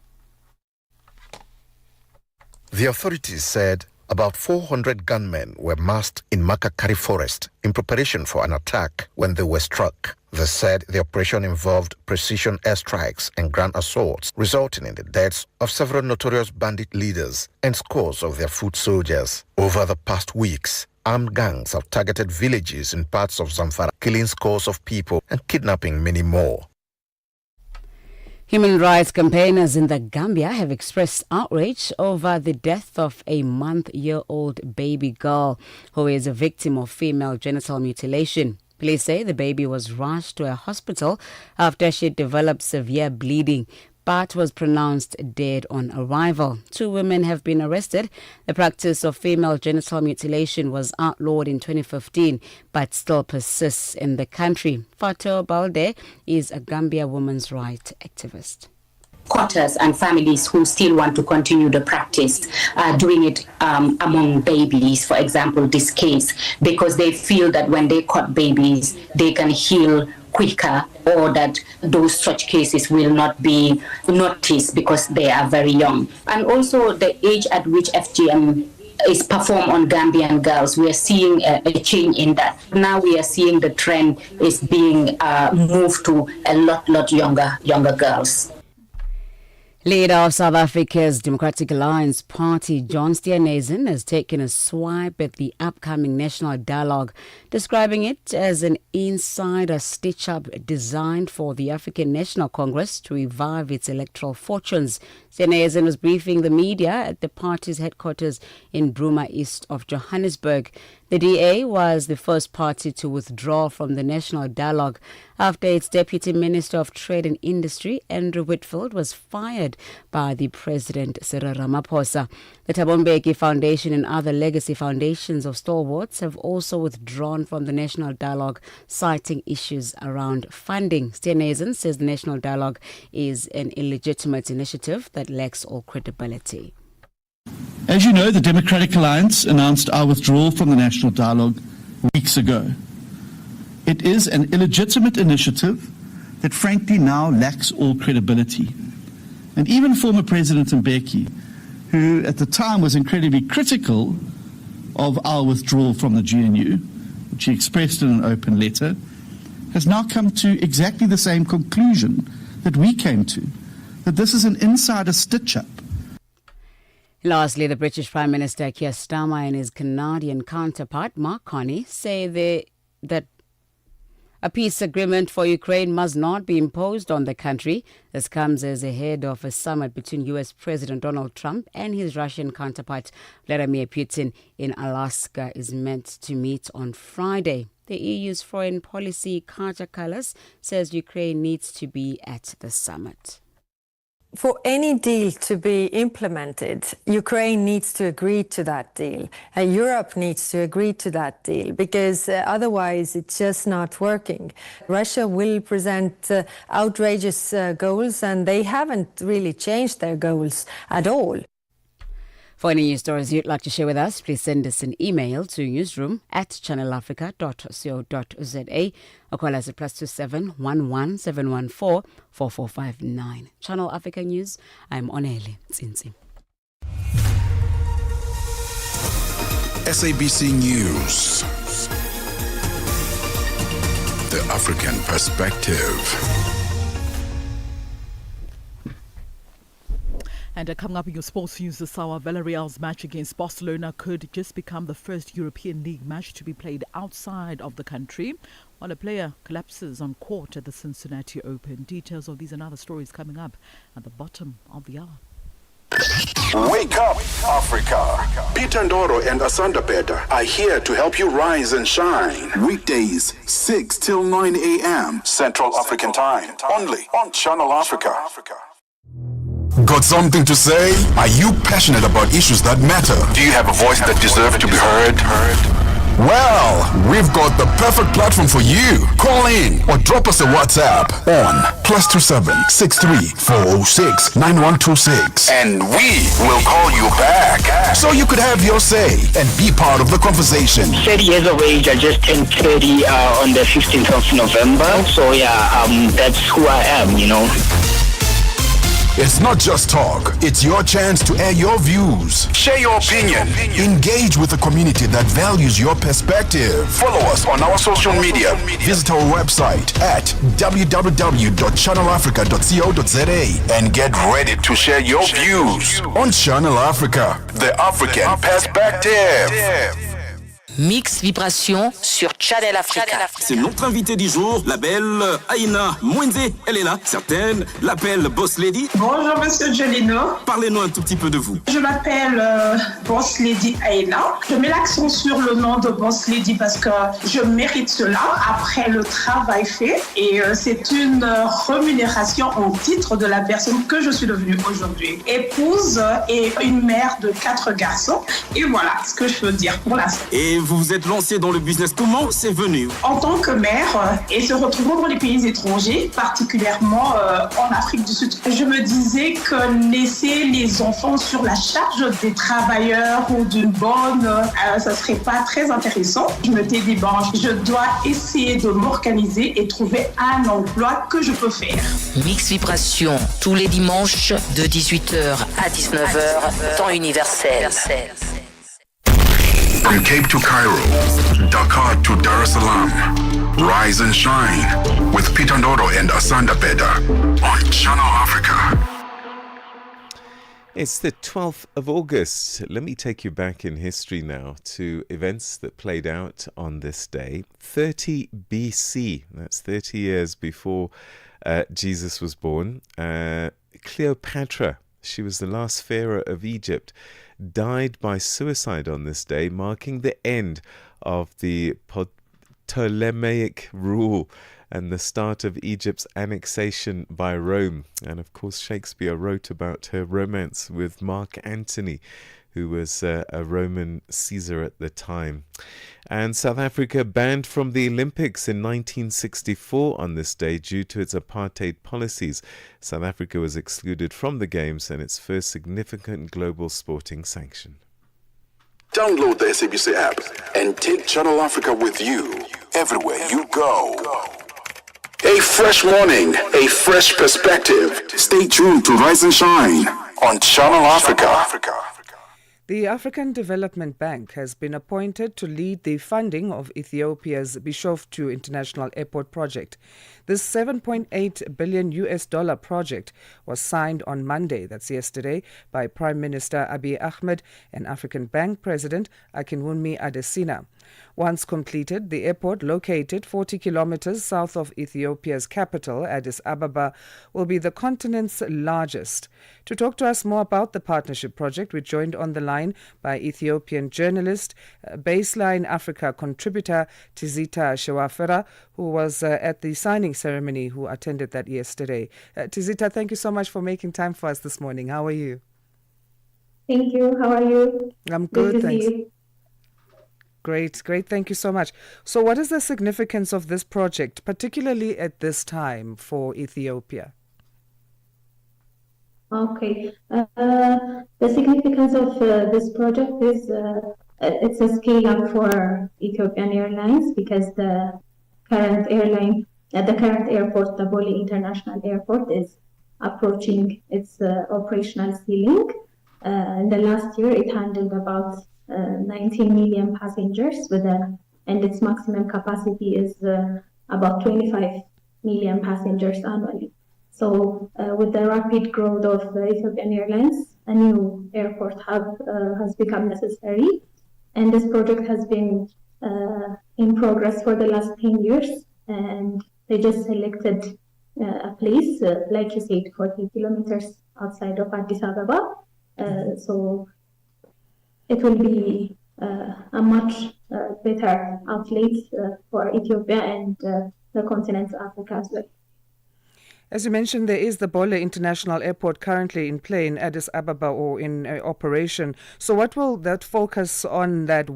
The authorities said about 400 gunmen were massed in Makakari forest in preparation for an attack when they were struck. They said the operation involved precision airstrikes and ground assaults, resulting in the deaths of several notorious bandit leaders and scores of their foot soldiers. Over the past weeks, armed gangs have targeted villages in parts of Zamfara, killing scores of people and kidnapping many more. Human rights campaigners in the Gambia have expressed outrage over the death of a month-year-old baby girl who is a victim of female genital mutilation. Police say the baby was rushed to a hospital after she developed severe bleeding, but was pronounced dead on arrival. 2 women have been arrested. The practice of female genital mutilation was outlawed in 2015, but still persists in the country. Fatou Balde is a Gambia women's rights activist. Quarters and families who still want to continue the practice, doing it among babies, for example, this case, because they feel that when they cut babies, they can heal quicker, or that those such cases will not be noticed because they are very young. And also the age at which FGM is performed on Gambian girls. We are seeing a change in that. Now we are seeing the trend is being moved to a lot younger girls. Leader of South Africa's Democratic Alliance Party, John Steenhuisen, has taken a swipe at the upcoming national dialogue, describing it as an insider stitch-up designed for the African National Congress to revive its electoral fortunes. Steenhuisen was briefing the media at the party's headquarters in Bruma, east of Johannesburg. The DA was the first party to withdraw from the national dialogue after its Deputy Minister of Trade and Industry, Andrew Whitfield, was fired by the President Cyril Ramaphosa. The Thabo Mbeki Foundation and other legacy foundations of stalwarts have also withdrawn from the national dialogue, citing issues around funding. Steenhuisen says the national dialogue is an illegitimate initiative that lacks all credibility. As you know, the Democratic Alliance announced our withdrawal from the national dialogue weeks ago. It is an illegitimate initiative that frankly now lacks all credibility. And even former President Mbeki, who at the time was incredibly critical of our withdrawal from the GNU, which he expressed in an open letter, has now come to exactly the same conclusion that we came to, that this is an insider stitch-up. Lastly, the British Prime Minister Keir Starmer and his Canadian counterpart Mark Carney say that a peace agreement for Ukraine must not be imposed on the country. This comes as ahead of a summit between U.S. President Donald Trump and his Russian counterpart Vladimir Putin in Alaska is meant to meet on Friday. The EU's foreign policy Kaja Kallas says Ukraine needs to be at the summit. For any deal to be implemented, Ukraine needs to agree to that deal. Europe needs to agree to that deal because otherwise it's just not working. Russia will present outrageous goals and they haven't really changed their goals at all. For any news stories you'd like to share with us, please send us an email to newsroom@channelafrica.co.za or call us at +27 11 714 4459. Channel Africa News, I'm Onele Tsinzi. SABC News. The African Perspective. And coming up in your sports news this hour, Villarreal's match against Barcelona could just become the first European League match to be played outside of the country, while a player collapses on court at the Cincinnati Open. Details of these and other stories coming up at the bottom of the hour. Wake up, Africa. Beda Ndoro and Asanda Beda are here to help you rise and shine. Weekdays, 6 till 9 a.m. Central African Time. Only on Channel Africa. Got something to say? Are you passionate about issues that matter? Do you have a voice that deserves to be heard? Well, we've got the perfect platform for you. Call in or drop us a WhatsApp on +27 63 406 9126 and we will call you back so you could have your say and be part of the conversation. 30 years of age. I just turned 30 on the 15th of November. So that's who I am, you know. It's not just talk, it's your chance to air your views, share your opinion, engage with the community that values your perspective. Follow us on our social media. Visit our website at www.channelafrica.co.za and get ready to share your views on Channel Africa, the African Perspective. Mix Vibration sur Channel Africa. C'est notre invitée du jour, la belle Aïna Mwenze. Elle est là. Certaines l'appellent Boss Lady. Bonjour Monsieur Jolino. Parlez-nous un tout petit peu de vous. Je m'appelle Boss Lady Aïna. Je mets l'accent sur le nom de Boss Lady parce que je mérite cela après le travail fait. Et c'est une rémunération en titre de la personne que je suis devenue aujourd'hui. Épouse et une mère de 4 garçons. Et voilà ce que je peux dire pour l'instant. Et vous vous êtes lancé dans le business. Comment c'est venu? En tant que mère et se retrouvant dans les pays étrangers, particulièrement en Afrique du Sud, je me disais que laisser les enfants sur la charge des travailleurs ou d'une bonne, ça serait pas très intéressant. Je me suis dit, bon, je dois essayer de m'organiser et trouver un emploi que je peux faire. Mix Vibration, tous les dimanches de 18h à 19h, temps universel. From Cape to Cairo, Dakar to Dar es Salaam. Rise and shine with Peter Ndoro and Asanda Beda on Channel Africa. It's the 12th of August. Let me take you back in history now to events that played out on this day. 30 BC, that's 30 years before Jesus was born. Cleopatra, she was the last pharaoh of Egypt, died by suicide on this day, marking the end of the Ptolemaic rule and the start of Egypt's annexation by Rome. And of course, Shakespeare wrote about her romance with Mark Antony, who was a Roman Caesar at the time. And South Africa banned from the Olympics in 1964 on this day due to its apartheid policies. South Africa was excluded from the Games and its first significant global sporting sanction. Download the SABC app and take Channel Africa with you everywhere you go. A fresh morning, a fresh perspective. Stay tuned to Rise and Shine on Channel Africa. The African Development Bank has been appointed to lead the funding of Ethiopia's Bishoftu International Airport project. This $7.8 billion project was signed on Monday, that's yesterday, by Prime Minister Abiy Ahmed and African Bank President Akinwumi Adesina. Once completed, the airport, located 40 kilometers south of Ethiopia's capital, Addis Ababa, will be the continent's largest. To talk to us more about the partnership project, we're joined on the line by Ethiopian journalist, Baseline Africa contributor Tizita Shewafera, who was at the signing ceremony, who attended that yesterday. Tizita, thank you so much for making time for us this morning. How are you? Thank you. How are you? I'm good, thanks. See you. Great. Thank you so much. So what is the significance of this project, particularly at this time for Ethiopia? Okay. The significance of this project is it's a scale up for Ethiopian Airlines because the current airline at the current airport, the Bole International Airport, is approaching its operational ceiling. In the last year, it handled about 19 million passengers and its maximum capacity is about 25 million passengers annually. So with the rapid growth of Ethiopian Airlines, a new airport hub has become necessary. And this project has been in progress for the last 10 years. And they just selected a place, like you said, 40 kilometers outside of Addis Ababa. So it will be a much better outlet for Ethiopia and the continent of Africa as well. As you mentioned, there is the Bole International Airport currently in play in Addis Ababa or in operation. So what will that focus on that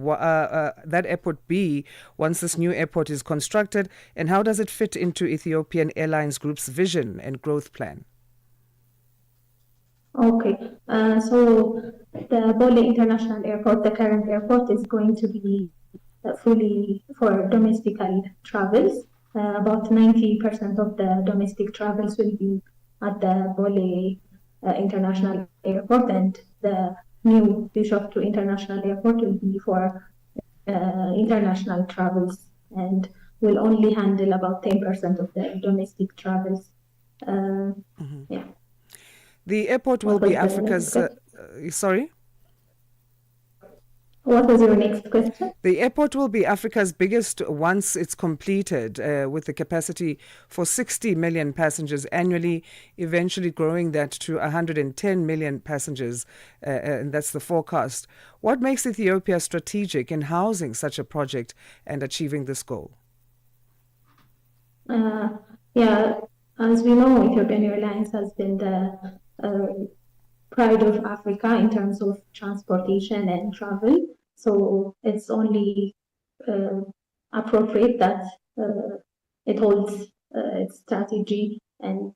airport be once this new airport is constructed? And how does it fit into Ethiopian Airlines Group's vision and growth plan? Okay, so the Bole International Airport, the current airport, is going to be fully for domestic travels. About 90% of the domestic travels will be at the Bole International Airport, and the new Bishoftu International Airport will be for international travels and will only handle about 10% of the domestic travels. Yeah. The airport will be Africa's... sorry? What was your next question? The airport will be Africa's biggest once it's completed, with the capacity for 60 million passengers annually, eventually growing that to 110 million passengers, and that's the forecast. What makes Ethiopia strategic in housing such a project and achieving this goal? Yeah, as we know, Ethiopian Airlines has been the pride of Africa in terms of transportation and travel. So it's only appropriate that it holds its strategy and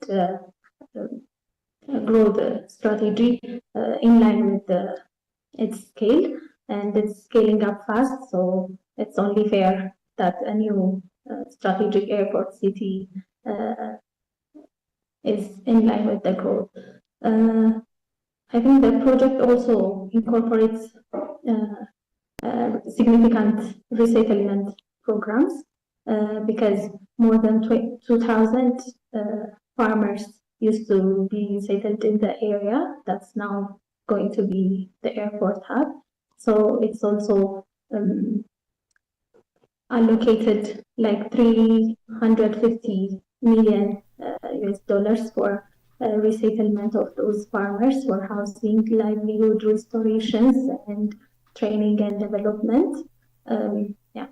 grow the strategy in line with its scale, and it's scaling up fast. So it's only fair that a new strategic airport city is in line with the growth. I think the project also incorporates significant resettlement programs because more than 2,000 farmers used to be settled in the area that's now going to be the airport hub. So it's also allocated like 350 million US dollars for resettlement of those farmers for housing, livelihood restorations, and training and development. Yeah.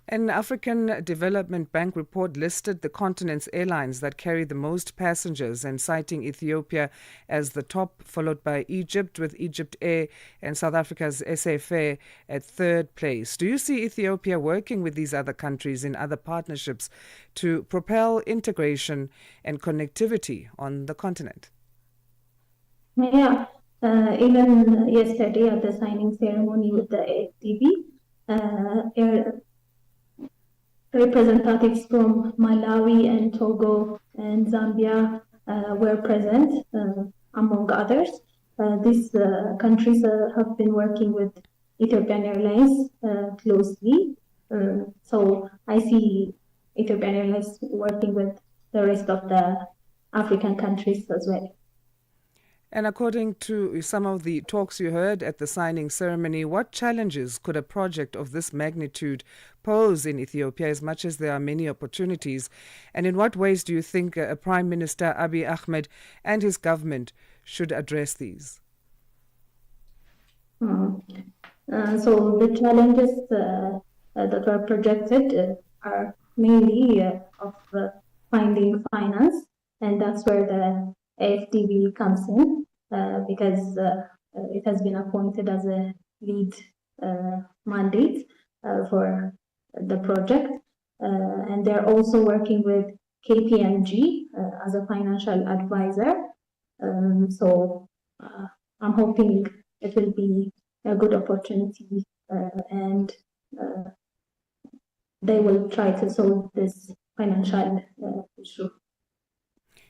An African Development Bank report listed the continent's airlines that carry the most passengers and citing Ethiopia as the top, followed by Egypt with Egypt Air and South Africa's SA Fair at third place. Do you see Ethiopia working with these other countries in other partnerships to propel integration and connectivity on the continent? Yeah, even yesterday at the signing ceremony with the AFDB, representatives from Malawi and Togo and Zambia were present, among others. These countries have been working with Ethiopian Airlines closely. So I see Ethiopian Airlines working with the rest of the African countries as well. And according to some of the talks you heard at the signing ceremony, what challenges could a project of this magnitude pose in Ethiopia, as much as there are many opportunities? And in what ways do you think Prime Minister Abiy Ahmed and his government should address these? So the challenges that are projected are mainly of finding finance, and that's where the AFDB comes in because it has been appointed as a lead mandate for the project. And they're also working with KPMG as a financial advisor. So I'm hoping it will be a good opportunity and they will try to solve this financial issue.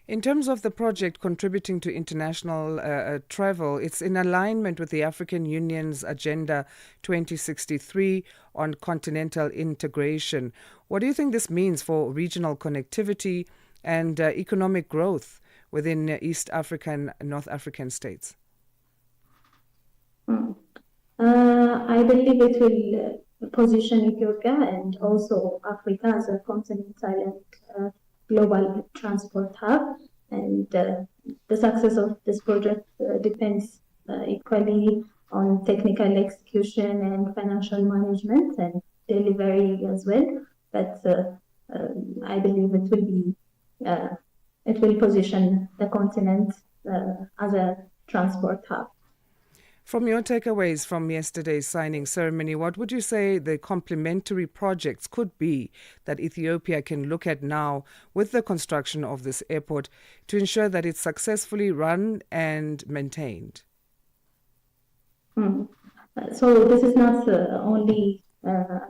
In terms of the project contributing to international travel, it's in alignment with the African Union's Agenda 2063 on continental integration. What do you think this means for regional connectivity and economic growth within East African and North African states? I believe it will position Ethiopia and also Africa as a continental and global transport hub, and the success of this project depends equally on technical execution and financial management and delivery as well. But I believe it will position the continent as a transport hub. From your takeaways from yesterday's signing ceremony, what would you say the complementary projects could be that Ethiopia can look at now with the construction of this airport to ensure that it's successfully run and maintained? So this is not only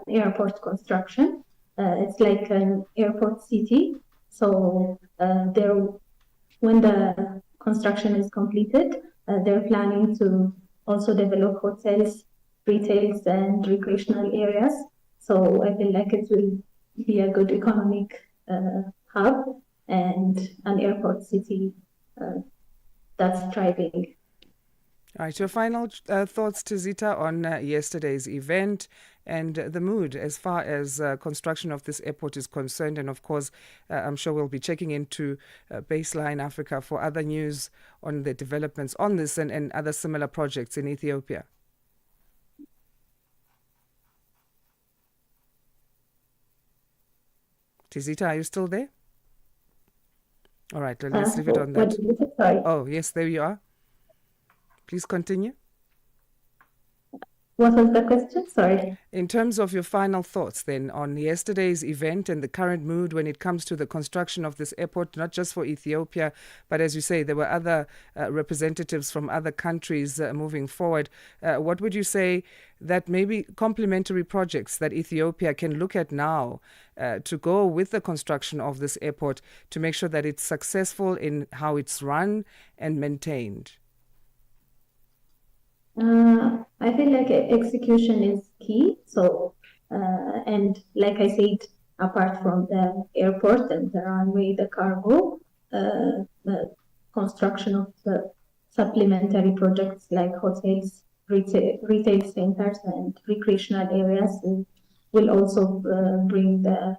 airport construction. It's like an airport city. So when the construction is completed, they're planning to also develop hotels, retails, and recreational areas. So I feel like it will be a good economic hub and an airport city that's thriving. All right, your final thoughts, Tizita, on yesterday's event and the mood as far as construction of this airport is concerned. And of course, I'm sure we'll be checking into Baseline Africa for other news on the developments on this and other similar projects in Ethiopia. Tizita, are you still there? All right, let's leave it on that. Oh, yes, there you are. Please continue. What was the question? Sorry. In terms of your final thoughts then on yesterday's event and the current mood when it comes to the construction of this airport, not just for Ethiopia, but as you say, there were other representatives from other countries moving forward. What would you say that maybe complementary projects that Ethiopia can look at now to go with the construction of this airport to make sure that it's successful in how it's run and maintained? I feel like execution is key. So, and like I said, apart from the airport and the runway, the cargo, the construction of the supplementary projects like hotels, retail centers, and recreational areas will also bring the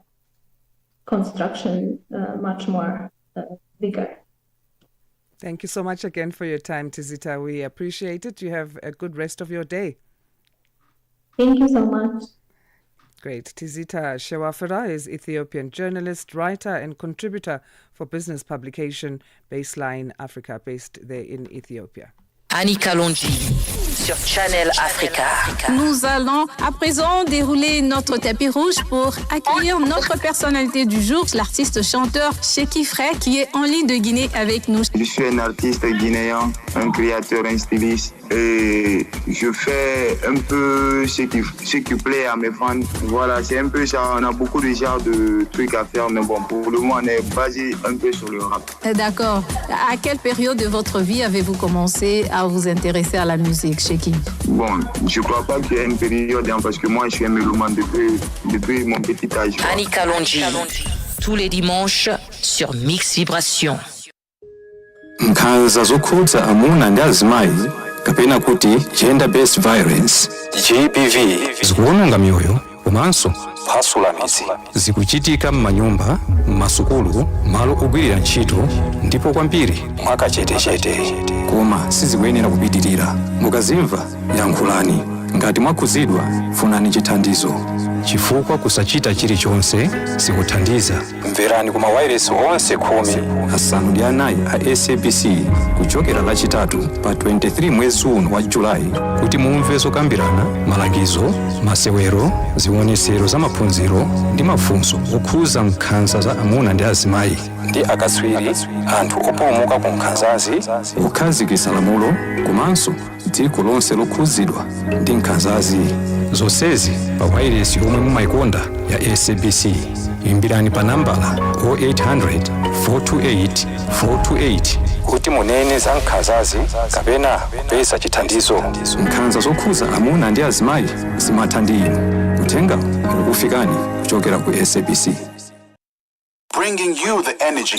construction much more bigger. Thank you so much again for your time, Tizita. We appreciate it. You have a good rest of your day. Thank you so much. Great. Tizita Shewafera is Ethiopian journalist, writer, and contributor for business publication Baseline Africa, based there in Ethiopia. Annika Longi sur Channel Africa. Nous allons à présent dérouler notre tapis rouge pour accueillir notre personnalité du jour, l'artiste chanteur Sheki Frey, qui est en ligne de Guinée avec nous. Je suis un artiste guinéen, un créateur, un styliste, et je fais un peu ce qui plaît à mes fans. Voilà, c'est un peu ça. On a beaucoup de genres de trucs à faire, mais bon, pour le moment, on est basé un peu sur le rap. D'accord. À quelle période de votre vie avez-vous commencé à vous intéresser à la musique, Sheki? Bon, je crois pas qu'il y ait une période, parce que moi, je suis un mélomane depuis mon petit âge. Annika Longi, tous les dimanches sur Mix Vibration. Nkhanza zokhudza amuna ndi azimayi kapena kuti gender based violence GBV zikuwononga miyoyo komanso kuphwasula midzi zikuchitika m'manyumba, m'masukulu, malo ogwirira ntchito ndipo kwambiri mwakachetechete, koma sizikuyenera kupitirira. Mukazimva yankhulani. Ngati mwakhuzidwa funani chithandizo, chifukwa kusachita chilichonse sikuthandiza. Mverani kuma wireless onse 14 a SABC kuchokera lachitatu pa 23 mwezi uno wa Julai kuti mumve zokambirana, malangizo, masewero, zionetsero za maphunziro ndi mafunso okhuza nkhanza za amuna ndi azimayi ndi akatswiri, anthu opulumuka ku nkhanzazi, kukhazikitsa lamulo komanso dziko lonse lokhuzidwa ndi nkhanzazi. Zonsezi pa wireless yomwe mumayikonda ya SABC. Imbirani pa nambala 0800 428 428 kuti munene za nkhanzazi kapena kupeza chithandizo. Nkhanza zokhuza amuna ndi azimayi zimatha ndi inu. Kutenga ukufikani kuchokera ku SABC. Bringing you the energy,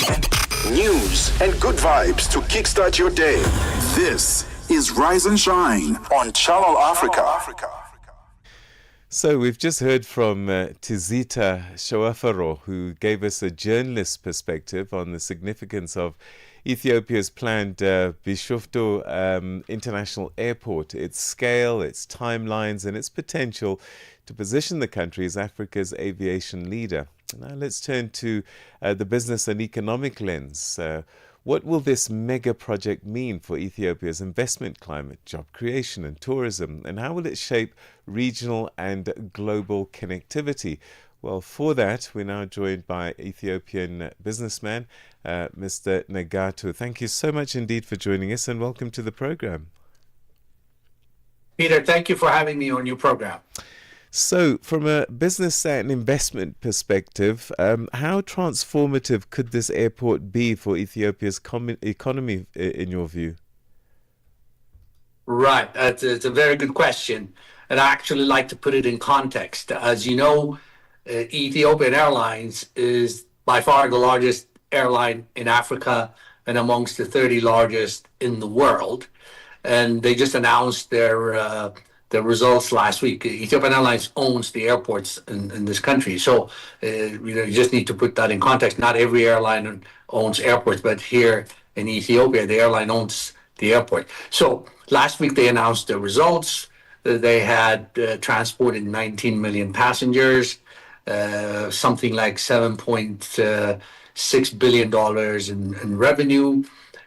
news, and good vibes to kickstart your day. This is Rise and Shine on Channel Africa. So we've just heard from Tizita Shewafera, who gave us a journalist's perspective on the significance of Ethiopia's planned Bishoftu International Airport, its scale, its timelines, and its potential to position the country as Africa's aviation leader. Now let's turn to the business and economic lens. What will this mega project mean for Ethiopia's investment climate, job creation and tourism? And how will it shape regional and global connectivity? Well, for that, we're now joined by Ethiopian businessman, Mr. Nagatu. Thank you so much indeed for joining us and welcome to the program. Peter, thank you for having me on your program. So, from a business and investment perspective, how transformative could this airport be for Ethiopia's economy, in your view? Right. It's a very good question. And I actually like to put it in context. As you know, Ethiopian Airlines is by far the largest airline in Africa and amongst the 30 largest in the world. And they just announced their results last week. Ethiopian Airlines owns the airports in this country. So, you just need to put that in context. Not every airline owns airports, but here in Ethiopia, the airline owns the airport. So last week they announced the results. They had transported 19 million passengers, something like $7.6 billion in revenue.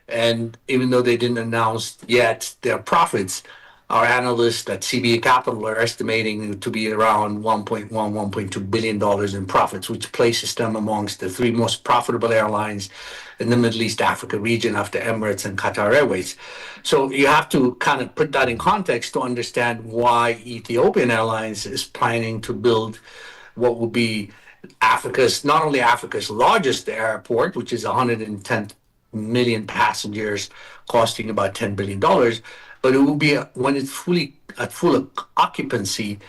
And even though they didn't announce yet their profits, our analysts at CBA Capital are estimating to be around $1.2 billion in profits, which places them amongst the three most profitable airlines in the Middle East Africa region after Emirates and Qatar Airways. So you have to kind of put that in context to understand why Ethiopian Airlines is planning to build what will be not only Africa's largest airport, which is 110 million passengers, costing about $10 billion, but it will be when it's fully at full occupancy,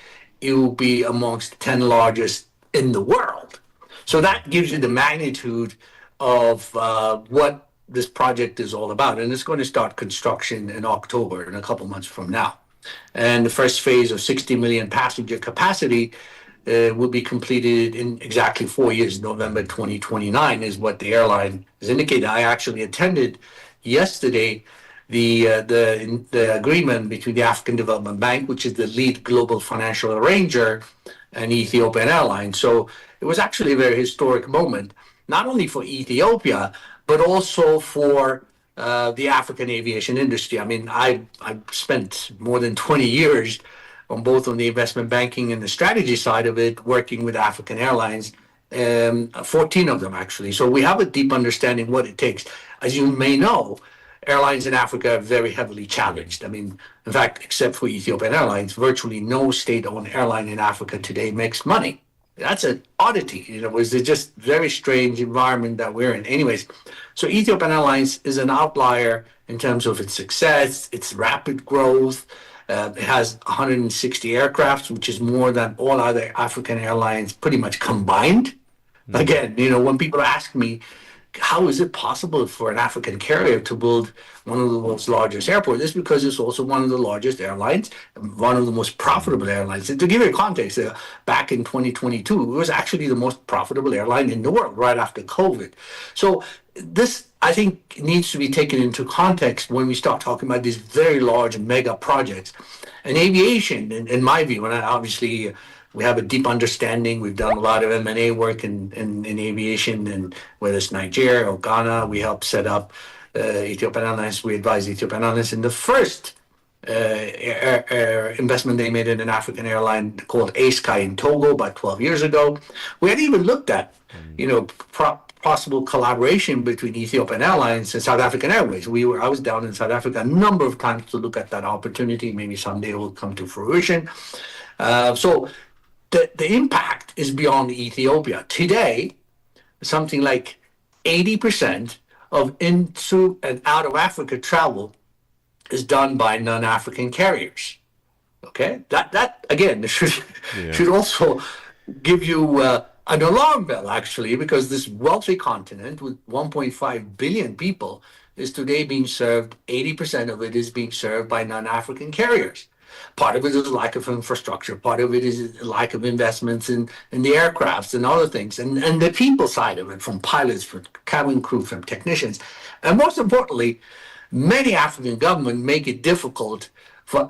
it will be amongst the 10 largest in the world. So that gives you the magnitude of what this project is all about. And it's going to start construction in October, in a couple months from now. And the first phase of 60 million passenger capacity will be completed in exactly 4 years. November 2029 is what the airline has indicated. I actually attended yesterday the agreement between the African Development Bank, which is the lead global financial arranger, and Ethiopian Airlines. So it was actually a very historic moment, not only for Ethiopia, but also for the African aviation industry. I mean, I spent more than 20 years on both on the investment banking and the strategy side of it, working with African airlines, 14 of them actually. So we have a deep understanding what it takes. As you may know, airlines in Africa are very heavily challenged. I mean, in fact, except for Ethiopian Airlines, virtually no state-owned airline in Africa today makes money. That's an oddity. It's just very strange environment that we're in. Anyways, so Ethiopian Airlines is an outlier in terms of its success, its rapid growth. It has 160 aircraft, which is more than all other African airlines pretty much combined. Again, when people ask me, how is it possible for an African carrier to build one of the world's largest airports? It's because it's also one of the largest airlines, one of the most profitable airlines. And to give you a context, back in 2022, it was actually the most profitable airline in the world right after COVID. So this, I think, needs to be taken into context when we start talking about these very large mega projects. And aviation, in my view, and obviously we have a deep understanding. We've done a lot of M&A work in aviation, and whether it's Nigeria or Ghana, we helped set up Ethiopian Airlines. We advised Ethiopian Airlines in the first investment they made in an African airline called A-Sky in Togo about 12 years ago. We had even looked at, possible collaboration between Ethiopian Airlines and South African Airways. I was down in South Africa a number of times to look at that opportunity. Maybe someday it will come to fruition. So the impact is beyond Ethiopia. Today, something like 80% of into and out of Africa travel is done by non-African carriers. Okay, that again should also give you an alarm bell, actually, because this wealthy continent with 1.5 billion people is today being served. 80% of it is being served by non-African carriers. Part of it is lack of infrastructure. Part of it is lack of investments in the aircrafts and other things. And the people side of it, from pilots, from cabin crew, from technicians. And most importantly, many African governments make it difficult for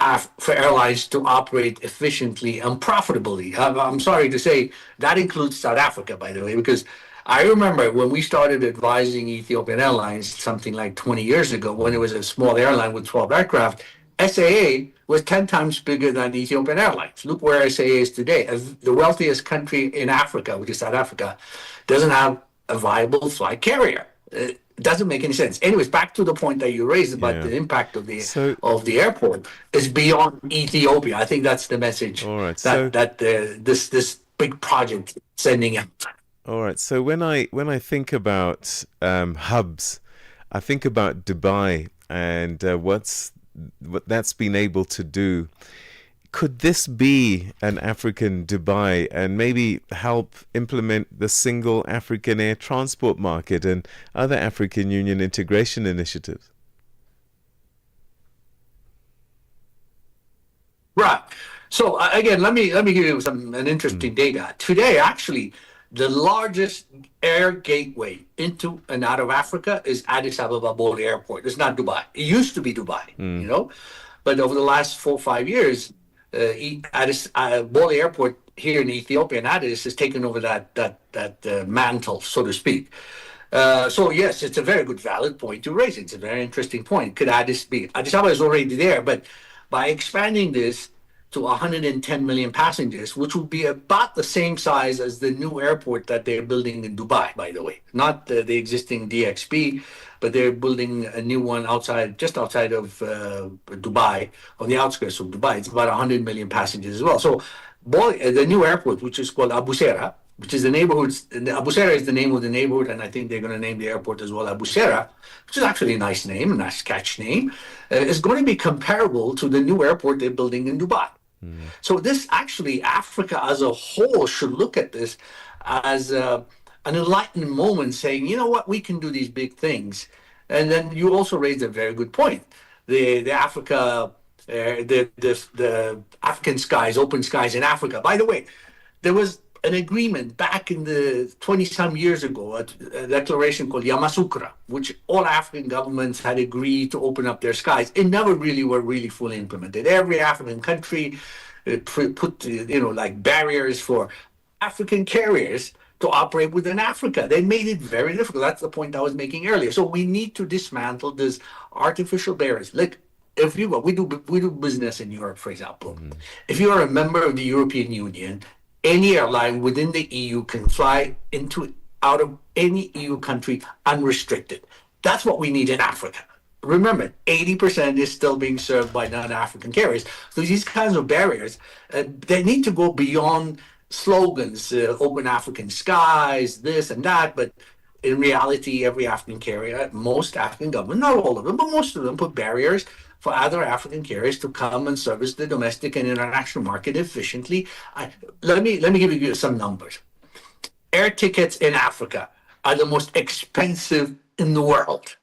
airlines to operate efficiently and profitably. I'm sorry to say that includes South Africa, by the way, because I remember when we started advising Ethiopian Airlines something like 20 years ago, when it was a small airline with 12 aircraft, SAA was 10 times bigger than Ethiopian Airlines. Look where SAA is today. As the wealthiest country in Africa, which is South Africa, doesn't have a viable flight carrier. It doesn't make any sense. Anyways, back to the point that you raised about the impact of the airport is beyond Ethiopia. I think that's the message this big project is sending out. All right. So when I think about hubs, I think about Dubai and what that's been able to do. Could this be an African Dubai and maybe help implement the single African air transport market and other African Union integration initiatives? Right. So again, let me give you an interesting data. Today, actually, the largest air gateway into and out of Africa is Addis Ababa Bole Airport. It's not Dubai. It used to be Dubai, but over the last 4 or 5 years, Bole Airport here in Ethiopia and Addis has taken over that mantle, so to speak. So yes, it's a very good, valid point to raise. It's a very interesting point. Could Addis be? Addis Ababa is already there, but by expanding this to 110 million passengers, which would be about the same size as the new airport that they're building in Dubai, by the way. Not the existing DXB, but they're building a new one just outside of Dubai, on the outskirts of Dubai. It's about 100 million passengers as well. So the new airport, which is called Abu Sera, which is the neighborhood. Abu Sera is the name of the neighborhood, and I think they're going to name the airport as well Abu Sera, which is actually a nice name, a nice catch name, is going to be comparable to the new airport they're building in Dubai. So this actually, Africa as a whole should look at this as an enlightened moment, saying, you know what, we can do these big things. And then you also raised a very good point. The African skies, open skies in Africa. By the way, there was an agreement back in the 20-some years ago, a declaration called Yamoussoukro, which all African governments had agreed to open up their skies. It never really were really fully implemented. Every African country put like barriers for African carriers to operate within Africa. They made it very difficult. That's the point I was making earlier. So we need to dismantle these artificial barriers. Like, if you go, we do business in Europe, for example. If you are a member of the European Union, any airline within the EU can fly out of any EU country unrestricted. That's what we need in Africa. Remember, 80% is still being served by non-African carriers. So these kinds of barriers, they need to go beyond slogans, open African skies, this and that, but in reality, every African carrier, most African governments, not all of them, but most of them put barriers for other African carriers to come and service the domestic and international market efficiently. Let me give you some numbers. Air tickets in Africa are the most expensive in the world.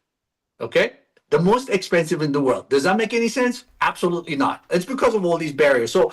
Okay? The most expensive in the world. Does that make any sense? Absolutely not. It's because of all these barriers. So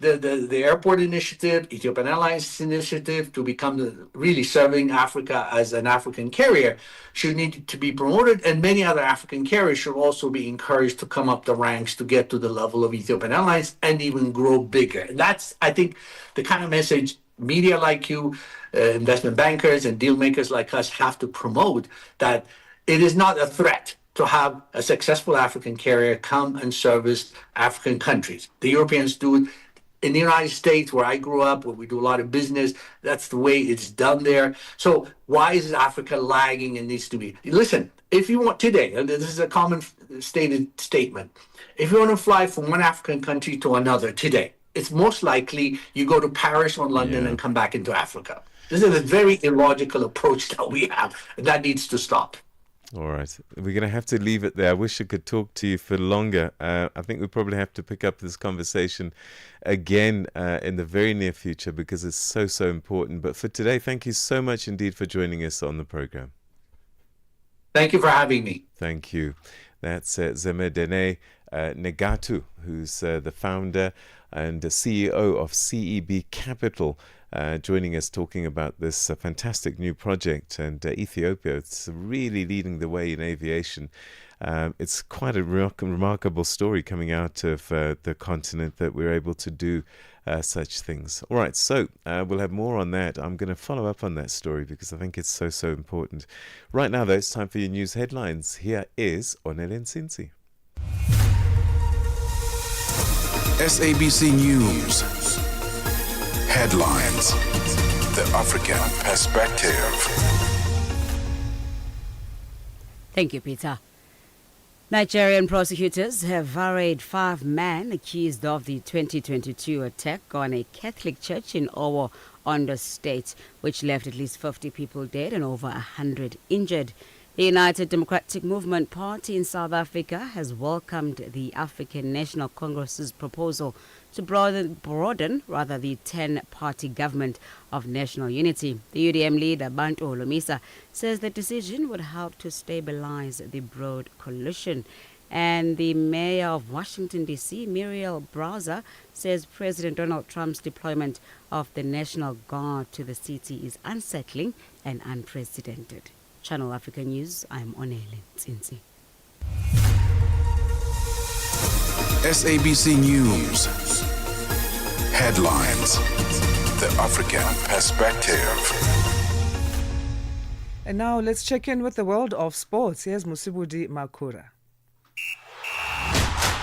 the airport initiative, Ethiopian Airlines initiative to become really serving Africa as an African carrier should need to be promoted, and many other African carriers should also be encouraged to come up the ranks to get to the level of Ethiopian Airlines and even grow bigger. And that's, I think, the kind of message media like you, investment bankers and deal makers like us have to promote, that it is not a threat to have a successful African carrier come and service African countries. The Europeans do it. In the United States, where I grew up, where we do a lot of business, that's the way it's done there. So why is Africa lagging and needs to be? Listen, if you want today, and this is a common statement, if you want to fly from one African country to another today, it's most likely you go to Paris or London and come back into Africa. This is a very illogical approach that we have, and that needs to stop. All right. We're going to have to leave it there. I wish I could talk to you for longer. I think we probably have to pick up this conversation again in the very near future, because it's so, so important. But for today, thank you so much indeed for joining us on the program. Thank you for having me. Thank you. That's Zemedene Negatu, who's the founder and the CEO of CEB Capital, joining us talking about this fantastic new project. And Ethiopia, it's really leading the way in aviation. It's quite a remarkable story coming out of the continent that we're able to do such things. All right, so we'll have more on that. I'm going to follow up on that story because I think it's so, so important. Right now, though, it's time for your news headlines. Here is Onele Nsinsi. SABC News. Headlines. The African Perspective. Thank you, Peter. Nigerian prosecutors have arraigned 5 men accused of the 2022 attack on a Catholic church in Owo, Ondo State, which left at least 50 people dead and over 100 injured. The United Democratic Movement Party in South Africa has welcomed the African National Congress's proposal to broaden the 10-party government of national unity. The UDM leader, Bantu Holomisa, says the decision would help to stabilize the broad coalition. And the mayor of Washington, D.C., Muriel Bowser, says President Donald Trump's deployment of the National Guard to the city is unsettling and unprecedented. Channel Africa News, I'm Onele Nsinsi. SABC News. Headlines. The African Perspective. And now let's check in with the world of sports. Here's Musibudi Makura.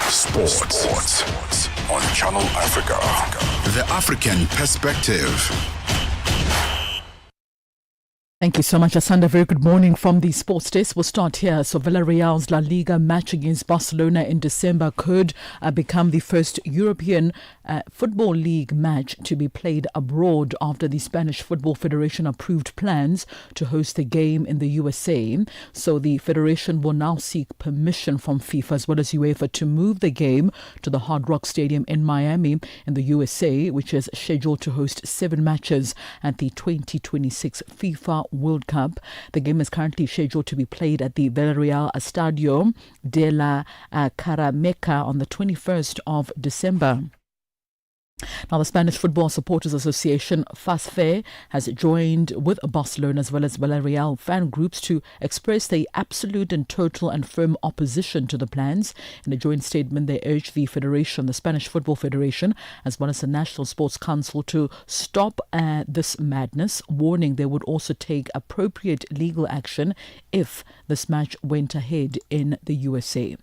Sports on Channel Africa. The African Perspective. Thank you so much, Asanda. Very good morning from the sports desk. We'll start here. So Villarreal's La Liga match against Barcelona in December could become the first European Football League match to be played abroad after the Spanish Football Federation approved plans to host the game in the USA. So the federation will now seek permission from FIFA as well as UEFA to move the game to the Hard Rock Stadium in Miami in the USA, which is scheduled to host 7 matches at the 2026 FIFA World Cup. The game is currently scheduled to be played at the Villarreal Estadio de la Carameca on the 21st of December. Now, the Spanish Football Supporters Association, FASFE, has joined with Barcelona as well as Villarreal fan groups to express their absolute and total and firm opposition to the plans. In a joint statement, they urge the Federation, the Spanish Football Federation, as well as the National Sports Council to stop this madness, warning they would also take appropriate legal action if this match went ahead in the USA.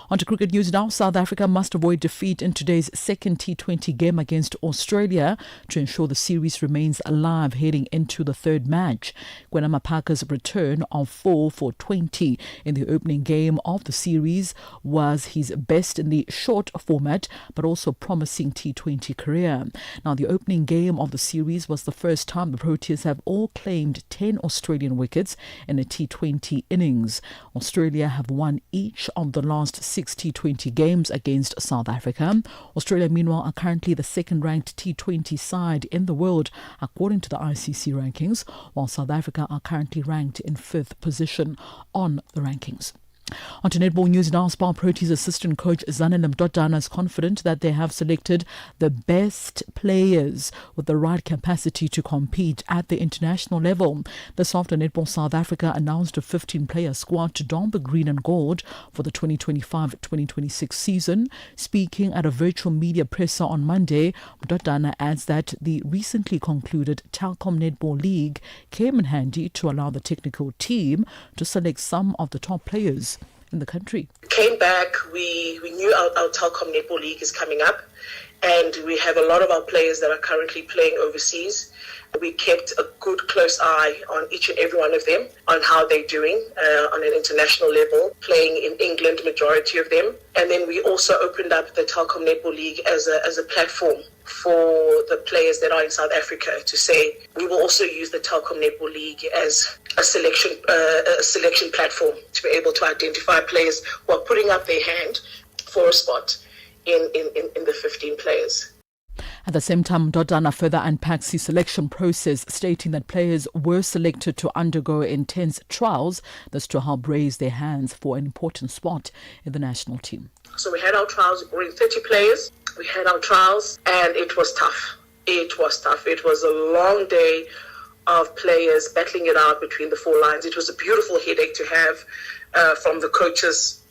On to cricket news now. South Africa must avoid defeat in today's second T20 game against Australia to ensure the series remains alive heading into the third match. Gwen Mapaka's return of 4 for 20 in the opening game of the series was his best in the short format but also promising T20 career. Now, the opening game of the series was the first time the Proteas have all claimed 10 Australian wickets in a T20 innings. Australia have won each of the last 6 T20 games against South Africa. Australia, meanwhile, are currently the second-ranked T20 side in the world, according to the ICC rankings, while South Africa are currently ranked in 5th position on the rankings. On to netball news now. Spar Proteas assistant coach Zanele Mdodana is confident that they have selected the best players with the right capacity to compete at the international level. This after Netball South Africa announced a 15-player squad to don the green and gold for the 2025-2026 season. Speaking at a virtual media presser on Monday, Mdodana adds that the recently concluded Telkom Netball League came in handy to allow the technical team to select some of the top players in the country. Came back, we knew our Telkom Netball League is coming up, and we have a lot of our players that are currently playing overseas. We kept a good close eye on each and every one of them, on how they're doing on an international level, playing in England, majority of them. And then we also opened up the Telkom Netball League as a platform for the players that are in South Africa to say we will also use the Telkom Netball League as a selection platform to be able to identify players who are putting up their hand for a spot in the 15 players. At the same time, Dodana further unpacks the selection process, stating that players were selected to undergo intense trials, thus to help raise their hands for an important spot in the national team. So we had our trials, we brought in 30 players, we had our trials, and it was tough. It was tough. It was a long day of players battling it out between the 4 lines. It was a beautiful headache to have from the coach's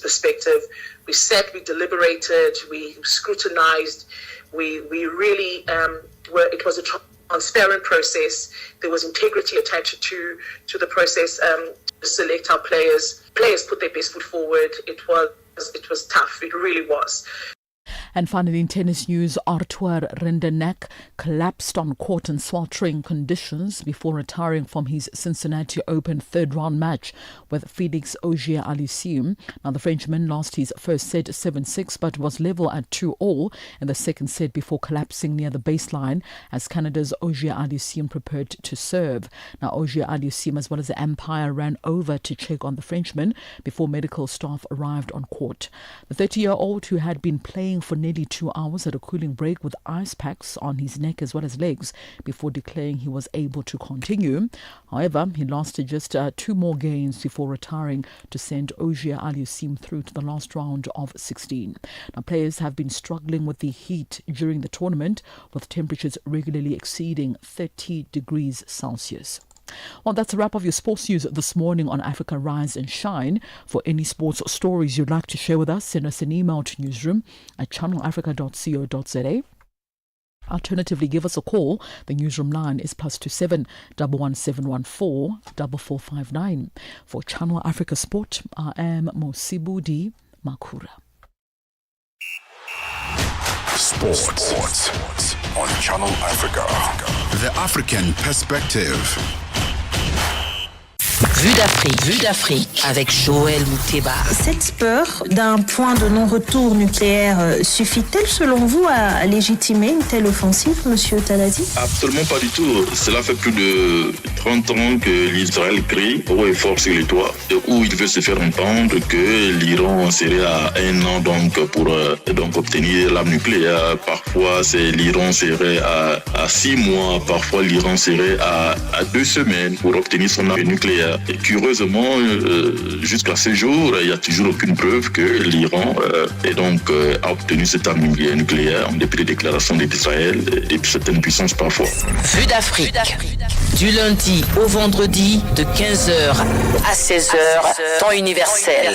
perspective. We sat, we deliberated, we scrutinized, we really it was a transparent process. There was integrity attached to the process to select our players. Players put their best foot forward. It was tough. It really was. And finally, in tennis news, Arthur Rindenek collapsed on court in sweltering conditions before retiring from his Cincinnati Open third-round match with Felix Auger-Aliassime. Now, the Frenchman lost his first set 7-6 but was level at 2-all in the second set before collapsing near the baseline as Canada's Auger-Aliassime prepared to serve. Now, Auger-Aliassime as well as the umpire ran over to check on the Frenchman before medical staff arrived on court. The 30-year-old, who had been playing for nearly 2 hours at a cooling break with ice packs on his neck as well as legs before declaring he was able to continue. However, he lasted just 2 more games before retiring to send Auger-Aliassime through to the last round of 16. Now, players have been struggling with the heat during the tournament, with temperatures regularly exceeding 30 degrees Celsius. Well, that's a wrap of your sports news this morning on Africa Rise and Shine. For any sports stories you'd like to share with us, send us an email to newsroom@channelafrica.co.za. Alternatively, give us a call. The newsroom line is +27 11714 4459. For Channel Africa Sport, I am Mosibudi Makura. Sports on Channel Africa. The African perspective. Vue d'Afrique avec Joël Mouteba. Cette peur d'un point de non-retour nucléaire suffit-elle selon vous à légitimer une telle offensive, monsieur Talati? Absolument pas du tout. Cela fait plus de 30 ans que l'Israël crie haut et fort sur les toits, où il veut se faire entendre que l'Iran serait à 1 an pour obtenir l'arme nucléaire. Parfois, l'Iran serait à 6 mois. Parfois, l'Iran serait à 2 semaines pour obtenir son arme nucléaire. Et curieusement, jusqu'à ce jour, il n'y a toujours aucune preuve que l'Iran a obtenu cette arme nucléaire en dépit des déclarations d'Israël et de certaines puissances parfois. Vue d'Afrique, du lundi au vendredi de 15h à 16h, temps universel.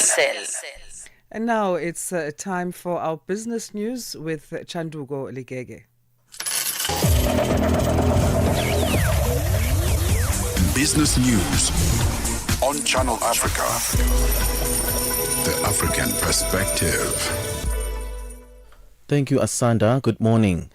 And now it's time for our business news with Chandugo Ligege. Business news on Channel Africa. The African perspective. Thank you, Asanda. Good morning.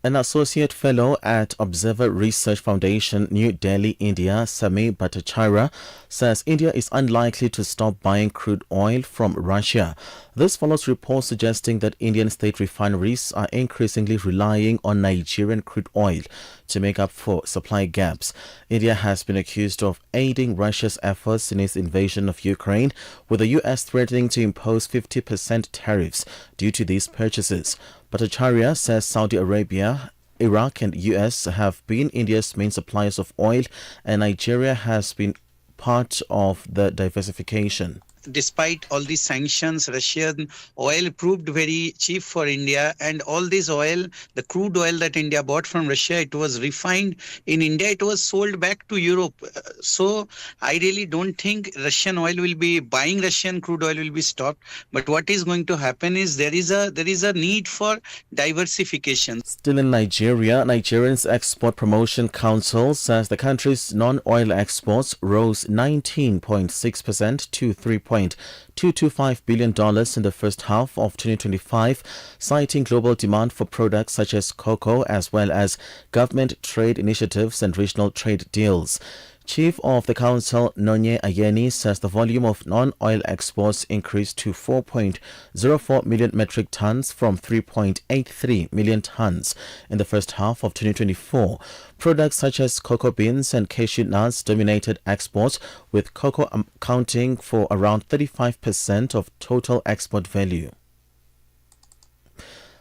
An associate fellow at Observer Research Foundation, New Delhi, India, Sami Bhattacharya, says India is unlikely to stop buying crude oil from Russia. This follows reports suggesting that Indian state refineries are increasingly relying on Nigerian crude oil to make up for supply gaps. India has been accused of aiding Russia's efforts in its invasion of Ukraine, with the US threatening to impose 50% tariffs due to these purchases. Bhattacharya says Saudi Arabia, Iraq and US have been India's main suppliers of oil, and Nigeria has been part of the diversification. Despite all these sanctions, Russian oil proved very cheap for India, and all this oil, the crude oil that India bought from Russia, it was refined in India, it was sold back to Europe. So I really don't think Russian crude oil will be stopped. But what is going to happen is there is a need for diversification. Still in Nigeria, Nigerian's Export Promotion Council says the country's non-oil exports rose 19.6% to $3.225 billion in the first half of 2025, citing global demand for products such as cocoa as well as government trade initiatives and regional trade deals. Chief of the Council, Nonye Ayeni, says the volume of non-oil exports increased to 4.04 million metric tons from 3.83 million tons in the first half of 2024. Products such as cocoa beans and cashew nuts dominated exports, with cocoa accounting for around 35% of total export value.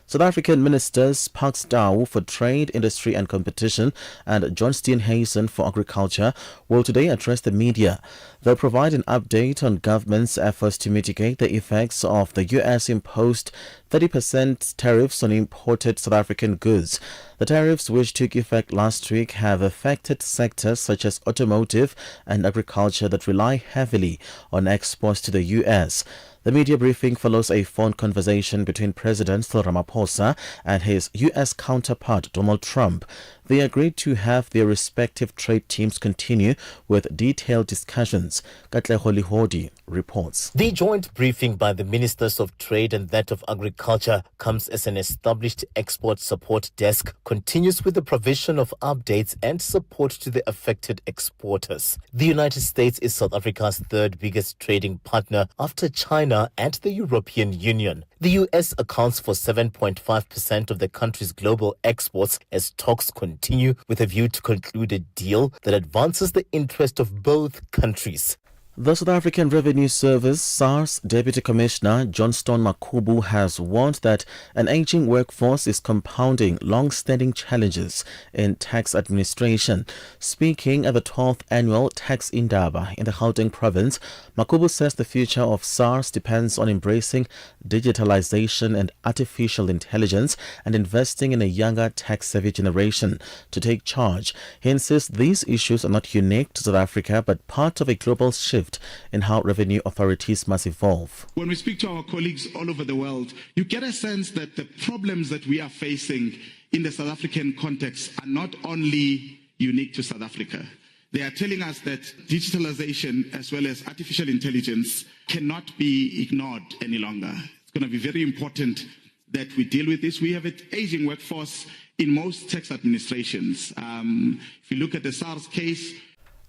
South African ministers Park Stawu for Trade, Industry and Competition and John Steenhuisen for Agriculture will today address the media. They'll provide an update on government's efforts to mitigate the effects of the US-imposed 30% tariffs on imported South African goods. The tariffs, which took effect last week, have affected sectors such as automotive and agriculture that rely heavily on exports to the US. The media briefing follows a phone conversation between President Cyril Ramaphosa and his U.S. counterpart Donald Trump. They agreed to have their respective trade teams continue with detailed discussions. Katleho Lihodi reports. The joint briefing by the Ministers of Trade and that of Agriculture comes as an established export support desk continues with the provision of updates and support to the affected exporters. The United States is South Africa's third biggest trading partner after China and the European Union. The U.S. accounts for 7.5% of the country's global exports as talks continue with a view to conclude a deal that advances the interest of both countries. The South African Revenue Service, SARS Deputy Commissioner Johnston Makubu has warned that an aging workforce is compounding long-standing challenges in tax administration. Speaking at the 12th Annual Tax Indaba in the Gauteng province, Makubu says the future of SARS depends on embracing digitalization and artificial intelligence and investing in a younger tax-savvy generation to take charge. He insists these issues are not unique to South Africa but part of a global shift in how revenue authorities must evolve. When we speak to our colleagues all over the world, you get a sense that the problems that we are facing in the South African context are not only unique to South Africa. They are telling us that digitalization as well as artificial intelligence cannot be ignored any longer. It's going to be very important that we deal with this. We have an aging workforce in most tax administrations. If you look at the SARS case,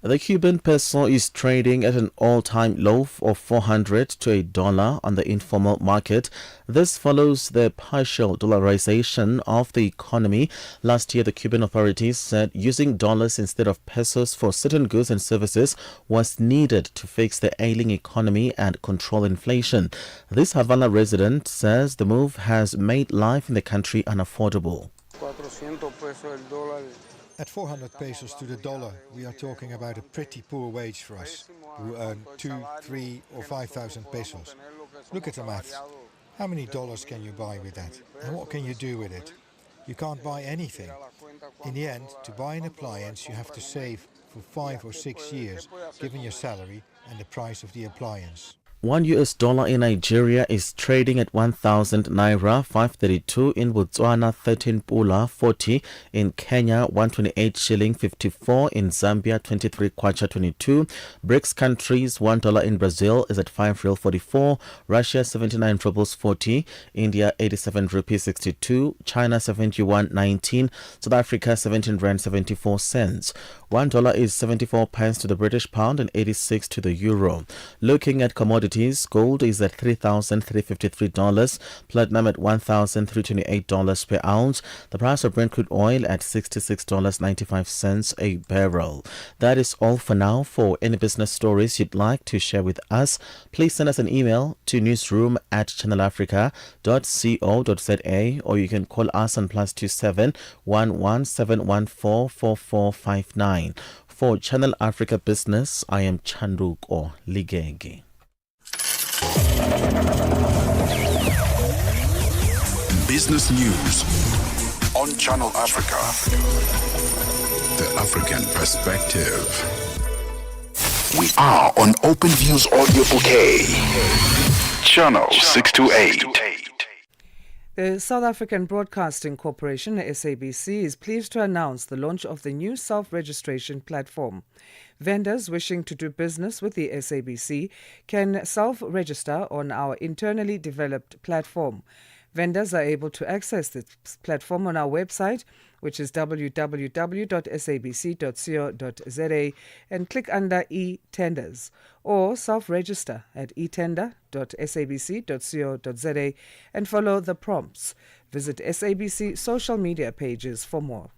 The Cuban peso is trading at an all-time low of 400 to a dollar on the informal market. This follows the partial dollarization of the economy. Last year, the Cuban authorities said using dollars instead of pesos for certain goods and services was needed to fix the ailing economy and control inflation. This Havana resident says the move has made life in the country unaffordable. At 400 pesos to the dollar, we are talking about a pretty poor wage for us, who earn 2, 3 or 5,000 pesos. Look at the maths. How many dollars can you buy with that? And what can you do with it? You can't buy anything. In the end, to buy an appliance, you have to save for 5 or 6 years, given your salary and the price of the appliance. $1 in Nigeria is trading at 1,000 naira 532, in Botswana 13 pula 40, in Kenya 128 shilling 54, in Zambia 23 kwacha 22. BRICS countries, $1 in Brazil is at 5 real 44, Russia 79 rubles 40, India 87 rupees 62, China 71.19, South Africa 17 rand 74 cents. $1 is 74 pence to the British pound and 86 to the euro. Looking at commodities, gold is at $3,353, platinum at $1,328 per ounce, the price of Brent crude oil at $66.95 a barrel. That is all for now. For any business stories you'd like to share with us, please send us an email to newsroom@channelafrica.co.za, or you can call us on +27 11714 4459. For Channel Africa Business, I am Chanduko Ligege. Business news on Channel Africa. The African perspective. We are on Open Views Audio Bouquet. Channel 628. The South African Broadcasting Corporation, SABC, is pleased to announce the launch of the new self-registration platform. Vendors wishing to do business with the SABC can self-register on our internally developed platform. Vendors are able to access this platform on our website, which is www.sabc.co.za, and click under e-tenders, or self-register at etender.sabc.co.za and follow the prompts. Visit SABC social media pages for more.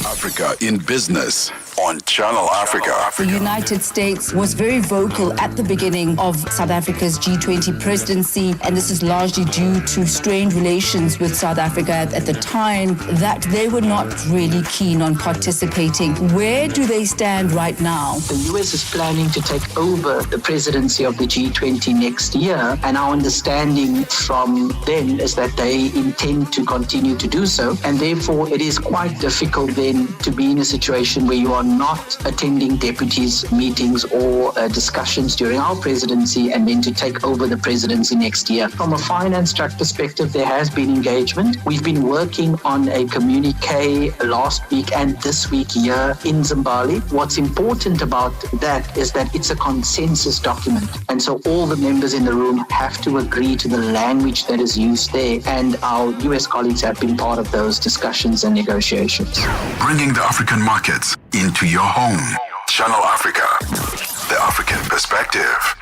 Africa in Business on Channel Africa. The United States was very vocal at the beginning of South Africa's G20 presidency, and this is largely due to strained relations with South Africa at the time, that they were not really keen on participating. Where do they stand right now? The US is planning to take over the presidency of the G20 next year, and our understanding from them is that they intend to continue to do so, and therefore it is quite difficult then to be in a situation where you are not attending deputies' meetings or discussions during our presidency and then to take over the presidency next year. From a finance track perspective, there has been engagement. We've been working on a communique last week and this week here in Zimbabwe. What's important about that is that it's a consensus document. And so all the members in the room have to agree to the language that is used there. And our US colleagues have been part of those discussions and negotiations. Bringing the African markets into your home. Channel Africa, the African perspective.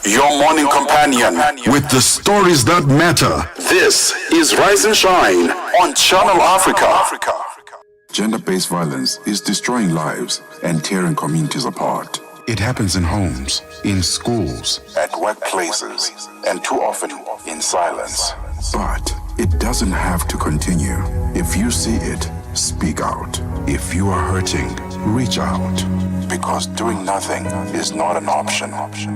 Your morning companion with the stories that matter. This is Rise and Shine on Channel Africa. Gender-based violence is destroying lives and tearing communities apart. It happens in homes, in schools, at workplaces, and too often in silence. But it doesn't have to continue. If you see it, speak out. If you are hurting, reach out. Because doing nothing is not an option.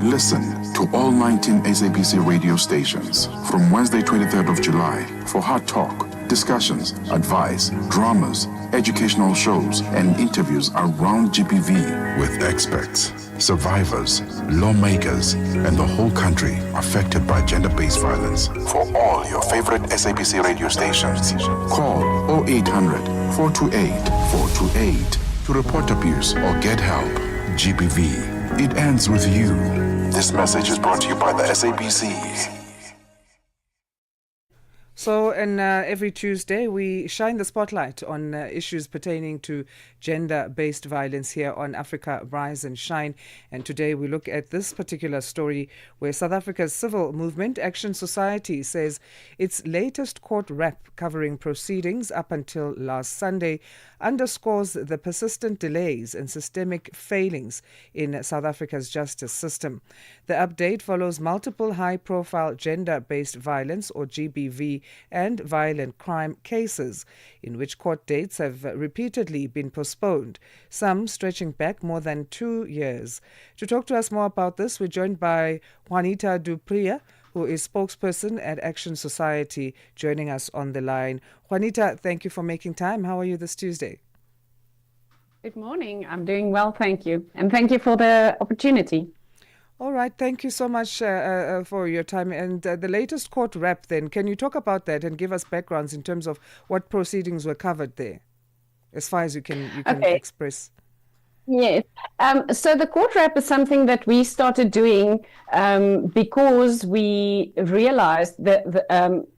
Listen to all 19 SABC radio stations from Wednesday 23rd of July for hard talk, discussions, advice, dramas, educational shows, and interviews around GBV with experts, survivors, lawmakers, and the whole country affected by gender-based violence. For all your favorite SABC radio stations, call 0800 428 428 to report abuse or get help. GBV, it ends with you. This message is brought to you by the SABC. So, and every Tuesday, we shine the spotlight on issues pertaining to gender-based violence here on Africa Rise and Shine. And today we look at this particular story where South Africa's civil movement, Action Society, says its latest court rap covering proceedings up until last Sunday underscores the persistent delays and systemic failings in South Africa's justice system. The update follows multiple high-profile gender-based violence, or GBV, and violent crime cases in which court dates have repeatedly been postponed, some stretching back more than 2 years. To talk to us more about this, we're joined by Juanita Dupria, who is spokesperson at Action Society, joining us on the line. Juanita, thank you for making time. How are you this Tuesday? Good morning. I'm doing well, thank you. And thank you for the opportunity. All right, thank you so much for your time. And the latest court rap then, can you talk about that and give us backgrounds in terms of what proceedings were covered there, as far as you can express? Yes. So the court rap is something that we started doing because we realized that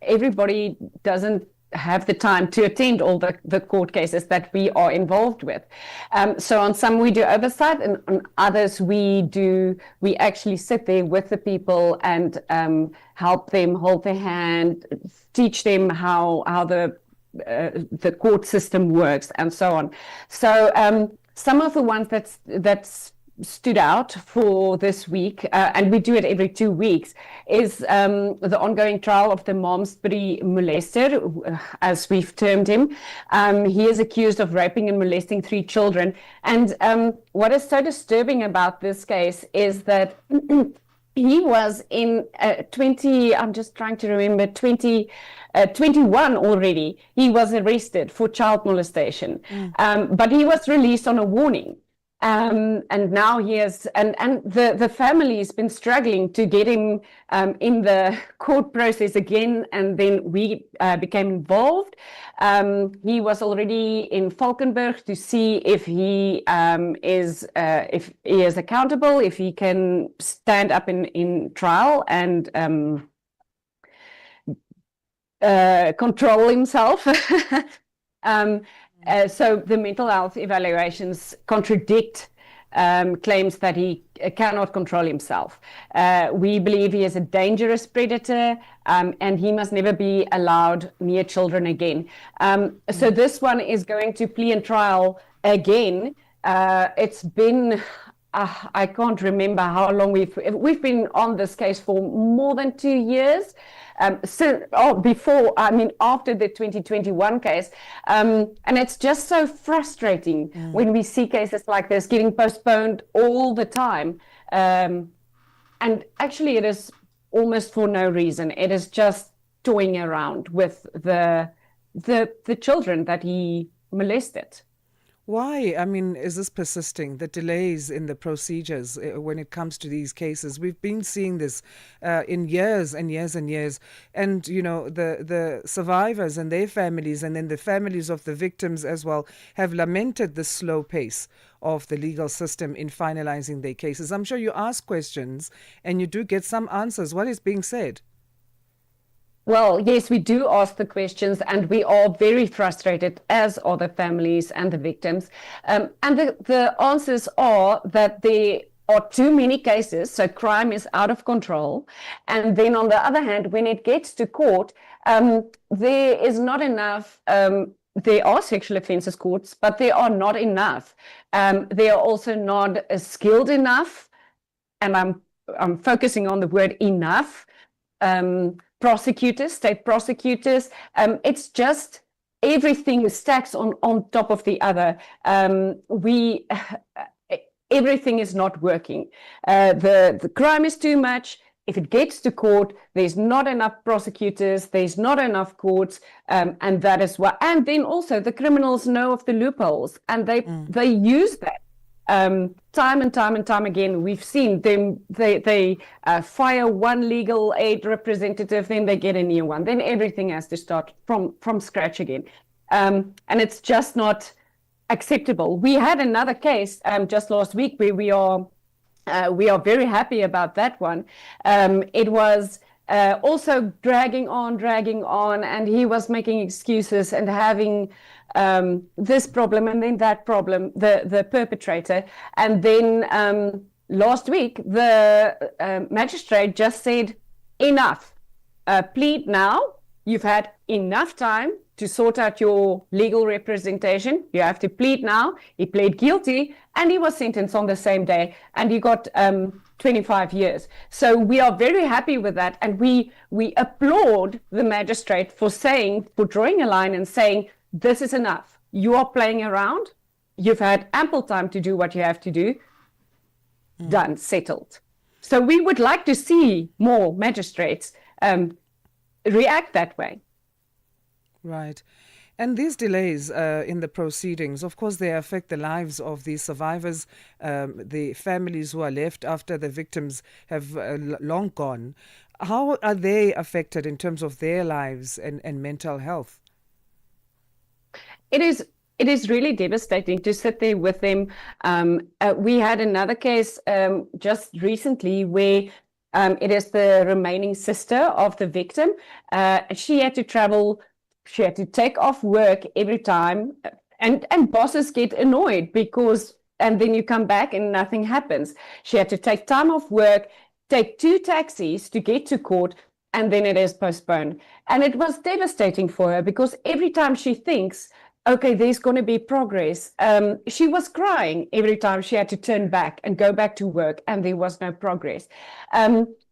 everybody doesn't have the time to attend all the court cases that we are involved with. So on some we do oversight, and on others we actually sit there with the people and help them, hold their hand, teach them how the court system works and so on. So some of the ones that's stood out for this week, and we do it every 2 weeks, is the ongoing trial of the Malmesbury molester, as we've termed him. He is accused of raping and molesting 3 children. And what is so disturbing about this case is that he was in 21 already. He was arrested for child molestation, but he was released on a warning. And now he is, and the family has been struggling to get him in the court process again, and then we became involved. He was already in Valkenburg to see if he is accountable, if he can stand up in trial and control himself. So the mental health evaluations contradict claims that he cannot control himself. We believe he is a dangerous predator, and he must never be allowed near children again. So this one is going to plea and trial again. It's been, I can't remember how long we've been on this case for more than 2 years. After the 2021 case. And it's just so frustrating when we see cases like this getting postponed all the time. And actually it is almost for no reason. It is just toying around with the children that he molested. Why? I mean, is this persisting, the delays in the procedures when it comes to these cases? We've been seeing this in years and years and years. And, you know, the survivors and their families, and then the families of the victims as well, have lamented the slow pace of the legal system in finalizing their cases. I'm sure you ask questions and you do get some answers. What is being said? Well, yes, we do ask the questions, and we are very frustrated, as are the families and the victims. And the answers are that there are too many cases, so crime is out of control. And then on the other hand, when it gets to court, there is not enough. There are sexual offences courts, but there are not enough. They are also not skilled enough, and I'm focusing on the word enough. Prosecutors, state prosecutors, it's just everything stacks on top of the other. Everything is not working. The crime is too much. If it gets to court, there's not enough prosecutors, there's not enough courts, and that is why. And then also the criminals know of the loopholes, and they use that. Time and time again, we've seen them. They fire one legal aid representative, then they get a new one. Then everything has to start from scratch again, and it's just not acceptable. We had another case just last week where we are very happy about that one. It was also dragging on, and he was making excuses and having this problem and then that problem, the perpetrator. And then last week, the magistrate just said, enough, plead now. You've had enough time to sort out your legal representation. You have to plead now. He pled guilty and he was sentenced on the same day, and he got 25 years. So we are very happy with that, and we applaud the magistrate for drawing a line and saying, this is enough. You are playing around. You've had ample time to do what you have to do. Done, settled. So we would like to see more magistrates react that way. Right. And these delays in the proceedings, of course, they affect the lives of the survivors, the families who are left after the victims have long gone. How are they affected in terms of their lives and mental health? It is really devastating to sit there with them. We had another case just recently where it is the remaining sister of the victim. She had to travel. She had to take off work every time, and bosses get annoyed and then you come back and nothing happens. She had to take time off work, take 2 taxis to get to court, and then it is postponed. And it was devastating for her because every time she thinks, okay, there's going to be progress, she was crying every time she had to turn back and go back to work, and there was no progress.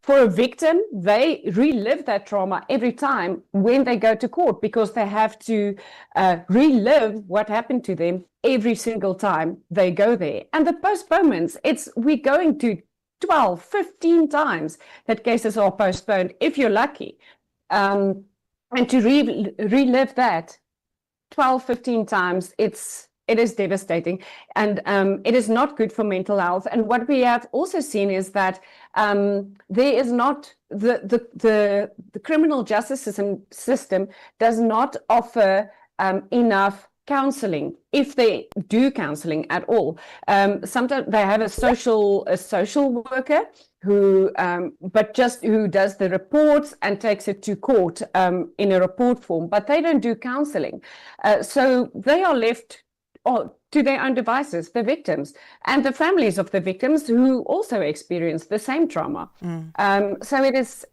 For a victim, they relive that trauma every time when they go to court because they have to relive what happened to them every single time they go there. And the postponements, we're going to 12, 15 times that cases are postponed, if you're lucky. And to relive that 12, 15 times, it is devastating, and it is not good for mental health. And what we have also seen is that there is not the criminal justice system does not offer enough counseling, if they do counseling at all. Sometimes they have a social worker who does the reports and takes it to court in a report form, but they don't do counseling. So they are left to their own devices, the victims and the families of the victims who also experience the same trauma. So it is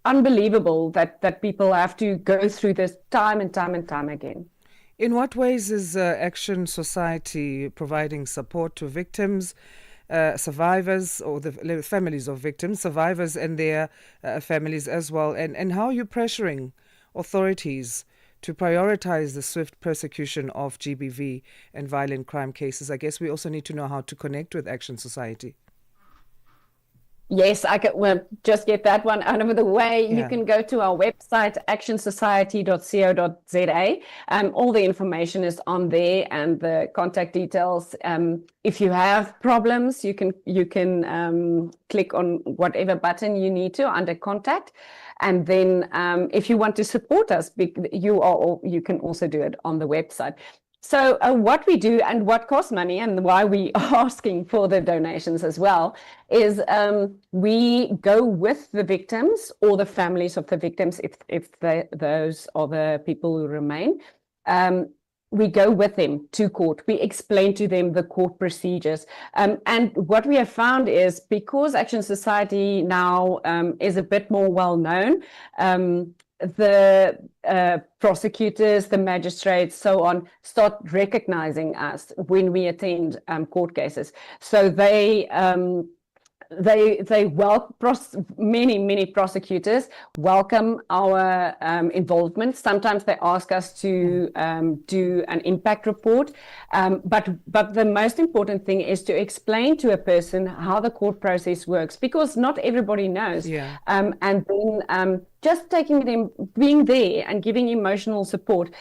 unbelievable that people have to go through this time and time and time again. In what ways is Action Society providing support to victims, survivors, or the families of victims, survivors and their families as well? And how are you pressuring authorities to prioritize the swift persecution of GBV and violent crime cases? I guess we also need to know how to connect with Action Society. Yes, I could just get that one out of the way. You can go to our website, actionsociety.co.za. All the information is on there and the contact details. If you have problems, you can click on whatever button you need to under contact. And then if you want to support us, you can also do it on the website. So what we do and what costs money and why we are asking for the donations as well is we go with the victims or the families of the victims if those are the people who remain. We go with them to court. We explain to them the court procedures. And what we have found is because Action Society now is a bit more well-known, the prosecutors, the magistrates, so on, start recognizing us when we attend court cases. So they many prosecutors welcome our involvement. Sometimes they ask us to do an impact report, but the most important thing is to explain to a person how the court process works, because not everybody knows. And then just taking them, being there and giving emotional support.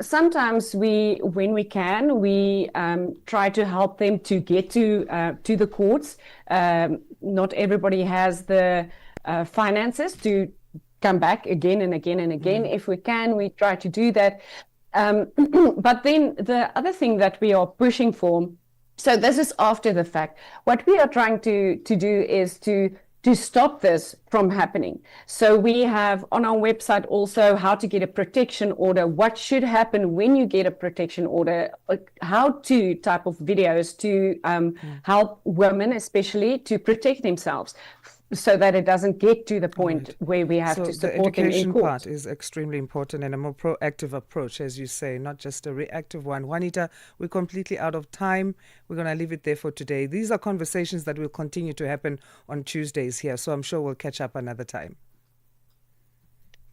Sometimes when we can, we try to help them to get to the courts. Not everybody has the finances to come back again and again and again. If we can, we try to do that. But then the other thing that we are pushing for, so this is after the fact, what we are trying to do is to to stop this from happening. So we have on our website also how to get a protection order, what should happen when you get a protection order, how to type of videos to help women especially to protect themselves so that it doesn't get to the point where we have to support them in the education court. part is extremely important, and a more proactive approach, as you say, not just a reactive one. Juanita, we're completely out of time. We're going to leave it there for today. These are conversations that will continue to happen on Tuesdays here, so I'm sure we'll catch up another time.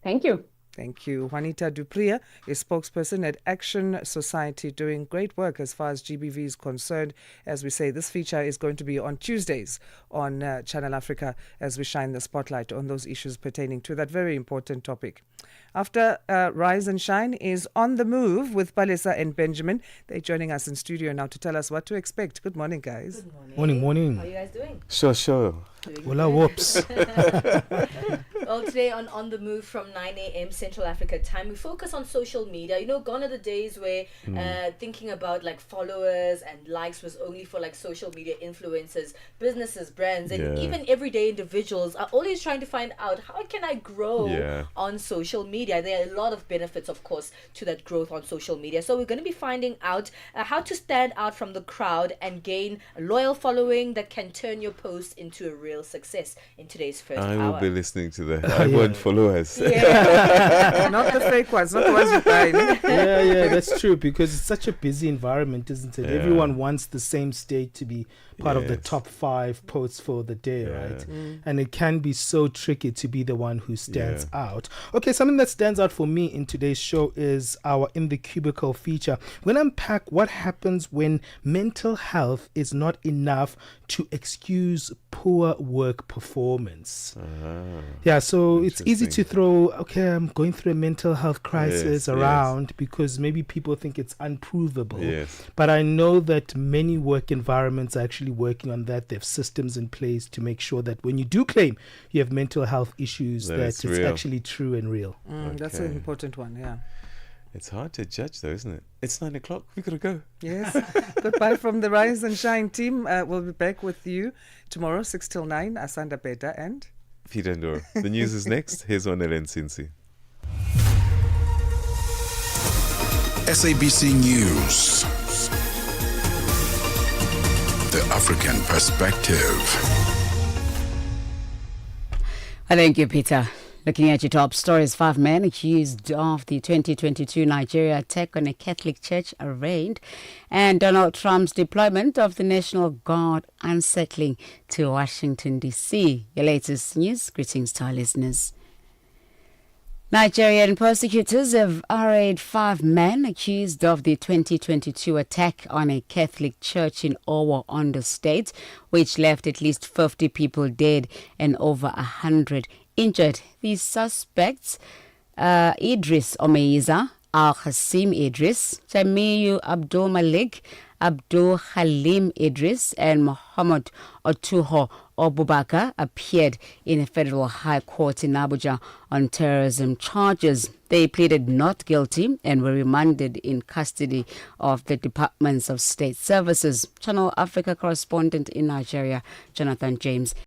Thank you. Thank you. Juanita Dupria is spokesperson at Action Society, doing great work as far as GBV is concerned. As we say, this feature is going to be on Tuesdays on Channel Africa as we shine the spotlight on those issues pertaining to that very important topic. After Rise and Shine is On the Move with Palesa and Benjamin. They're joining us in studio now to tell us what to expect. Good morning, guys. Good morning. Morning. How are you guys doing? Sure. Well, whoops. Well, today on the Move from 9 a.m. Central Africa time, we focus on social media. You know, gone are the days where thinking about like followers and likes was only for like social media influencers, businesses, brands, and even everyday individuals are always trying to find out how can I grow on social media. There are a lot of benefits, of course, to that growth on social media. So we're going to be finding out how to stand out from the crowd and gain a loyal following that can turn your posts into a real success in today's first hour. I will be listening to that. I want followers. Not the fake ones, not the ones with buying. Yeah, that's true, because it's such a busy environment, isn't it? Everyone wants the same state to be part of the top 5 posts for the day, right? And it can be so tricky to be the one who stands out. Okay, something that stands out for me in today's show is our In the Cubicle feature. We're going to unpack what happens when mental health is not enough to excuse poor work performance. Yeah, so it's easy to throw, I'm going through a mental health crisis around because maybe people think it's unprovable. But I know that many work environments are actually working on that. They have systems in place to make sure that when you do claim you have mental health issues, that it's actually true and real. That's an important one, yeah. It's hard to judge though, isn't it? It's 9 o'clock. We gotta go. Yes. Goodbye from the Rise and Shine team. We'll be back with you tomorrow, 6 till 9. Asanda, Beda and Peter Ndoro. The news is next. Here's Onelen Sinsi. SABC News. The African Perspective. Thank you, Peter. Looking at your top stories, 5 men accused of the 2022 Nigeria attack on a Catholic church arraigned, and Donald Trump's deployment of the National Guard unsettling to Washington, D.C. Your latest news. Greetings to our listeners. Nigerian prosecutors have arraigned 5 men accused of the 2022 attack on a Catholic church in Owo, Ondo State, which left at least 50 people dead and over 100 injured. These suspects, Idris Omeiza, Al-Hassim Idris, Jamiu Abdul Malik, Abdul Halim Idris, and Muhammad Otuho Obubakar, appeared in a federal high court in Abuja on terrorism charges. They pleaded not guilty and were remanded in custody of the Departments of State Services. Channel Africa correspondent in Nigeria, Jonathan James,